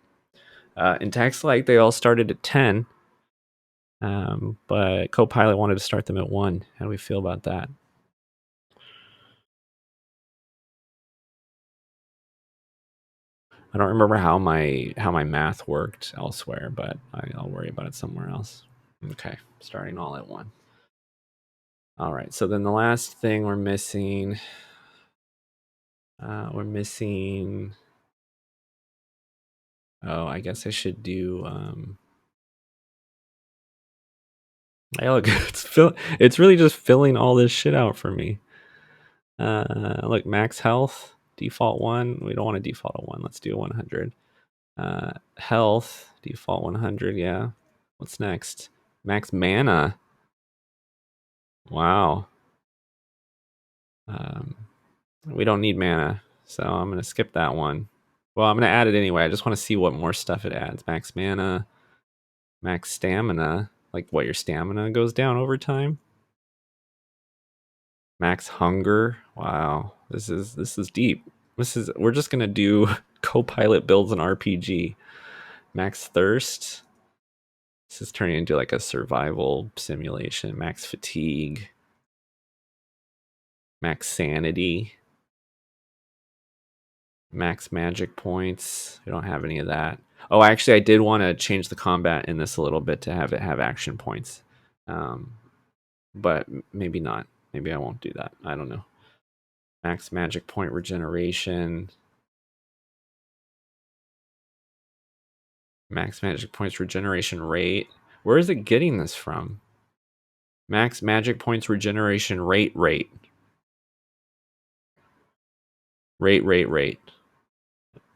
in text like they all started at 10, but Copilot wanted to start them at 1. How do we feel about that? I don't remember how my math worked elsewhere, but I'll worry about it somewhere else. Okay, starting all at 1. All right, so then the last thing we're missing, oh, I guess I should do, hey, look, it's really just filling all this shit out for me. Look, max health, default 1. We don't want to default a 1. Let's do 100. Health, default 100, yeah. What's next? Max mana. Wow. We don't need mana, so I'm going to skip that one. Well, I'm going to add it anyway. I just want to see what more stuff it adds. Max mana, max stamina. Like what, your stamina goes down over time? Max hunger. Wow. This is deep. We're just going to do Copilot builds an RPG. Max thirst. This is turning into like a survival simulation. Max fatigue. Max sanity. Max magic points. We don't have any of that. Oh, actually, I did want to change the combat in this a little bit to have it have action points. But maybe not. Maybe I won't do that. I don't know. Max magic point regeneration. Max magic points regeneration rate. Where is it getting this from? Max magic points regeneration rate. Rate.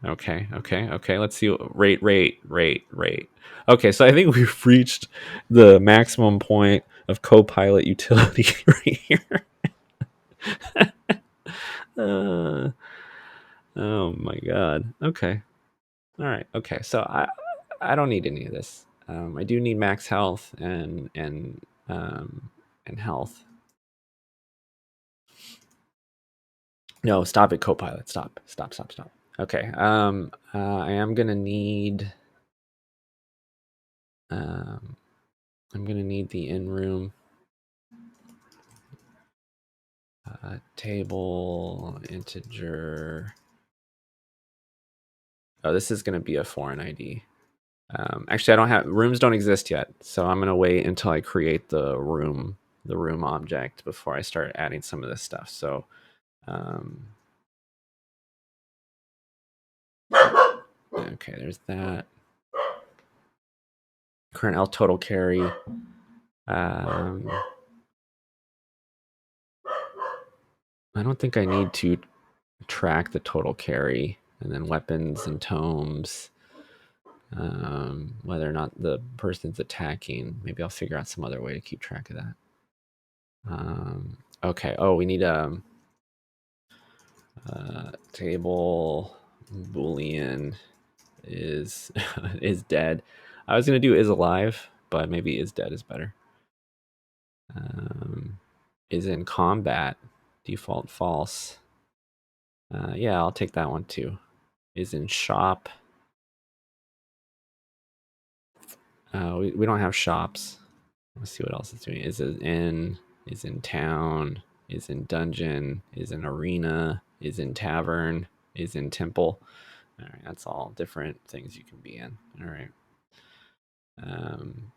Okay. Let's see. Rate. Okay, so I think we've reached the maximum point of Copilot utility right here. Oh my god. Okay. All right. Okay. So I don't need any of this. I do need max health and health. No, stop it, Copilot. Stop. Okay. I am gonna need. I'm gonna need the in room. Table integer. Oh, this is gonna be a foreign ID. Actually, I don't have rooms don't exist yet, so I'm gonna wait until I create the room object before I start adding some of this stuff. So, okay, there's that. Current L total carry. I don't think I need to track the total carry, and then weapons and tomes. Whether or not the person's attacking, maybe I'll figure out some other way to keep track of that. Okay. Oh, we need a table boolean is is dead. I was gonna do is alive, but maybe is dead is better. Is in combat, default false. Yeah, I'll take that one too. Is in shop. We don't have shops. Let's see what else it's doing. Is in town, is in dungeon, is in arena, is in tavern, is in temple. All right, that's all different things you can be in. All right. I'm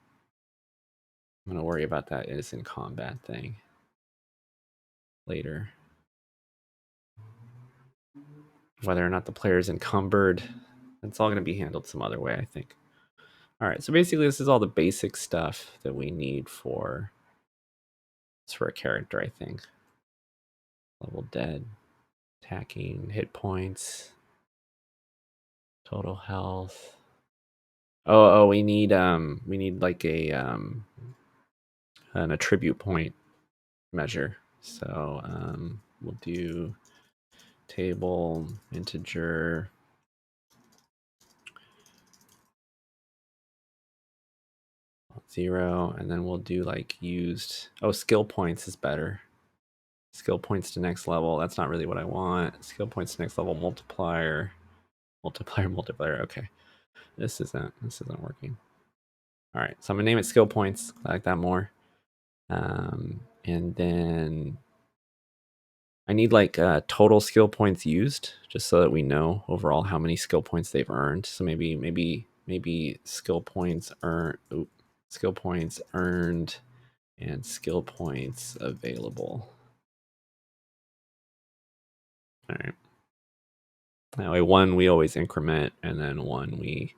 gonna worry about that is in combat thing later. Whether or not the player is encumbered, it's all gonna be handled some other way, I think. All right, so basically this is all the basic stuff that we need for a character, I think. Level dead, attacking, hit points, total health. Oh, we need like a an attribute point measure. So we'll do table integer 0, and then we'll do like used. Oh, skill points is better. Skill points to next level. That's not really what I want. Skill points to next level multiplier. Multiplier. Okay. This isn't working. All right. So I'm gonna name it skill points. I like that more. And then I need like total skill points used, just so that we know overall how many skill points they've earned. So maybe skill points skill points earned and skill points available. All right. That way, 1 we always increment, and then 1 we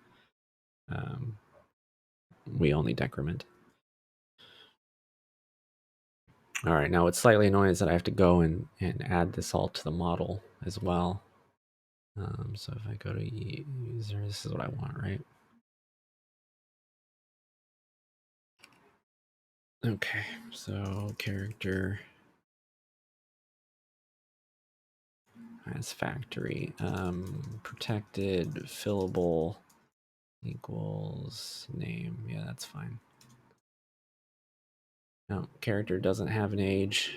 only decrement. All right, now what's slightly annoying is that I have to go and add this all to the model as well. So if I go to user, this is what I want, right? Okay, so character as factory, protected, fillable equals name. Yeah, that's fine. No, character doesn't have an age.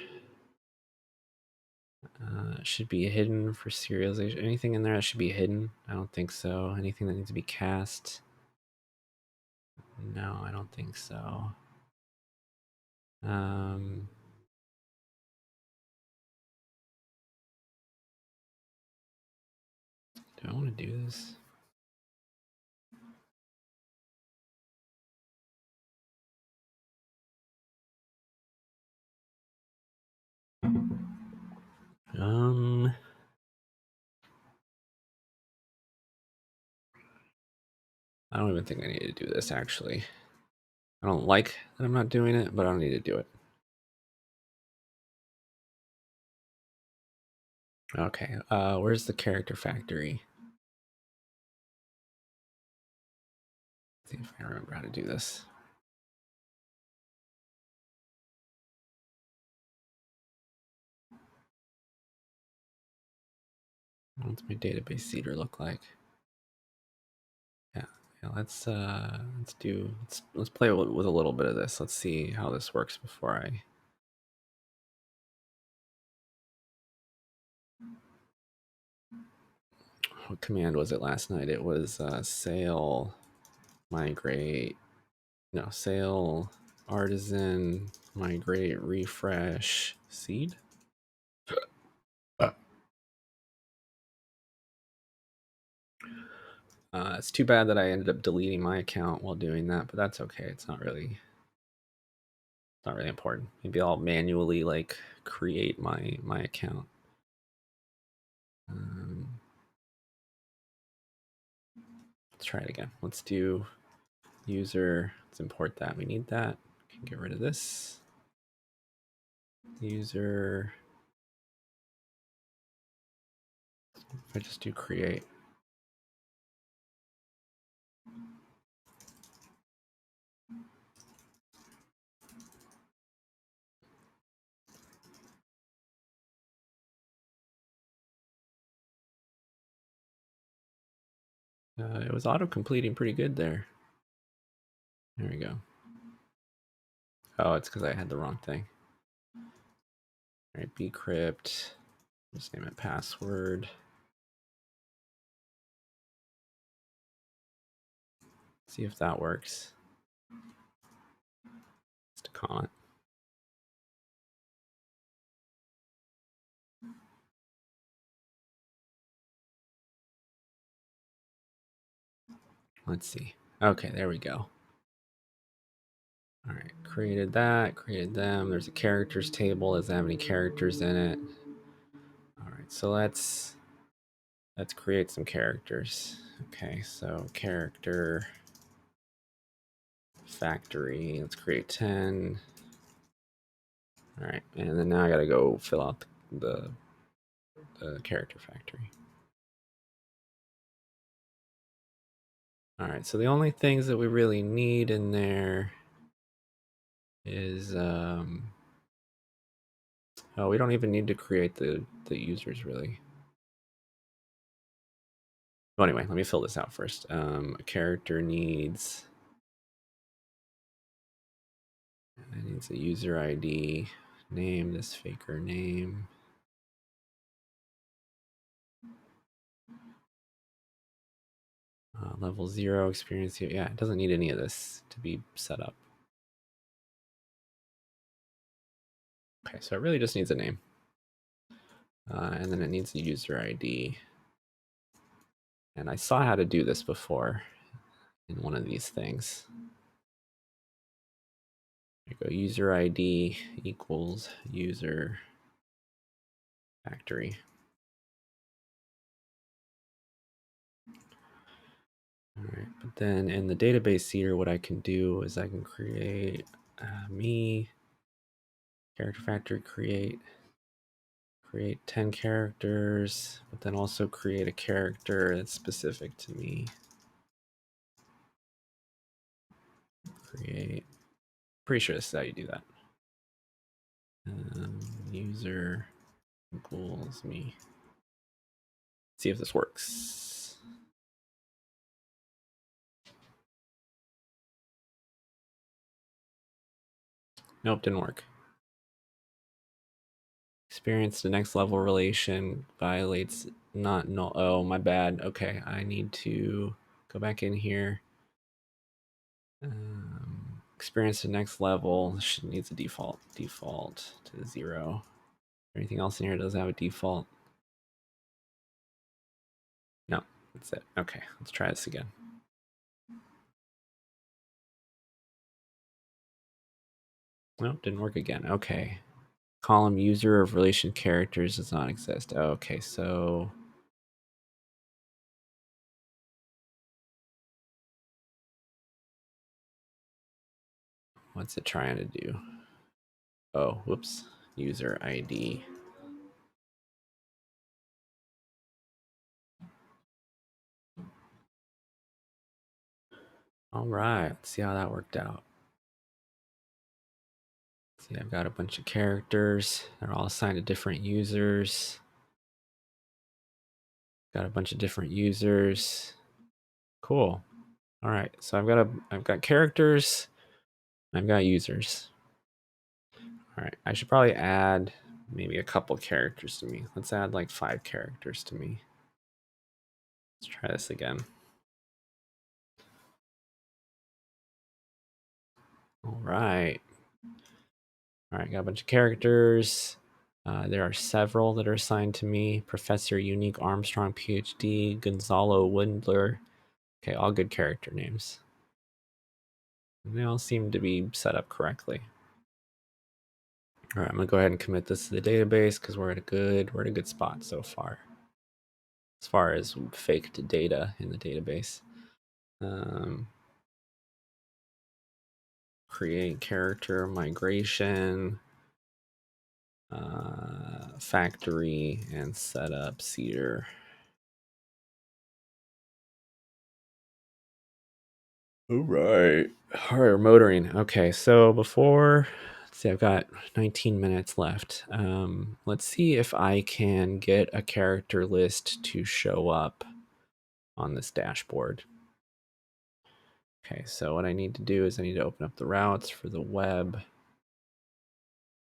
Should be hidden for serialization. Anything in there that should be hidden? I don't think so. Anything that needs to be cast? No, I don't think so. Do I want to do this? I don't even think I need to do this, actually. I don't like that I'm not doing it, but I don't need to do it. Okay, where's the character factory? Let's see if I remember how to do this. What's my database seeder look like? Yeah, let's play with a little bit of this. Let's see how this works before I. What command was it last night? It was sail migrate. No, sail artisan migrate refresh seed. It's too bad that I ended up deleting my account while doing that, but that's okay. It's not really important. Maybe I'll manually like create my account. Let's try it again. Let's do user. Let's import that. We need that. Can get rid of this. User. If I just do create. It was auto completing pretty good there. There we go. Oh, it's because I had the wrong thing. All right, bcrypt. Just name it password. See if that works. Just a comment. Let's see. Okay, there we go. All right, created that, created them. There's a characters table. Does it have any characters in it? All right, so let's create some characters. Okay, so character factory. Let's create 10. All right, and then now I gotta go fill out the character factory. All right, so the only things that we really need in there is, oh, we don't even need to create the users really. Well, anyway, let me fill this out first. A character needs a user ID, name this faker name. Level 0 experience here. Yeah, it doesn't need any of this to be set up. Okay, so it really just needs a name. And then it needs a user ID. And I saw how to do this before in one of these things. There you go, user ID equals user factory. All right, but then in the database here, what I can do is I can create me, character factory, create 10 characters, but then also create a character that's specific to me. Create, pretty sure this is how you do that. User equals me. See if this works. Nope, didn't work. Experience the next level relation violates not null. Oh, my bad. Okay, I need to go back in here. Experience the next level needs a default to 0. Anything else in here doesn't have a default? No, that's it. Okay, let's try this again. No, didn't work again. Okay. Column user of relation characters does not exist. Okay, so what's it trying to do? Oh, whoops. User ID. All right, let's see how that worked out. See, I've got a bunch of characters. They're all assigned to different users. Got a bunch of different users. Cool. All right, so I've got characters. I've got users. All right, I should probably add maybe a couple characters to me. Let's add like 5 characters to me. Let's try this again. All right. All right, got a bunch of characters. There are several that are assigned to me. Professor Unique Armstrong, PhD, Gonzalo Windler. Okay, all good character names. And they all seem to be set up correctly. All right, I'm gonna go ahead and commit this to the database because we're at a good spot so far. As far as faked data in the database. Create character migration, factory, and set up Cedar. All right, we're motoring. Okay, so before, let's see, I've got 19 minutes left. Let's see if I can get a character list to show up on this dashboard. Okay, so what I need to do is I need to open up the routes for the web,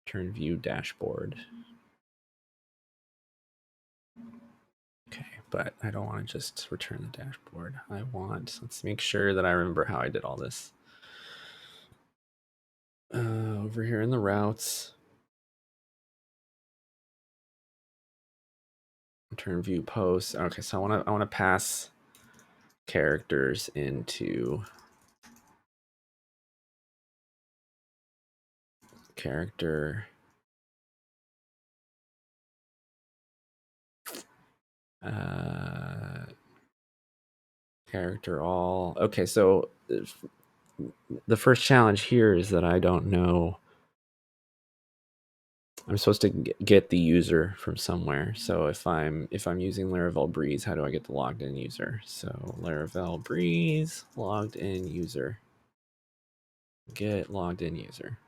turn view dashboard. Okay, but I don't want to just return the dashboard. Let's make sure that I remember how I did all this. Over here in the routes, turn view posts. Okay, so I want to pass characters into character. Character all. Okay, so the first challenge here is that I don't know. I'm supposed to get the user from somewhere. So if I'm using Laravel Breeze, how do I get the logged in user? So Laravel Breeze logged in user. Get logged in user.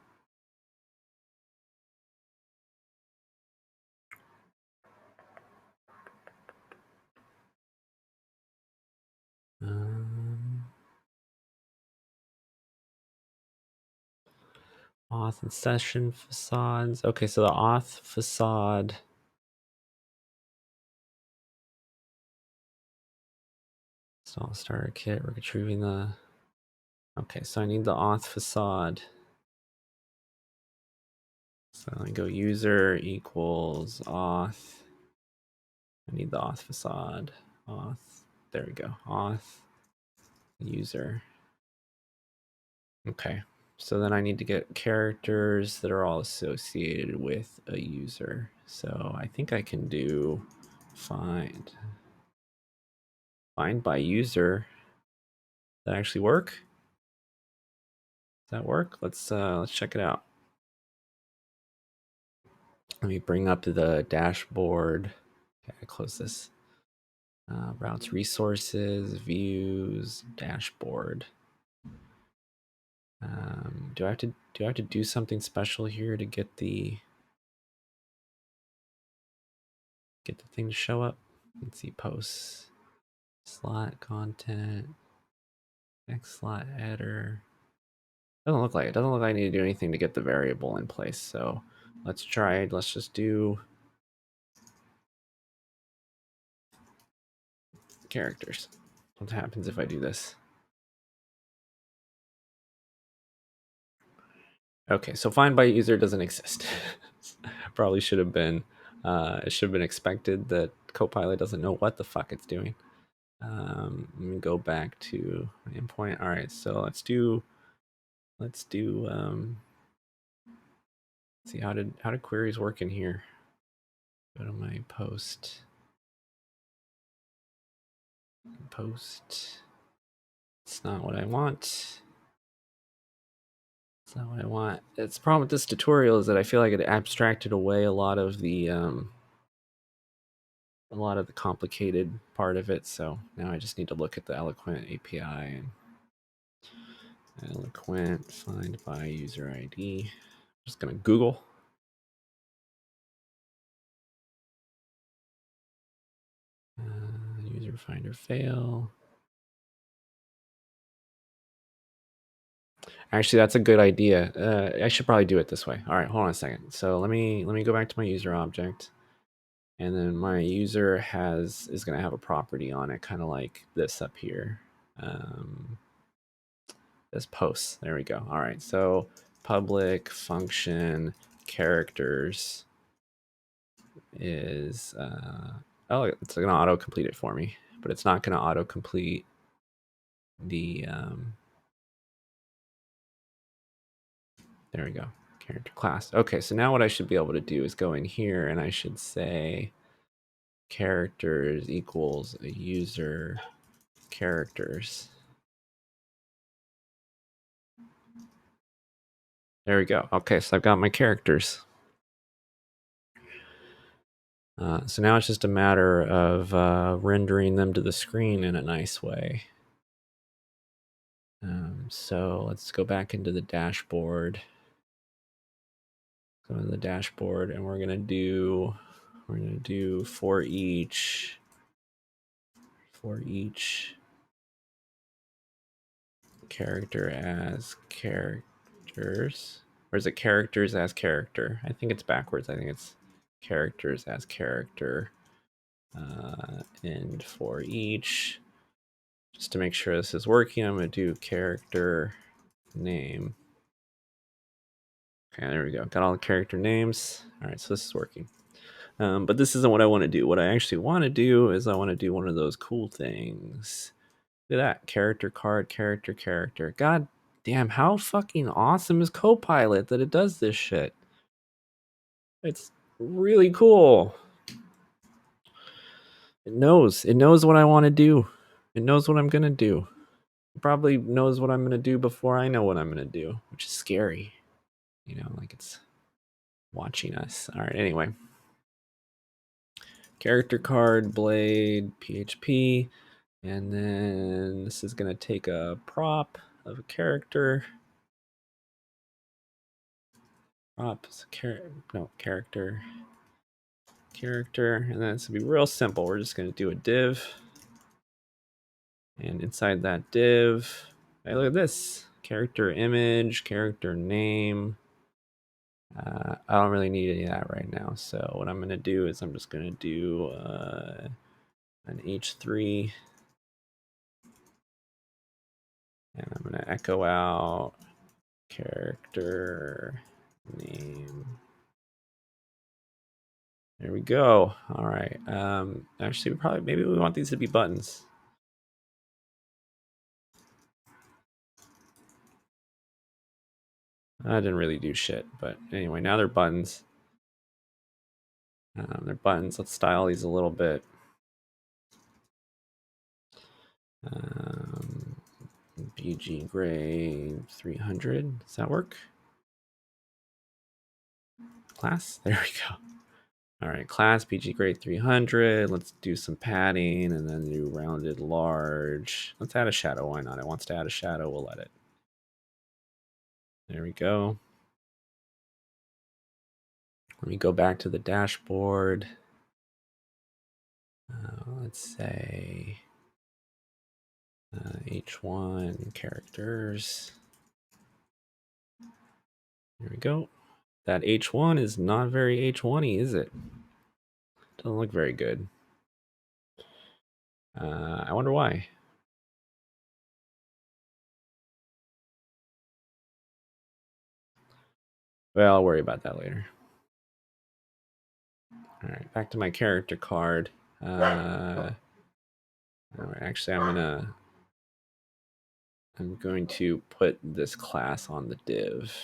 Auth and session facades. Okay, so the auth facade. So I'll start a kit. We're retrieving the. Okay, so I need the auth facade. So I go user equals auth. I need the auth facade. Auth. There we go. Auth user. Okay. So then I need to get characters that are all associated with a user. So I think I can do find by user. Does that actually work? Does that work? Let's check it out. Let me bring up the dashboard. Okay, I close this. Routes, resources, views, dashboard. Do I have to do something special here to get the thing to show up? Let's see, posts, slot content, next slot header. Doesn't look like it. Doesn't look like I need to do anything to get the variable in place. So let's try it. Let's just do characters. What happens if I do this? Okay, so find by user doesn't exist. Probably should have been. It should have been expected that Copilot doesn't know what the fuck it's doing. Let me go back to my endpoint. All right, so let's do. Let's see how did queries work in here. Go to my post. Post. It's not what I want. It's not what I want. It's the problem with this tutorial is that I feel like it abstracted away a lot of the complicated part of it. So now I just need to look at the Eloquent API and Eloquent find by user ID. I'm just gonna Google. User finder fail. Actually, that's a good idea. I should probably do it this way. All right, hold on a second. So let me go back to my user object, and then my user is going to have a property on it, kind of like this up here. This posts. There we go. All right. So public function characters is oh, it's going to auto complete it for me, but it's not going to auto complete the there we go. Character class. Okay, so now what I should be able to do is go in here and I should say characters equals a user characters. There we go. Okay, so I've got my characters. So now it's just a matter of rendering them to the screen in a nice way. So let's go back into the dashboard. Go to the dashboard, and we're gonna do for each character as characters, or is it characters as character? I think it's backwards. I think it's characters as character, and for each. Just to make sure this is working, I'm going to do character name. Okay, there we go. Got all the character names. All right, so this is working. But this isn't what I want to do. What I actually want to do is I want to do one of those cool things. Look at that. Character card, character. God damn, how fucking awesome is Copilot that it does this shit? It's really cool. It knows what I want to do. It knows what I'm going to do. probably knows what I'm going to do before I know what I'm going to do, which is scary. You know, like it's watching us. All right, anyway. Character card, blade, PHP. And then this is going to take a prop of a character. Prop is character. And then it's going to be real simple. We're just going to do a div. And inside that div, hey, look at this. Character image, character name. I don't really need any of that right now. So what I'm going to do is I'm just going to do an H3. And I'm going to echo out character name. There we go. All right. Actually, maybe we want these to be buttons. I didn't really do shit, but anyway, now they're buttons. They're buttons. Let's style these a little bit. BG gray 300. Does that work? Class. There we go. All right, class BG grade 300. Let's do some padding and then do rounded large. Let's add a shadow. Why not? It wants to add a shadow. We'll let it. There we go. Let me go back to the dashboard. Let's say H1 characters. There we go. That H1 is not very H1-y, is it? Doesn't look very good. I wonder why. Well, I'll worry about that later. All right, back to my character card. Actually, I'm going to put this class on the div.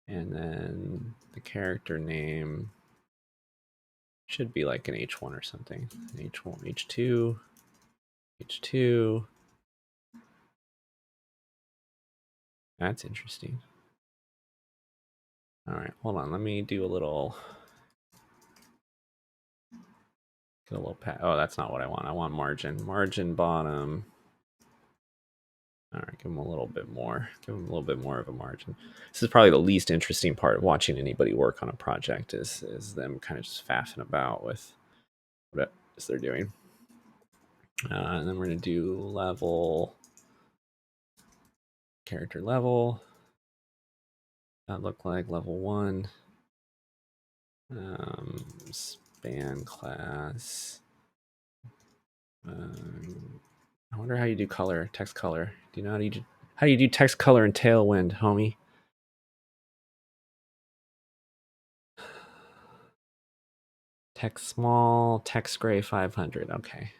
And then the character name should be like an H1 or something. H1, H2, H2. That's interesting. All right, hold on. Let me do a little. Get a little oh, that's not what I want. I want margin. Margin bottom. All right, give them a little bit more. Give them a little bit more of a margin. This is probably the least interesting part of watching anybody work on a project is them kind of just faffing about with what it is they're doing. And then we're going to do level, character level. That look like level 1. Span class. I wonder how you do color, text color. Do you know how do you do text color in Tailwind, homie? Text small, text gray 500. Okay.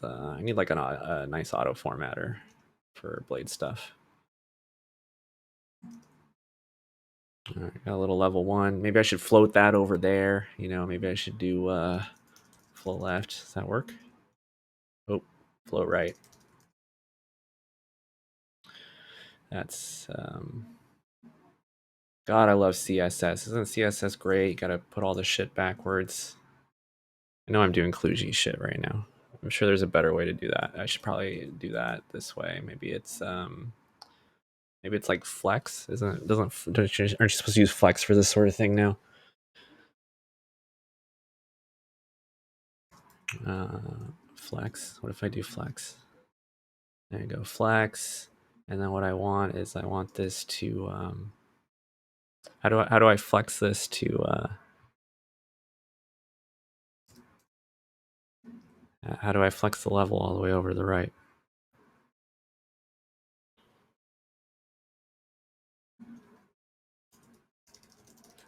I need like a nice auto formatter for blade stuff. All right, got a little level 1. Maybe I should float that over there. You know, maybe I should do float left. Does that work? Oh, float right. That's God, I love CSS. Isn't CSS great? You gotta put all the shit backwards. I know I'm doing kludgy shit right now. I'm sure there's a better way to do that. I should probably do that this way. Maybe it's like flex. Aren't you supposed to use flex for this sort of thing now? Flex. What if I do flex? There you go, flex. And then what I want is I want this to how do I flex this to how do I flex the level all the way over to the right?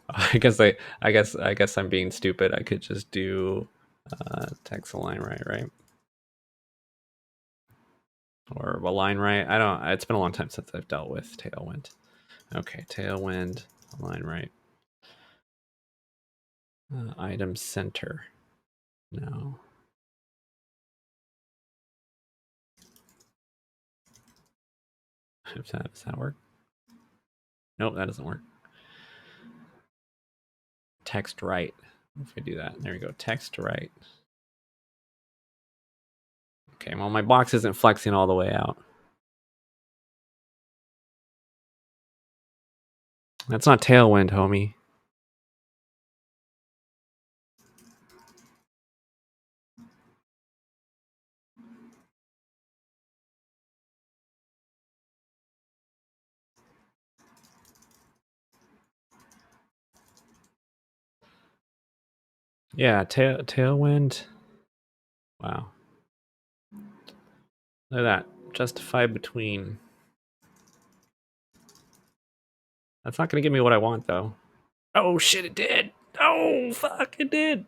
I guess I'm being stupid. I could just do text align right, or align right. I don't. It's been a long time since I've dealt with Tailwind. Okay, Tailwind align right. Item center. No. Does that work? Nope, that doesn't work. Text right. If I do that, there we go. Text right. Okay, well, my box isn't flexing all the way out. That's not Tailwind, homie. Yeah, Tailwind. Wow. Look at that. Justify between. That's not going to give me what I want, though. Oh, shit, it did. Oh, fuck, it did.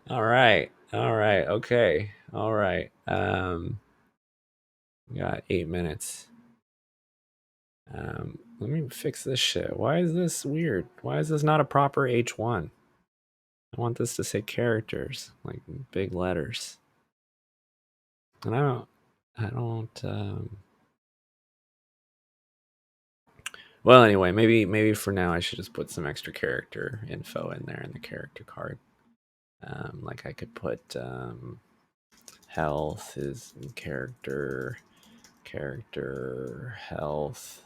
All right. Okay. All right. We got 8 minutes. Let me fix this shit. Why is this weird? Why is this not a proper H1? I want this to say characters, like big letters. And I don't, well, anyway, maybe for now I should just put some extra character info in there in the character card. Like I could put, health is character health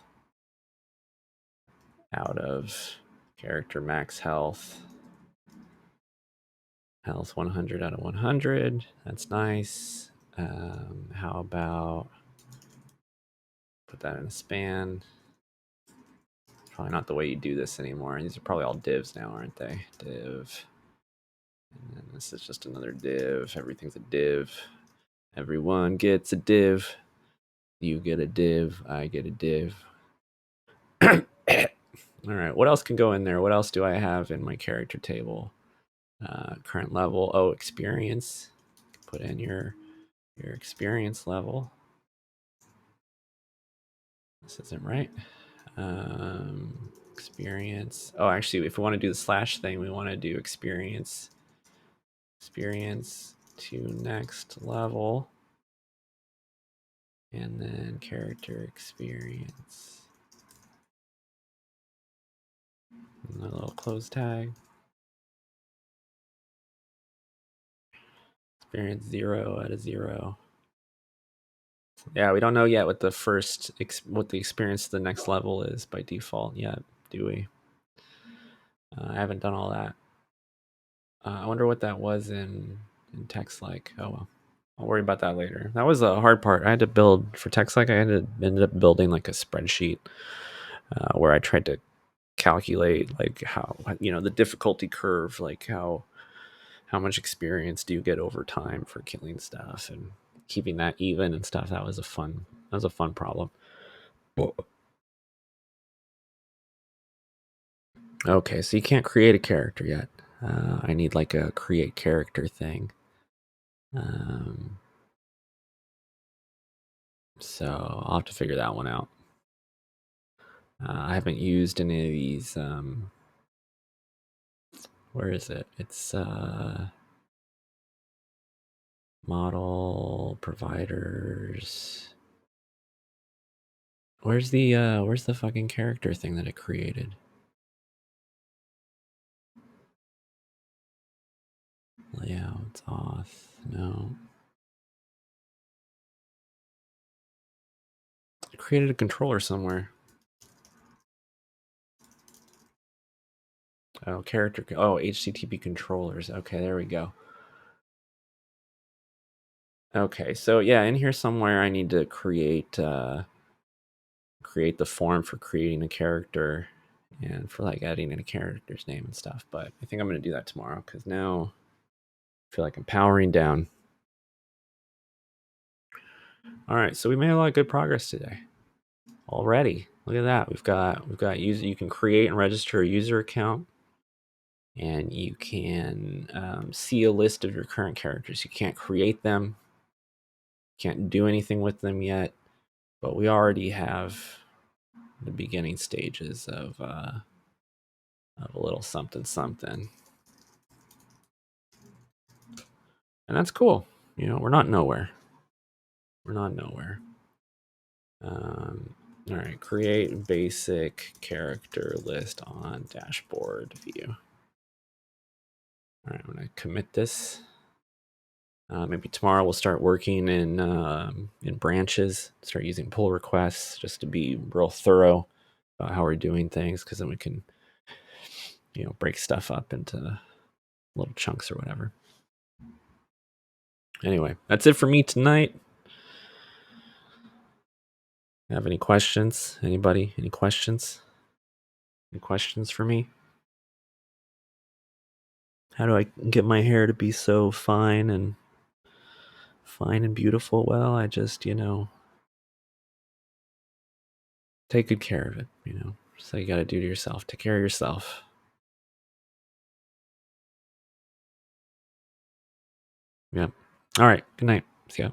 out of character max health 100 out of 100. That's nice. How about put that in a span? Probably not the way you do this anymore. These are probably all divs now, aren't they? Div. And then this is just another div. Everything's a div. Everyone gets a div. You get a div. I get a div. All right. What else can go in there? What else do I have in my character table? Current level. Oh, experience. Put in your experience level. This isn't right. Experience. Oh, actually, if we want to do the slash thing, we want to do experience to next level, and then character experience. And a little close tag. Experience 0 out of 0. Yeah, we don't know yet what the experience to the next level is by default yet, do we? I haven't done all that. I wonder what that was in text like. Oh well, I'll worry about that later. That was the hard part. I had to build for text like. Ended up building like a spreadsheet where I tried to calculate like how the difficulty curve, like how much experience do you get over time for killing stuff and keeping that even and stuff. That was a fun problem. Okay, so you can't create a character yet. I need like a create character thing. So I'll have to figure that one out. I haven't used any of these. Where is it? It's model providers. Where's the fucking character thing that it created? Layouts auth. No. It created a controller somewhere. Oh, character. Oh, HTTP controllers. Okay, there we go. Okay, so yeah, in here somewhere I need to create the form for creating a character and for like adding in a character's name and stuff. But I think I'm going to do that tomorrow because now I feel like I'm powering down. All right, so we made a lot of good progress today already. Look at that. We've got user. You can create and register a user account, and you can see a list of your current characters. You can't create them, can't do anything with them yet, but we already have the beginning stages of a little something something. And that's cool. You know, we're not nowhere. We're not nowhere. All right, create basic character list on dashboard view. All right, I'm gonna commit this. Maybe tomorrow we'll start working in branches, start using pull requests just to be real thorough about how we're doing things, because then we can, you know, break stuff up into little chunks or whatever. Anyway, that's it for me tonight. Have any questions? Anybody? Any questions? Any questions for me? How do I get my hair to be so fine and beautiful? Well, I just, you know, take good care of it, you know. So you got to do to yourself. Take care of yourself. Yep. All right. Good night. See ya.